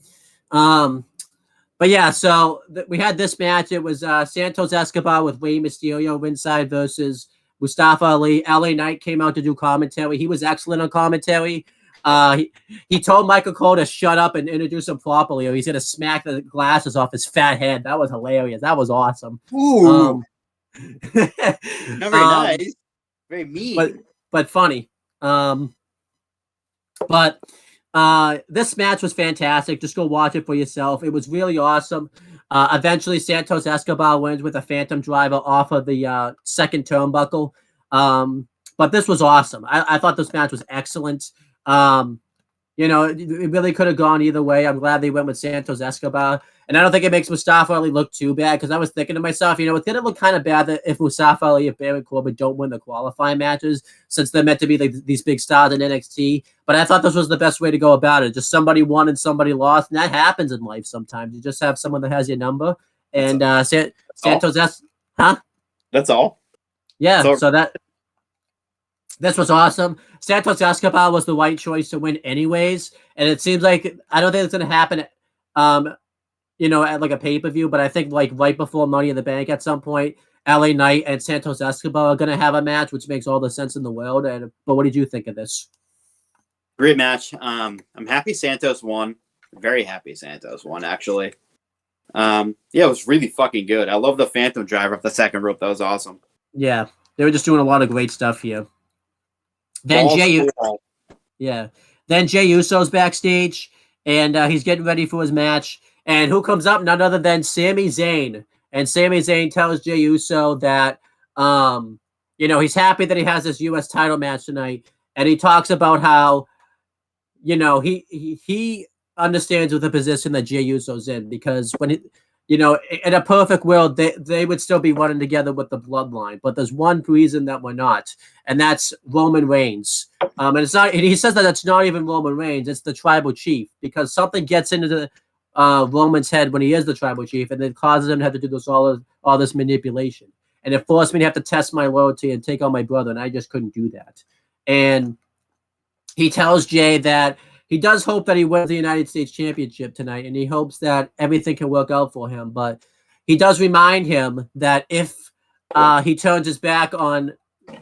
but yeah, so we had this match. It was Santos Escobar with Rey Mysterio ringside versus Mustafa Ali. LA Knight came out to do commentary. He was excellent on commentary. He told Michael Cole to shut up and introduce him properly, or he's gonna smack the glasses off his fat head. That was hilarious. That was awesome. Ooh, not very nice. Very mean. But funny. But this match was fantastic. Just go watch it for yourself. It was really awesome. Eventually, Santos Escobar wins with a Phantom Driver off of the second turnbuckle. But this was awesome. I thought this match was excellent. It really could have gone either way. I'm glad they went with Santos Escobar. And I don't think it makes Mustafa Ali look too bad because I was thinking to myself, it's going to look kind of bad that if Mustafa Ali and Baron Corbin don't win the qualifying matches since they're meant to be like these big stars in NXT. But I thought this was the best way to go about it. Just somebody won and somebody lost. And that happens in life sometimes. You just have someone that has your number. And Santos Huh? That's all? Yeah, so this was awesome. Santos Escobar was the right choice to win anyways. And it seems like, I don't think it's going to happen at like a pay-per-view, but I think like right before Money in the Bank at some point, LA Knight and Santos Escobar are going to have a match, which makes all the sense in the world. But what did you think of this? Great match. I'm happy Santos won. Very happy Santos won, actually. Yeah, it was really fucking good. I love the Phantom Driver off the second rope. That was awesome. Yeah, they were just doing a lot of great stuff here. Then Jey Uso's backstage, and he's getting ready for his match. And who comes up? None other than Sami Zayn. And Sami Zayn tells Jey Uso that, he's happy that he has this U.S. title match tonight. And he talks about how, he understands with the position that Jey Uso's in because when in a perfect world, they would still be running together with the bloodline. But there's one reason that we're not, and that's Roman Reigns. And it's not. And he says that it's not even Roman Reigns; it's the tribal chief because something gets into the Roman's head when he is the tribal chief, and it causes him to have to do all this manipulation, and it forced me to have to test my loyalty and take on my brother, and I just couldn't do that. And he tells Jay that he does hope that he wins the United States Championship tonight, and he hopes that everything can work out for him. But he does remind him that if he turns his back on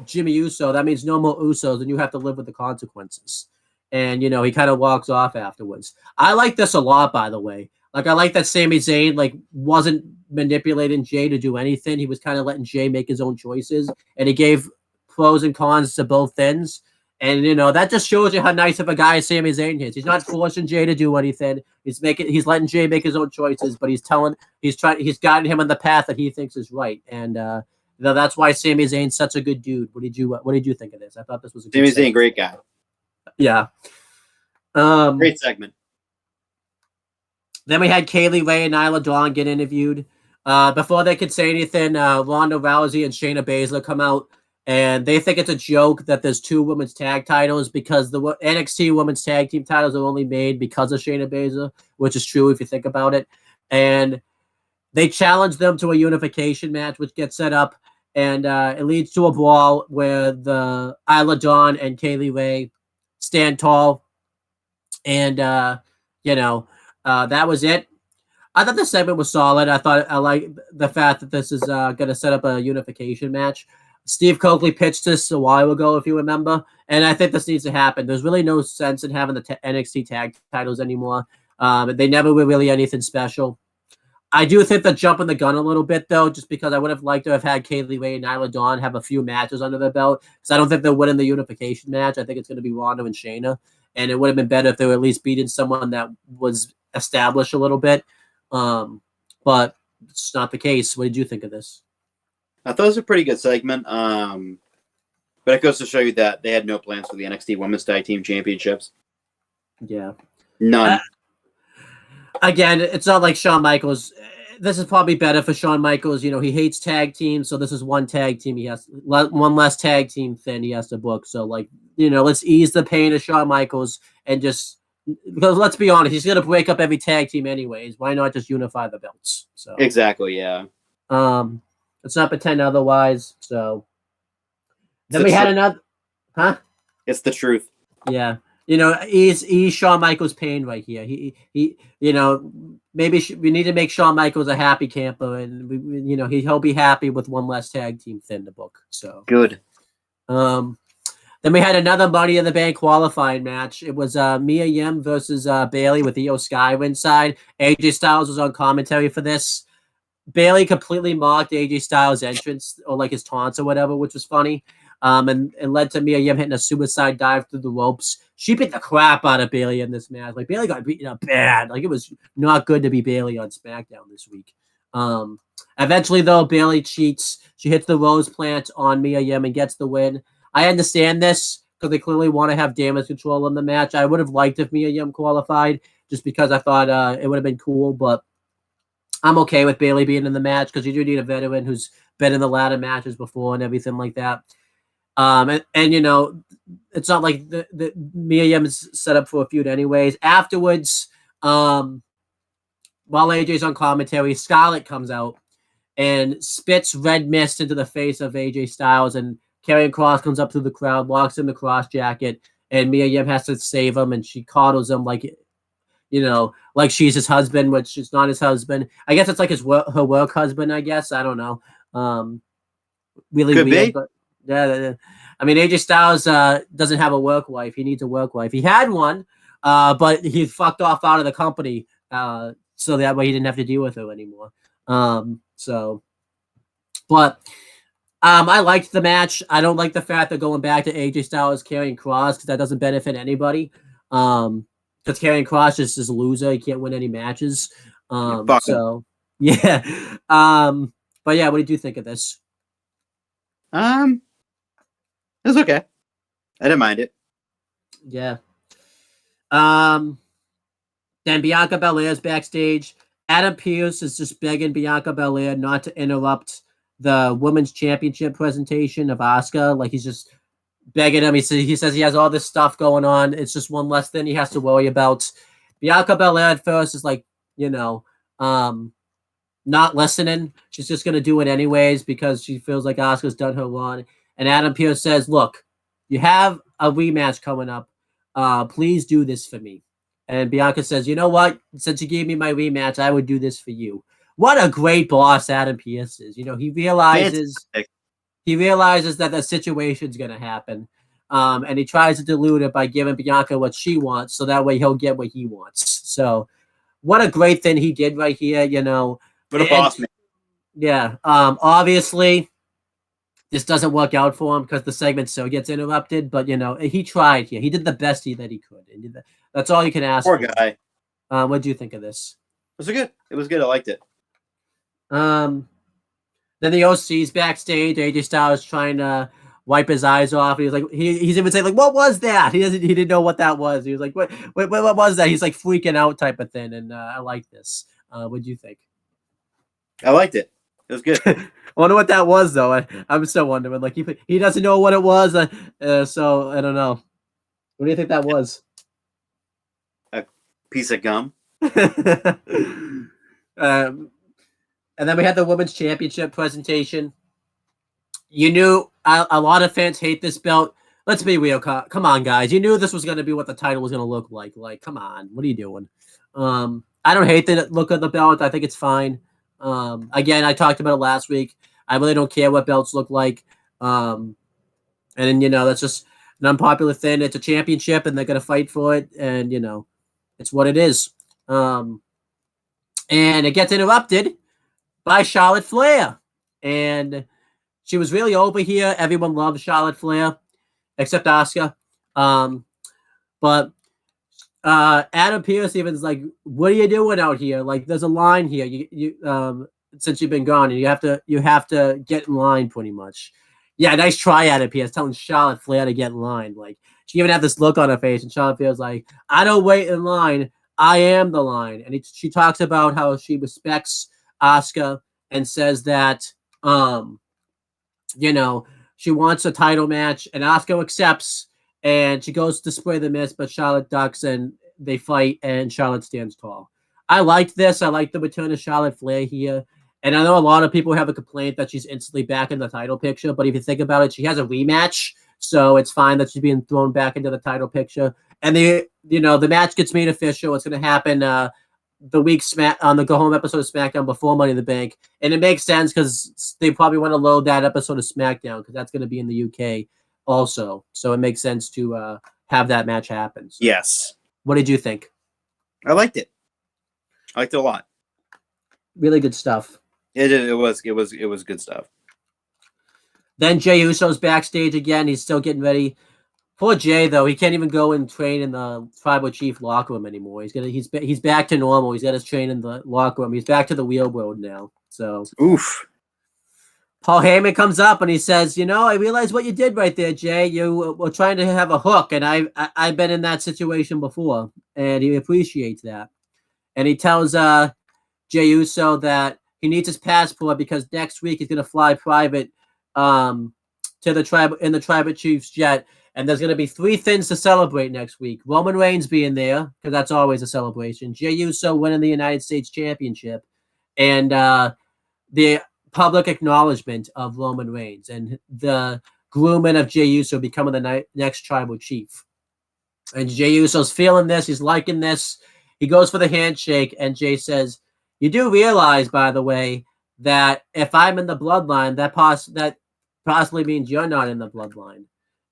Jimmy Uso, that means no more Usos, and you have to live with the consequences. And, he kind of walks off afterwards. I like this a lot, by the way. Like, I like that Sami Zayn, wasn't manipulating Jay to do anything. He was kind of letting Jay make his own choices. And he gave pros and cons to both ends. And, that just shows you how nice of a guy Sami Zayn is. He's not forcing Jay to do anything. He's letting Jay make his own choices, but he's guiding him on the path that he thinks is right. And, that's why Sami Zayn's such a good dude. What did you think of this? I thought this was a good Sami Zayn, great guy. Yeah. Great segment. Then we had Kaylee Ray and Nyla Dawn get interviewed. Before they could say anything, Ronda Rousey and Shayna Baszler come out, and they think it's a joke that there's two women's tag titles because the NXT women's tag team titles are only made because of Shayna Baszler, which is true if you think about it. And they challenge them to a unification match, which gets set up, and it leads to a brawl where the Isla Dawn and Kaylee Ray stand tall, and that was it. I thought the segment was solid. I like the fact that this is going to set up a unification match. Steve Coakley pitched this a while ago, if you remember, and I think this needs to happen. There's really no sense in having the NXT tag titles anymore. They never were really anything special. I do think they're jumping the gun a little bit, though, just because I would have liked to have had Kaylee Ray and Nyla Dawn have a few matches under their belt, because I don't think they're winning the unification match. I think it's going to be Ronda and Shayna, and it would have been better if they were at least beating someone that was established a little bit. But it's not the case. What did you think of this? I thought it was a pretty good segment, but it goes to show you that they had no plans for the NXT Women's Tag Team Championships. Yeah. None. Again, it's not like Shawn Michaels. This is probably better for Shawn Michaels. He hates tag teams, so this is one tag team. He has one less tag team than he has to book. So, let's ease the pain of Shawn Michaels and just because let's be honest, he's going to break up every tag team anyways. Why not just unify the belts? So exactly, yeah. Let's not pretend otherwise. So Then we had another, huh? It's the truth. Yeah. You know, he's Shawn Michaels' pain right here. He you know, maybe we need to make Shawn Michaels a happy camper, and you know, he'll be happy with one less tag team in the book. So Good. Then we had another Money in the Bank qualifying match. It was Mia Yim versus Bailey with Io Sky ringside. AJ Styles was on commentary for this. Bailey completely mocked AJ Styles' entrance or like his taunts or whatever, which was funny. And it led to Mia Yim hitting a suicide dive through the ropes. She beat the crap out of Bailey in this match. Like Bailey got beaten up bad. Like it was not good to be Bailey on SmackDown this week. Eventually, though, Bailey cheats. She hits the rose plant on Mia Yim and gets the win. I understand this because they clearly want to have damage control in the match. I would have liked if Mia Yim qualified just because I thought it would have been cool, but I'm okay with Bailey being in the match because you do need a veteran who's been in the ladder matches before and everything like that. And you know, it's not like the Mia Yim is set up for a feud anyways. Afterwards, while AJ's on commentary, Scarlett comes out and spits red mist into the face of AJ Styles, and Karrion Kross comes up through the crowd, walks in the cross jacket, and Mia Yim has to save him, and she coddles him like, you know, like she's his husband, which is not his husband. I guess it's like her work husband, I guess. I don't know. Really Could weird, be. but yeah. I mean, AJ Styles doesn't have a work wife. He needs a work wife. He had one, but he fucked off out of the company, so that way he didn't have to deal with her anymore. I liked the match. I don't like the fact that going back to AJ Styles carrying Kross because that doesn't benefit anybody. Because Karrion Kross is just a loser. He can't win any matches. So yeah. But yeah, what did you think of this? It was okay. I didn't mind it. Yeah. Then Bianca Belair's backstage. Adam Pearce is just begging Bianca Belair not to interrupt the women's championship presentation of Asuka. Like he's just begging him. He says he has all this stuff going on. It's just one less thing he has to worry about. Bianca Belair at first is like, you know, not listening. She's just gonna do it anyways because she feels like Asuka's done her wrong. And Adam Pearce says, "Look, you have a rematch coming up. Please do this for me." And Bianca says, "You know what? Since you gave me my rematch, I would do this for you." What a great boss Adam Pearce is. You know, he realizes that the situation's going to happen. And he tries to dilute it by giving Bianca what she wants, so that way he'll get what he wants. So what a great thing he did right here, you know. What a boss, man. Yeah. Obviously, this doesn't work out for him because the segment still gets interrupted. But, you know, he tried here. He did the best that he could. And that's all you can ask Poor for. guy. What do you think of this? It was good. It was good. I liked it. Then the OC's backstage. AJ Styles trying to wipe his eyes off. He was like, he's even saying like, "What was that?" He didn't know what that was. He was like, "What was that?" He's like freaking out type of thing. And I like this. What do you think? I liked it. It was good. I wonder what that was though. I'm still wondering. Like he doesn't know what it was. So I don't know. What do you think that was? A piece of gum. And then we had the women's championship presentation. You knew a lot of fans hate this belt. Let's be real. Come on, guys. You knew this was going to be what the title was going to look like. Like, come on. What are you doing? I don't hate the look of the belt. I think it's fine. Again, I talked about it last week. I really don't care what belts look like. And, you know, that's just an unpopular thing. It's a championship, and they're going to fight for it. And, you know, it's what it is. And it gets interrupted by Charlotte Flair. And she was really over here. Everyone loves Charlotte Flair, except Asuka. But Adam Pearce even's like, "What are you doing out here? Like, there's a line here. You since you've been gone, and you have to get in line, pretty much." Yeah, nice try, Adam Pearce, telling Charlotte Flair to get in line. Like, she even had this look on her face, and Charlotte Flair's like, "I don't wait in line. I am the line." And she talks about how she respects Asuka and says that, you know, she wants a title match, and Asuka accepts, and she goes to spray the mist, but Charlotte ducks, and they fight, and Charlotte stands tall. I liked this. I like the return of Charlotte Flair here, And I know a lot of people have a complaint that she's instantly back in the title picture, but if you think about it, she has a rematch, so it's fine that she's being thrown back into the title picture. And the match gets made official. It's going to happen the week on the go home episode of SmackDown before Money in the Bank, and it makes sense because they probably want to load that episode of SmackDown because that's going to be in the UK also. So it makes sense to have that match happen. So, Yes. what did you think? I liked it. I liked it a lot. Really good stuff. It was good stuff. Then Jey Uso's backstage again. He's still getting ready. Poor Jay though, he can't even go and train in the Tribal Chief locker room anymore. He's back to normal. He's got his train in the locker room. He's back to the real world now. So oof. Paul Heyman comes up and he says, I realize what you did right there, Jay. You were trying to have a hook, and I've been in that situation before, and he appreciates that. And he tells Jey Uso that he needs his passport because next week he's going to fly private to the Tribal Chief's jet. And there's going to be 3 things to celebrate next week. Roman Reigns being there, because that's always a celebration. Jey Uso winning the United States Championship. And the public acknowledgement of Roman Reigns. And the grooming of Jey Uso becoming the next Tribal Chief. And Jey Uso's feeling this. He's liking this. He goes for the handshake. And Jey says, you do realize, by the way, that if I'm in the bloodline, that possibly means you're not in the bloodline.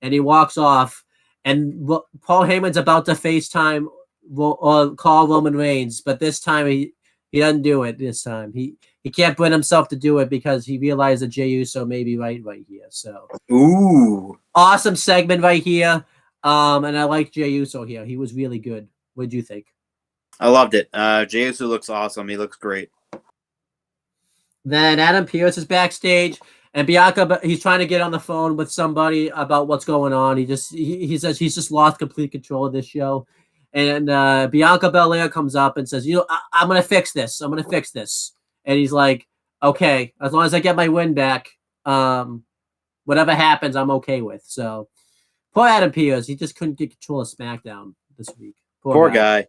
And he walks off, and Paul Heyman's about to FaceTime or call Roman Reigns, but this time he doesn't do it. This time he can't bring himself to do it because he realized that Jey Uso may be right here. So, ooh, awesome segment right here. And I like Jey Uso here. He was really good. What did you think? I loved it. Jey Uso looks awesome. He looks great. Then Adam Pearce is backstage. And Bianca, he's trying to get on the phone with somebody about what's going on. He says he's just lost complete control of this show. And Bianca Belair comes up and says, I'm going to fix this. I'm going to fix this. And he's like, okay, as long as I get my win back, whatever happens, I'm okay with. So poor Adam Pearce, he just couldn't get control of SmackDown this week. Poor guy.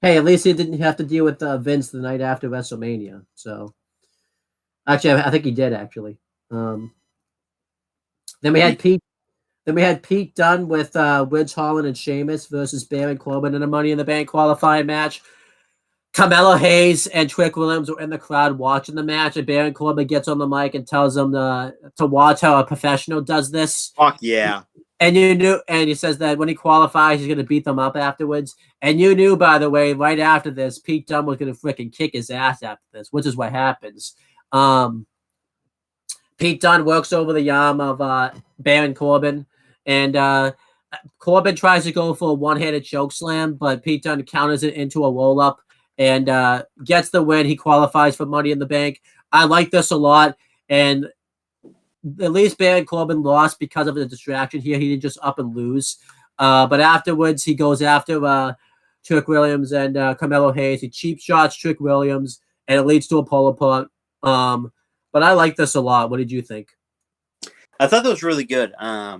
Hey, at least he didn't have to deal with Vince the night after WrestleMania. So. Actually, I think he did. Actually, then we had Pete. Then we had Pete Dunne with Ridge Holland and Sheamus versus Baron Corbin in a Money in the Bank qualifying match. Carmelo Hayes and Trick Williams were in the crowd watching the match, and Baron Corbin gets on the mic and tells them to watch how a professional does this. Fuck yeah! And and he says that when he qualifies, he's going to beat them up afterwards. And you knew, by the way, right after this, Pete Dunne was going to freaking kick his ass after this, which is what happens. Pete Dunne works over the arm of Baron Corbin, and Corbin tries to go for a one-handed choke slam, but Pete Dunne counters it into a roll-up and gets the win. He qualifies for Money in the Bank. I like this a lot, and at least Baron Corbin lost because of the distraction here. He didn't just up and lose, but afterwards he goes after Trick Williams and Carmelo Hayes. He cheap shots Trick Williams, and it leads to a pull apart. But I like this a lot. What did you think? I thought that was really good. I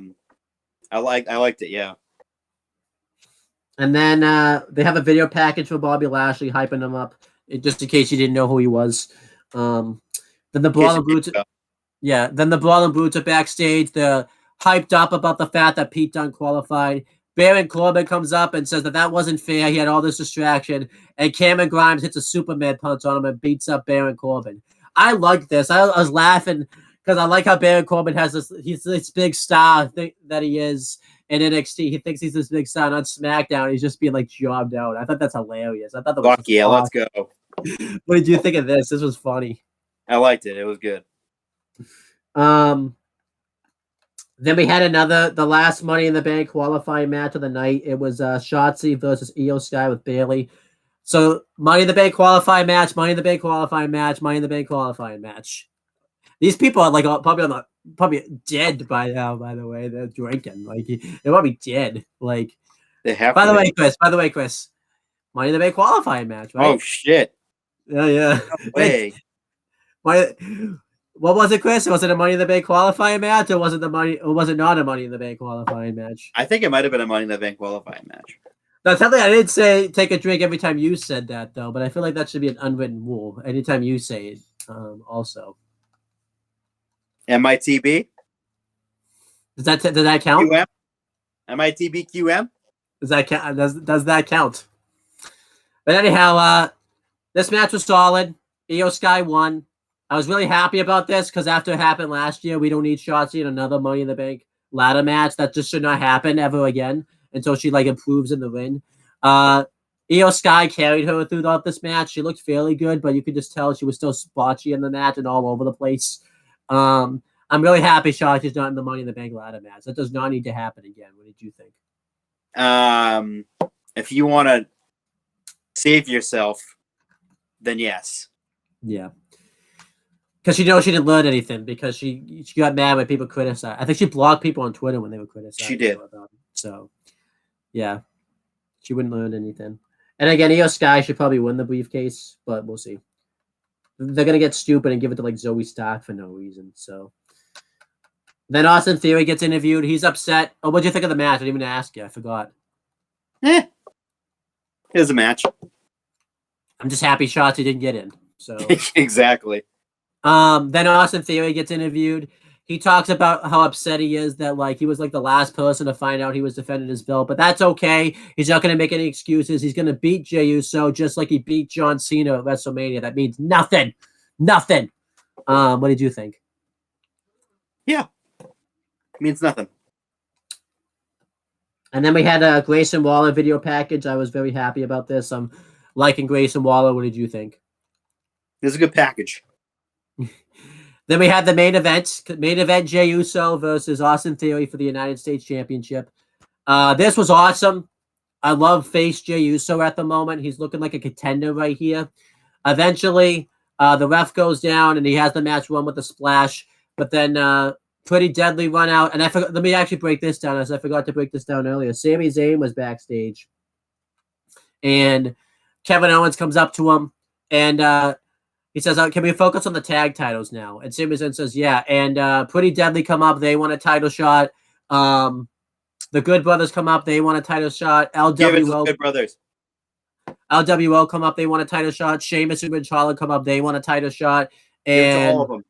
liked it. Yeah. And then they have a video package for Bobby Lashley hyping him up, just in case you didn't know who he was. Then the Brawl and Brutes. Yeah. Then the Brawl and Brutes are backstage. They're hyped up about the fact that Pete Dunne qualified. Baron Corbin comes up and says that wasn't fair. He had all this distraction. And Cameron Grimes hits a Superman punch on him and beats up Baron Corbin. I like this. I was laughing because I like how Baron Corbin has this. He's this big star that he is in NXT. He thinks he's this big star on SmackDown. He's just being like jobbed out. I thought that's hilarious. I thought that was fuck yeah, awesome. let's go. What did you think of this? This was funny. I liked it. It was good. Then we had the last Money in the Bank qualifying match of the night. It was Shotzi versus Io Sky with Bayley. So Money in the Bank qualifying match, Money in the Bank qualifying match, Money in the Bank qualifying match. These people are like probably dead by now. By the way, they're drinking. Like they might be dead. Like they have. By the way, Chris, Money in the Bank qualifying match. Right? Oh shit! Yeah. No way. What was it, Chris? Was it a Money in the Bank qualifying match, or was it not a Money in the Bank qualifying match? I think it might have been a Money in the Bank qualifying match. No, technically, I didn't say take a drink every time you said that, though. But I feel like that should be an unwritten rule. Anytime you say it, Also, MITB? does that count? QM? MITB QM? Does that count? Does that count? But anyhow, this match was solid. Io Sky won. I was really happy about this because after it happened last year, we don't need Shotzi in another Money in the Bank ladder match. That just should not happen ever again until she like improves in the ring. Io Sky carried her throughout this match. She looked fairly good, but you could just tell she was still spotchy in the match and all over the place. I'm really happy Shotzi's not in the Money in the Bank ladder match. That does not need to happen again. What did you think? If you want to save yourself, then yes. Yeah. Because she knows she didn't learn anything because she got mad when people criticized. I think she blocked people on Twitter when they were criticizing. She did. So, yeah. She wouldn't learn anything. And again, Io Sky should probably win the briefcase, but we'll see. They're going to get stupid and give it to like Zoe Stark for no reason. So then Austin Theory gets interviewed. He's upset. Oh, what'd you think of the match? I didn't even ask you. I forgot. It was a match. I'm just happy Shotzi didn't get in. So exactly. Then Austin Theory gets interviewed. He talks about how upset he is that like he was like the last person to find out he was defending his belt, but that's okay. He's not going to make any excuses. He's going to beat Jey Uso just like he beat John Cena at WrestleMania. That means nothing. Nothing. What did you think? Yeah. It means nothing. And then we had a Grayson Waller video package. I was very happy about this. I'm liking Grayson Waller. What did you think? It was a good package. Then we had the main event. Main event, Jey Uso versus Austin Theory for the United States Championship. This was awesome. I love face Jey Uso at the moment. He's looking like a contender right here. Eventually, the ref goes down and he has the match won with a splash. But then Pretty Deadly run out. And I forgot. Let me actually break this down, as I forgot to break this down earlier. Sami Zayn was backstage. And Kevin Owens comes up to him. And he says, can we focus on the tag titles now? And Sami Zayn says, yeah. And Pretty Deadly come up. They want a title shot. The Good Brothers come up. They want a title shot. LWO. Good Brothers. LWO come up. They want a title shot. Sheamus and Charlotte come up. They want a title shot. And all of them.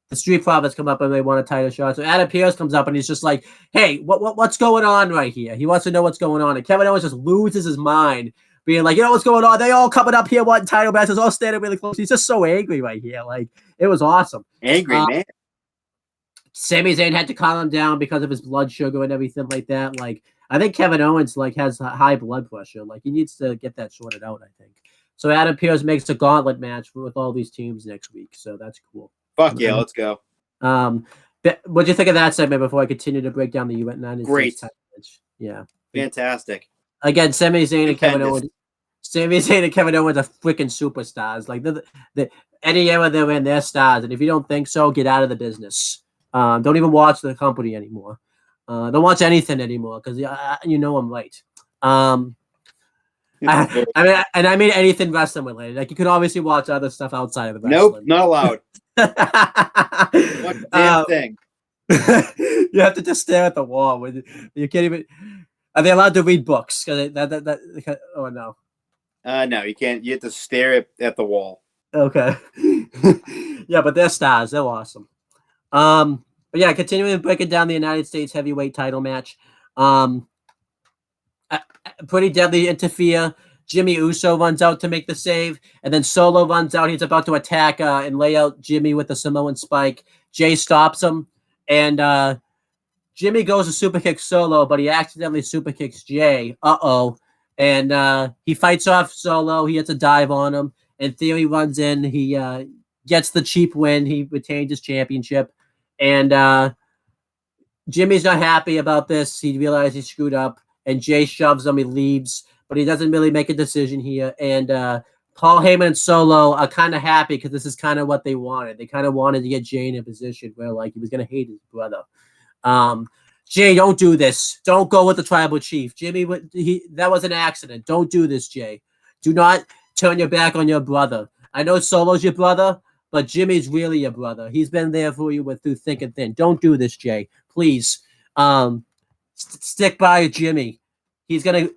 The Street Profits come up and they want a title shot. So Adam Pearce comes up and he's just like, hey, what's going on right here? He wants to know what's going on. And Kevin Owens just loses his mind, being like, you know what's going on? They all coming up here wanting title matches, all standing really close. He's just so angry right here. Like, it was awesome. Angry, man. Sami Zayn had to calm him down because of his blood sugar and everything like that. Like, I think Kevin Owens like has high blood pressure. Like, he needs to get that sorted out, I think. So Adam Pearce makes a gauntlet match with all these teams next week. So that's cool. Fuck yeah, let's go. What do you think of that segment before I continue to break down the United States title match? Yeah. Fantastic. Again, Sami Zayn and Kevin Owens. Sami Zayn and Kevin Owens are freaking superstars. Like, any era they're in, they're stars. And if you don't think so, get out of the business. Don't even watch the company anymore. Don't watch anything anymore because you know I'm right. I mean anything wrestling related. Like, you can obviously watch other stuff outside of the wrestling. Nope, not allowed. What damn thing? You have to just stare at the wall. You can't even. Are they allowed to read books? Oh no. No, you can't. You have to stare at the wall. Okay. Yeah, but they're stars. They're awesome. But yeah, continuing breaking down the United States heavyweight title match. Pretty Deadly interfere. Jimmy Uso runs out to make the save, and then Solo runs out. He's about to attack and lay out Jimmy with the Samoan spike. Jay stops him, and Jimmy goes to super kick Solo, but he accidentally super kicks Jay. And he fights off Solo. He hits a dive on him, and Theory runs in. He gets the cheap win. He retains his championship, and Jimmy's not happy about this. He realizes he screwed up, and Jay shoves him. He leaves. But he doesn't really make a decision here. And Paul Heyman and Solo are kind of happy because this is kind of what they wanted. They kind of wanted to get Jay in a position where, like, he was going to hate his brother. Jay, don't do this. Don't go with the tribal chief. Jimmy, that was an accident. Don't do this, Jay. Do not turn your back on your brother. I know Solo's your brother, but Jimmy's really your brother. He's been there for you through thick and thin. Don't do this, Jay. Please. Stick by Jimmy. He's going to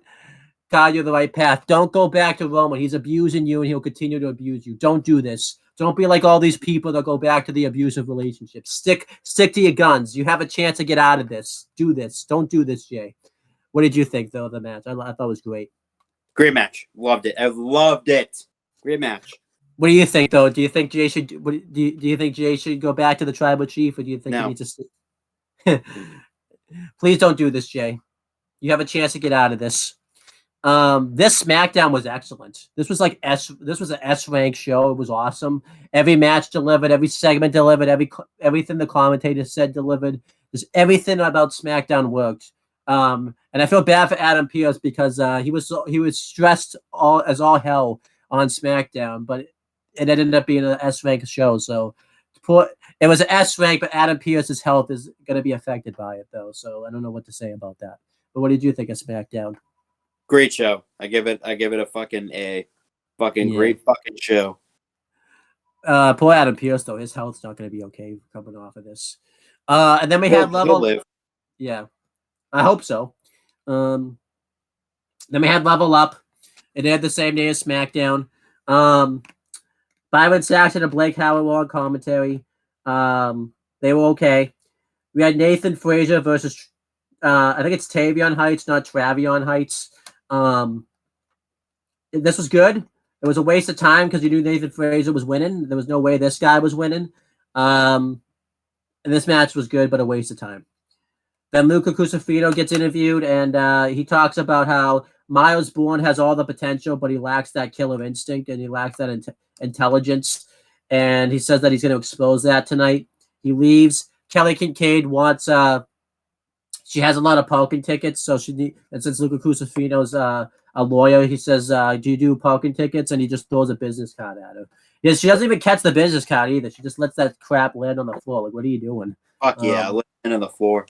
guide you the right path. Don't go back to Roman. He's abusing you, and he'll continue to abuse you. Don't do this. Don't be like all these people that go back to the abusive relationships. Stick to your guns. You have a chance to get out of this. Do this. Don't do this, Jay. What did you think though of the match? I thought it was great. Great match. Loved it. I loved it. Great match. What do you think though? Do you think Jay should? Do you think Jay should go back to the tribal chief, or do you think he needs to? Please don't do this, Jay. You have a chance to get out of this. This SmackDown was excellent. This was like This was an S rank show. It was awesome. Every match delivered. Every segment delivered. Everything the commentator said delivered. Just everything about SmackDown worked. And I feel bad for Adam Pearce because he was stressed as all hell on SmackDown, but it ended up being an S rank show. So it was an S rank, but Adam Pearce's health is going to be affected by it though. So I don't know what to say about that. But what did you think of SmackDown? Great show. I give it a fucking A. Great fucking show. Poor Adam Pearce though, his health's not going to be okay coming off of this. And then we had Level. Yeah, I hope so. Then we had Level Up. It had the same day as SmackDown. Byron Saxton and Blake Howard were on commentary. They were okay. We had Nathan Frazier versus I think it's Tavion Heights, not Travion Heights. This was good. It was a waste of time because you knew Nathan Frazier was winning. There was no way this guy was winning. And this match was good, but a waste of time. Then Luca Cusafino gets interviewed, and he talks about how Miles Bourne has all the potential, but he lacks that killer instinct, and he lacks that intelligence. And he says that he's going to expose that tonight. He leaves. Kelly Kincaid wants... she has a lot of parking tickets, so and since Luca Cusafino's a lawyer, he says, do you do parking tickets? And he just throws a business card at her. Yeah, she doesn't even catch the business card either. She just lets that crap land on the floor. Like, what are you doing? Fuck yeah, land on the floor.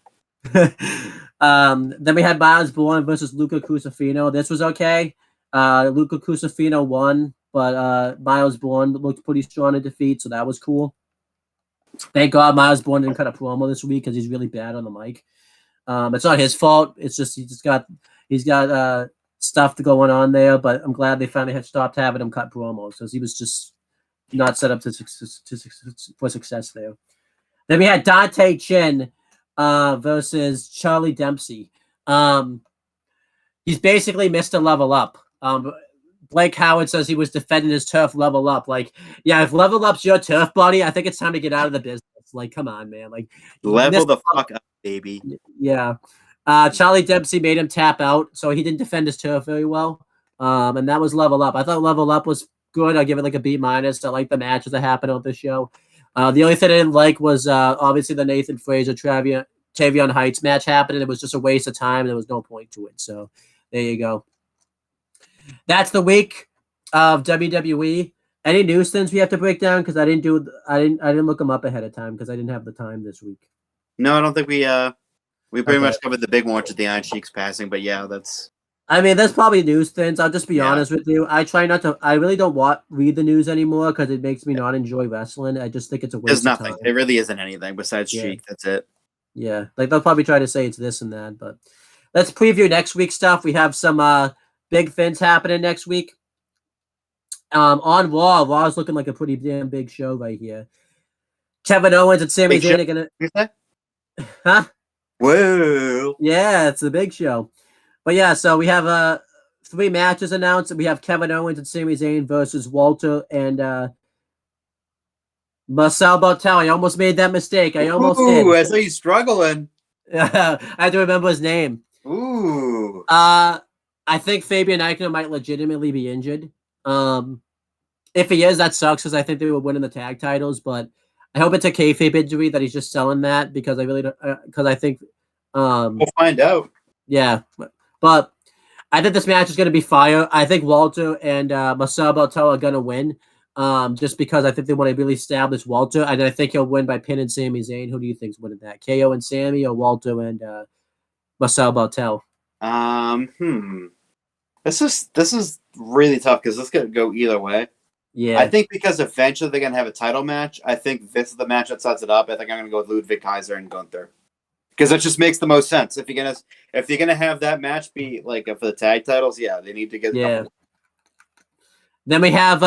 Then we had Miles Bourne versus Luca Cusafino. This was okay. Luca Cusafino won, but Miles Bourne looked pretty strong in defeat, so that was cool. Thank God Miles Bourne didn't cut a promo this week because he's really bad on the mic. It's not his fault. It's just he's got stuff going on there. But I'm glad they finally had stopped having him cut promos because he was just not set up for success there. Then we had Dante Chen versus Charlie Dempsey. He's basically Mr. Level Up. Blake Howard says he was defending his turf. Level Up. Like, yeah, if Level Up's your turf, buddy, I think it's time to get out of the business. Like, come on, man. Like, level the fuck up, baby. Yeah. Charlie Dempsey made him tap out, so he didn't defend his turf very well. And that was Level Up. I thought Level Up was good. I'll give it like a B-. I like the matches that happened on this show. The only thing I didn't like was obviously the Nathan Frazier Tavion Heights match happened, and it was just a waste of time. There was no point to it. So there you go. That's the week of WWE. Any news things we have to break down? Because I didn't look them up ahead of time because I didn't have the time this week. No, I don't think we pretty much covered the big one, which is the Iron Sheik's passing. But yeah, that's. I mean, there's probably news things. I'll just be honest with you. I try not to. I really don't read the news anymore because it makes me not enjoy wrestling. I just think it's a waste. There's nothing. Of time. There really isn't anything besides Sheik. That's it. Yeah, like they'll probably try to say it's this and that, but let's preview next week's stuff. We have some big things happening next week. On Raw's looking like a pretty damn big show right here. Kevin Owens and Sami Zayn are gonna. Huh? Whoa! Yeah, it's the big show. But yeah, so we have 3 matches announced. We have Kevin Owens and Sami Zayn versus Walter and Marcel Bartel. I almost made that mistake. I almost did. I saw you struggling. I had to remember his name. Ooh. I think Fabian Eichner might legitimately be injured. If he is, that sucks because I think they would win in the tag titles. But I hope it's a kayfabe injury that he's just selling that because I really don't. Because I think we'll find out. Yeah, but I think this match is going to be fire. I think Walter and Marcel Bartel are going to win. Just because I think they want to really establish Walter, and I think he'll win by pinning Sami Zayn. Who do you think's winning that? KO and Sami, or Walter and Marcel Bartel? This is really tough because this could go either way. Yeah, I think because eventually they're gonna have a title match. I think this is the match that sets it up. I think I'm gonna go with Ludwig Kaiser and Gunther because that just makes the most sense. If you're gonna have that match be like for the tag titles, yeah, they need to get. Yeah. Then we have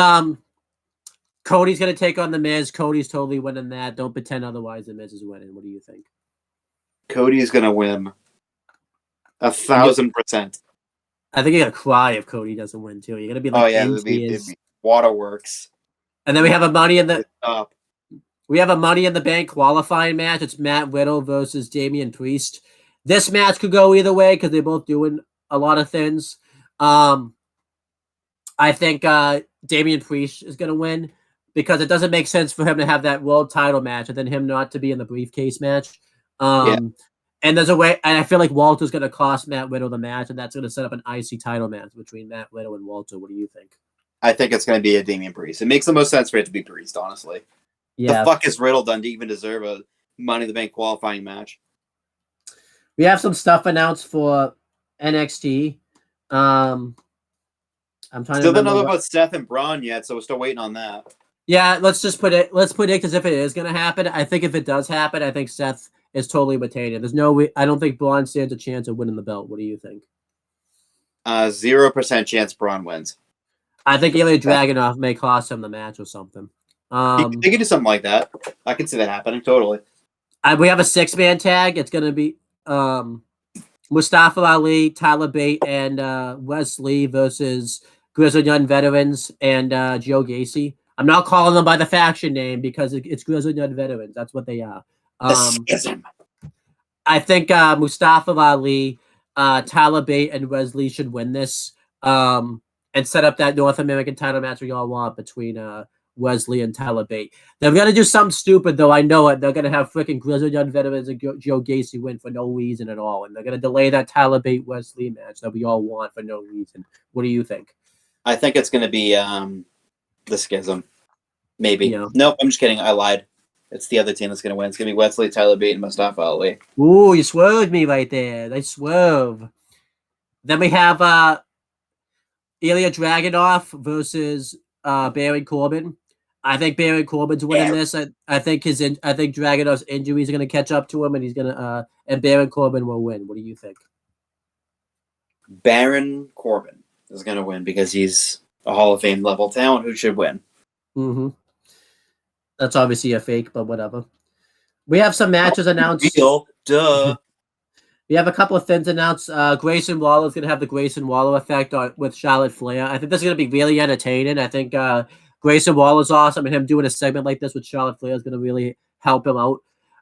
Cody's going to take on The Miz. Cody's totally winning that. Don't pretend otherwise. The Miz is winning. What do you think? Cody's gonna win 1,000%. I think you're going to cry if Cody doesn't win, too. You're going to be like, Oh yeah, it'd be waterworks. And then we have a Money in the Up. We have a Money in the Bank qualifying match. It's Matt Riddle versus Damian Priest. This match could go either way because they're both doing a lot of things. I think Damian Priest is going to win because it doesn't make sense for him to have that world title match and then him not to be in the briefcase match. And there's a way, and I feel like Walter's going to cost Matt Riddle the match, and that's going to set up an IC title match between Matt Riddle and Walter. What do you think? I think it's going to be a Damian Priest. It makes the most sense for it to be Priest, honestly. Yeah. The fuck is Riddle done to even deserve a Money in the Bank qualifying match? We have some stuff announced for NXT. I'm trying Still to don't know remember about Seth and Braun yet, so we're still waiting on that. Yeah, let's predict as if it is going to happen. I think if it does happen, I think Seth is totally retaining. I don't think Braun stands a chance of winning the belt. What do you think? 0% chance Braun wins. I think Ilya Dragunov may cost him the match or something. They could do something like that. I can see that happening, totally. We have a 6-man tag. It's going to be Mustafa Ali, Tyler Bate, and Wesley versus Grizzled Young Veterans and Joe Gacy. I'm not calling them by the faction name because it's Grizzled Young Veterans. That's what they are. The schism. I think Mustafa Ali, Tyler Bate, and Wesley should win this and set up that North American title match we all want between Wesley and Tyler Bate. They're going to do something stupid, though. I know it. They're going to have freaking Grizzled Young Veterans and Joe Gacy win for no reason at all. And they're going to delay that Tyler Bate-Wesley match that we all want for no reason. What do you think? I think it's going to be the schism. Maybe. Yeah. Nope, I'm just kidding. I lied. It's the other team that's going to win. It's going to be Wesley, Tyler Bate, and Mustafa Ali. Ooh, you swerved me right there. They swerve. Then we have Ilya Dragunov versus Baron Corbin. I think Baron Corbin's winning this. I think Dragunov's injuries are going to catch up to him, and he's going to and Baron Corbin will win. What do you think? Baron Corbin is going to win because he's a Hall of Fame level talent who should win. Mm-hmm. That's obviously a fake, but whatever. We have some matches announced. Real, duh. We have a couple of things announced. Grayson Waller is going to have the Grayson Waller effect with Charlotte Flair. I think this is going to be really entertaining. I think Grayson Waller's awesome, and him doing a segment like this with Charlotte Flair is going to really help him out.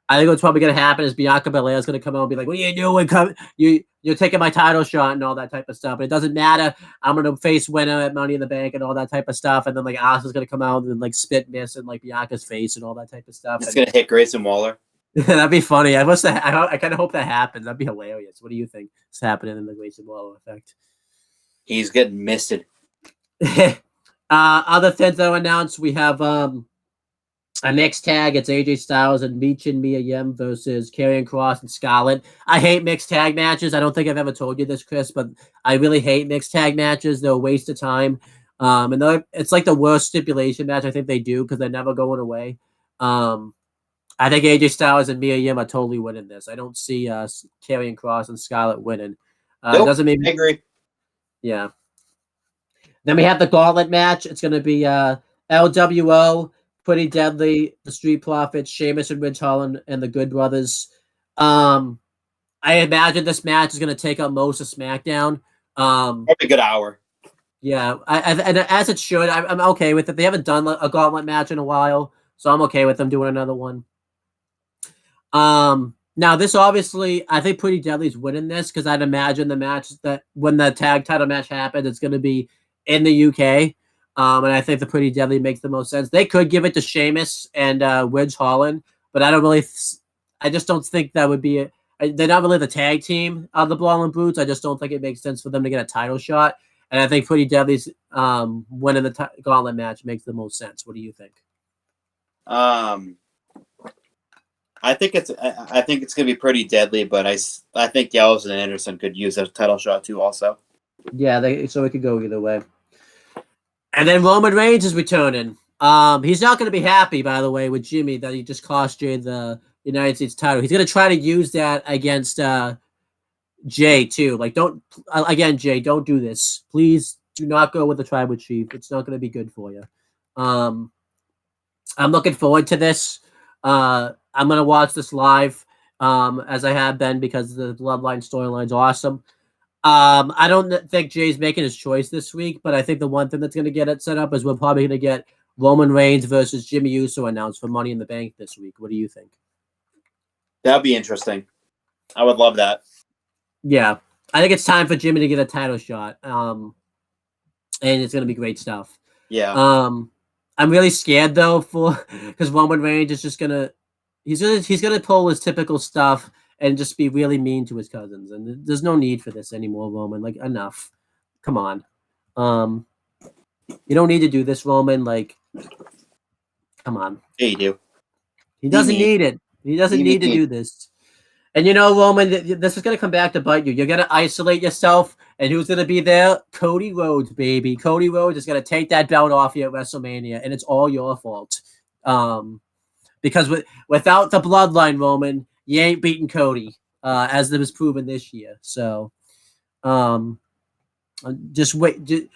I think what's probably going to happen is Bianca Belair is going to come out and be like, "What are you doing? You're taking my title shot," and all that type of stuff. But it doesn't matter. I'm going to face winner at Money in the Bank and all that type of stuff. And then like Asuka's going to come out and like spit miss in like Bianca's face and all that type of stuff. It's going to hit Grayson Waller. That'd be funny. I kind of hope that happens. That'd be hilarious. What do you think is happening in the Grayson Waller effect? He's getting misted. Other things that were announced, we have a mixed tag. It's AJ Styles and Michin Mia Yim versus Karrion Kross and Scarlett. I hate mixed tag matches. I don't think I've ever told you this, Chris, but I really hate mixed tag matches. They're a waste of time. And it's like the worst stipulation match I think they do because they're never going away. I think AJ Styles and Mia Yim are totally winning this. I don't see Karrion Kross and Scarlett winning. Nope, it doesn't make me I agree. Yeah. Then we have the gauntlet match. It's going to be LWO, Pretty Deadly, the Street Profits, Sheamus and Ridge Holland, and the Good Brothers. I imagine this match is going to take up most of SmackDown. Probably a good hour. Yeah, and as it should. I'm okay with it. They haven't done a gauntlet match in a while, so I'm okay with them doing another one. Now this obviously, I think Pretty Deadly's winning this because I'd imagine the match that when the tag title match happens, it's going to be in the UK. And I think the Pretty Deadly makes the most sense. They could give it to Sheamus and Ridge Holland, but I just don't think that would be they're not really the tag team of the Brawling Brutes. I just don't think it makes sense for them to get a title shot. And I think Pretty Deadly's winning the gauntlet match makes the most sense. What do you think? I think it's going to be Pretty Deadly, but I think Gallows and Anderson could use a title shot too also. Yeah, so it could go either way. And then Roman Reigns is returning. He's not going to be happy, by the way, with Jimmy that he just cost Jay the United States title. He's going to try to use that against Jay too. Like, Jay, don't do this. Please do not go with the tribal chief. It's not going to be good for you. I'm looking forward to this. I'm gonna watch this live, as I have been because the Bloodline storyline's awesome. I don't think Jay's making his choice this week, but I think the one thing that's gonna get it set up is we're probably gonna get Roman Reigns versus Jimmy Uso announced for Money in the Bank this week. What do you think? That'd be interesting. I would love that. Yeah, I think it's time for Jimmy to get a title shot. And it's gonna be great stuff. Yeah. I'm really scared though because Roman Reigns is just gonna he's gonna pull his typical stuff and just be really mean to his cousins, and there's no need for this anymore, Roman. Like enough, come on. You don't need to do this, Roman. Like, come on. Yeah, you do. He doesn't need it. He doesn't need to do this. And you know, Roman, this is going to come back to bite you. You're going to isolate yourself, and who's going to be there? Cody Rhodes, baby. Cody Rhodes is going to take that belt off you at WrestleMania, and it's all your fault. Because without the bloodline, Roman, you ain't beating Cody, as it was proven this year. So, just wait.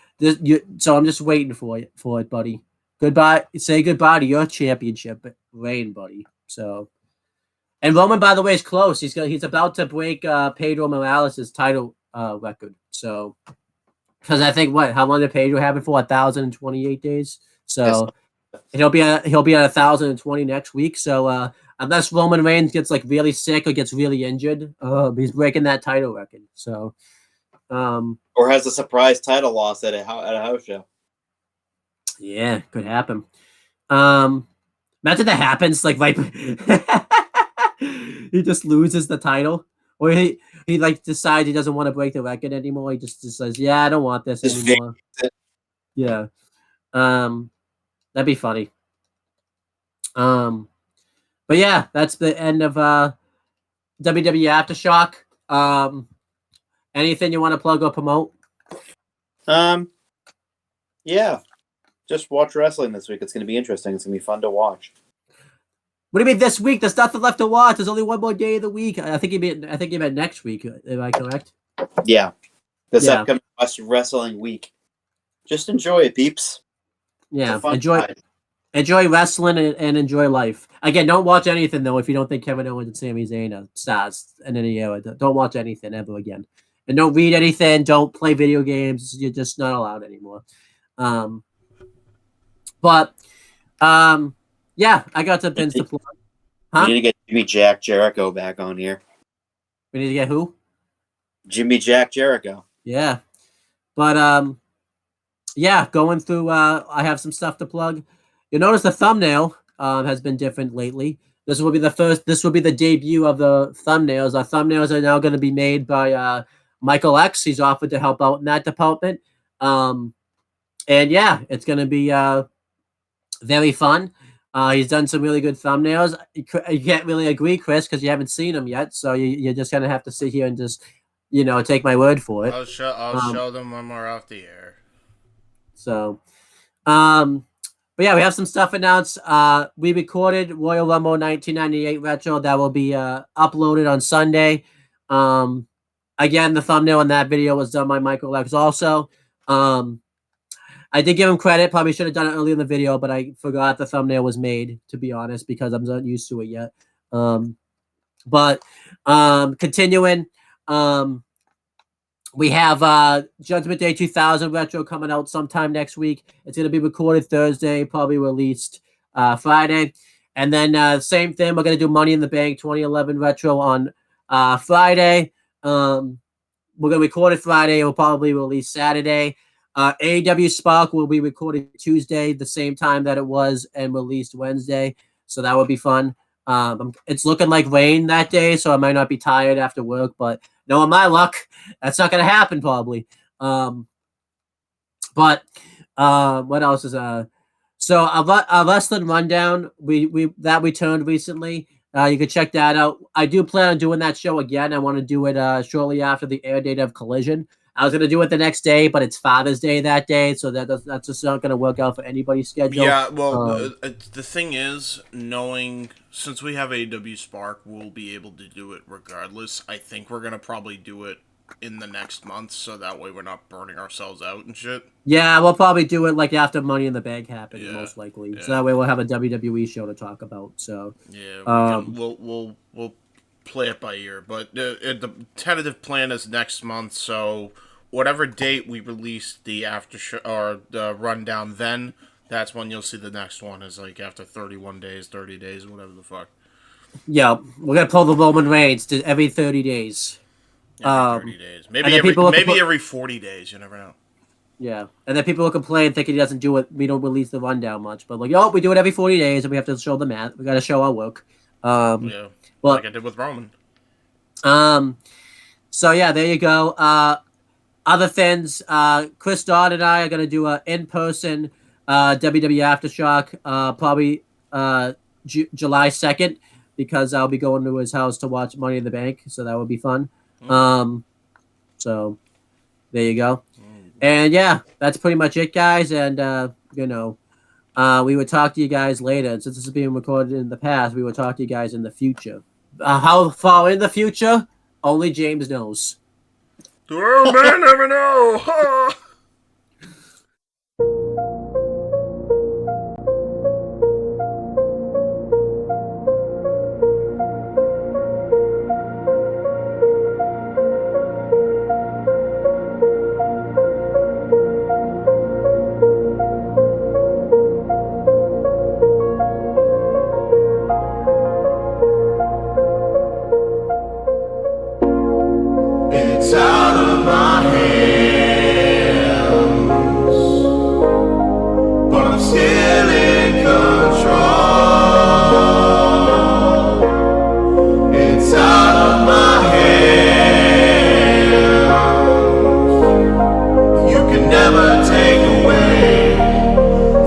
So I'm just waiting for it, buddy. Goodbye. Say goodbye to your championship reign, buddy. So. And Roman, by the way, is close. He's about to break Pedro Morales' title record. So, because I think how long did Pedro have it for? 1,028 days. So yes. he'll be at 1,020 next week. So unless Roman Reigns gets like really sick or gets really injured, he's breaking that title record. So, or has a surprise title loss at a house show. Yeah, could happen. Imagine that happens like right. He just loses the title, or he like decides he doesn't want to break the record anymore. He just says, "Yeah, I don't want this anymore." Yeah, that'd be funny. But yeah, that's the end of WWE Aftershock. Anything you want to plug or promote? Yeah, just watch wrestling this week. It's going to be interesting. It's going to be fun to watch. What do you mean this week? There's nothing left to watch. There's only one more day of the week. I think you meant next week. Am I correct? Yeah. This upcoming wrestling week. Just enjoy it, peeps. Yeah. Enjoy wrestling and enjoy life. Again, don't watch anything though if you don't think Kevin Owens and Sami Zayn are stars in any era. Don't watch anything ever again. And don't read anything. Don't play video games. You're just not allowed anymore. Yeah, I got some things to plug. Huh? We need to get Jimmy Jack Jericho back on here. We need to get who? Jimmy Jack Jericho. Yeah. But yeah, going through I have some stuff to plug. You'll notice the thumbnail has been different lately. This will be the debut of the thumbnails. Our thumbnails are now going to be made by Michael X. He's offered to help out in that department. And yeah, it's going to be very fun. He's done some really good thumbnails. You can't really agree, Chris, because you haven't seen them yet. So you're just going to have to sit here and just, take my word for it. I'll show them when we're off the air. So, but yeah, we have some stuff announced. We recorded Royal Rumble 1998 Retro that will be uploaded on Sunday. Again, the thumbnail in that video was done by Michael X also. I did give him credit. Probably should have done it earlier in the video, but I forgot the thumbnail was made, to be honest, because I'm not used to it yet. But continuing, we have Judgment Day 2000 Retro coming out sometime next week. It's going to be recorded Thursday, probably released Friday. And then same thing, we're going to do Money in the Bank 2011 Retro on Friday. We're going to record it Friday. We'll probably release Saturday. AEW Spark will be recorded Tuesday, the same time that it was, and released Wednesday. So that would be fun. It's looking like rain that day, so I might not be tired after work, but knowing my luck, that's not going to happen probably. But what else is so a wrestling rundown we returned recently. You can check that out. I do plan on doing that show again. I want to do it shortly after the air date of Collision. I was going to do it the next day, but it's Father's Day that day, so that's just not going to work out for anybody's schedule. Yeah, well, the thing is, since we have AEW Spark, we'll be able to do it regardless. I think we're going to probably do it in the next month, so that way we're not burning ourselves out and shit. Yeah, we'll probably do it like after Money in the Bank happens, Yeah, most likely. yeah. So that way we'll have a WWE show to talk about. So yeah, we'll play it by ear, but the tentative plan is next month. So whatever date we release the or the rundown, then that's when you'll see the next one. Is like after 31 days, 30 days, whatever the fuck. Yeah, we're gonna pull the Roman Reigns to every 30 days. Every 30 days, maybe every 40 days. You never know. Yeah, and then people will complain thinking he doesn't do it. We don't release the rundown much, but like, we do it every 40 days, and we have to show the math. We got to show our work. Yeah, like I did with Roman. So yeah, there you go. Other things, Chris Dodd and I are gonna do a in-person WWE Aftershock, probably July 2nd, because I'll be going to his house to watch Money in the Bank, so that would be fun. So there you go. And yeah, that's pretty much it, guys. And we would talk to you guys later. And since this is being recorded in the past, we will talk to you guys in the future. How far in the future? Only James knows. The real man never know. It's out of my hands, but I'm still in control. It's out of my hands. You can never take away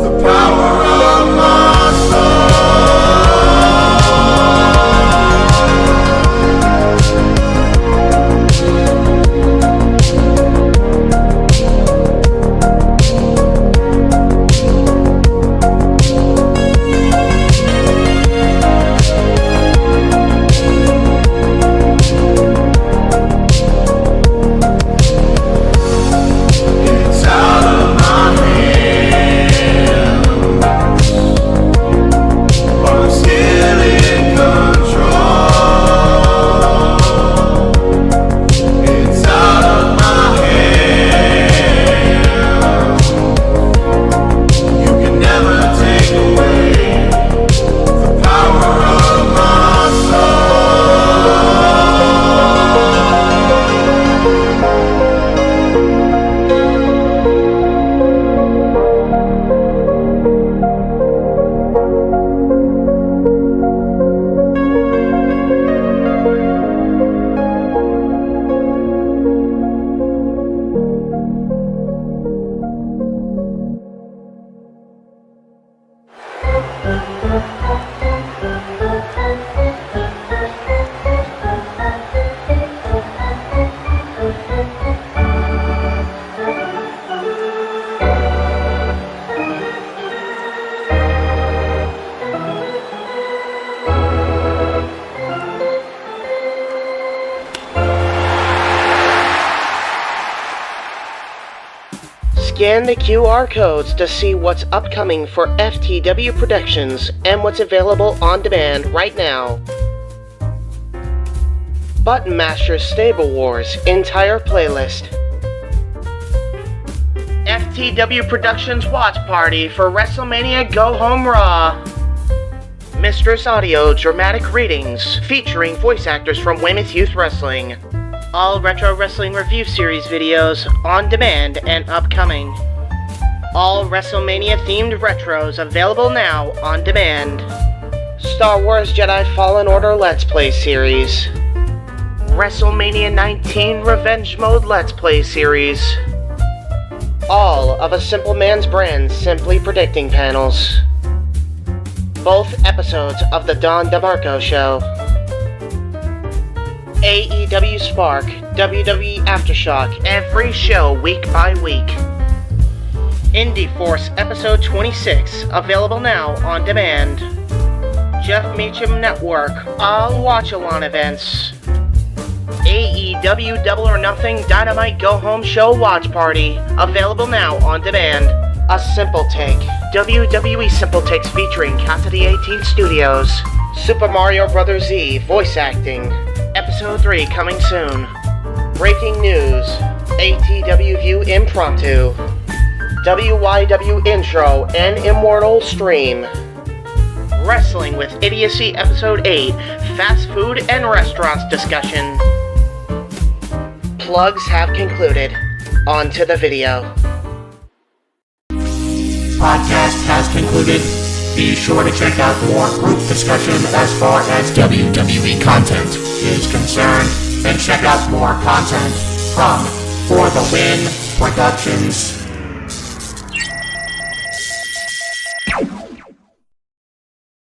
the power of my soul. It's out of my hands, but I'm still in control. It's out of my hands. You can never take away the power of my soul. Scan the QR codes to see what's upcoming for FTW Productions and what's available on demand right now. Button Master Stable Wars entire playlist. FTW Productions Watch Party for WrestleMania Go Home Raw. Mistress Audio Dramatic Readings featuring voice actors from Weymouth Youth Wrestling. All Retro Wrestling Review Series videos on demand and upcoming. All WrestleMania themed retros available now on demand. Star Wars Jedi Fallen Order Let's Play Series. WrestleMania 19 Revenge Mode Let's Play Series. All of A Simple Man's Brand Simply Predicting panels. Both episodes of The Don DeMarco Show. AEW Spark, WWE Aftershock, every show week by week. Indie Force Episode 26, available now on demand. Jeff Meacham Network, all watch-along events. AEW Double or Nothing Dynamite Go Home Show Watch Party. Available now on demand. A Simple Take. WWE Simple Takes featuring Cassidy 18 Studios. Super Mario Bros. Z voice acting. Episode 3 coming soon. Breaking news. ATW View Impromptu. WYW Intro and Immortal Stream. Wrestling with Idiocy Episode 8, Fast Food and Restaurants Discussion. Plugs have concluded. On to the video. Podcast has concluded. Be sure to check out more group discussion as far as WWE content is concerned, and check out more content from For the Win Productions.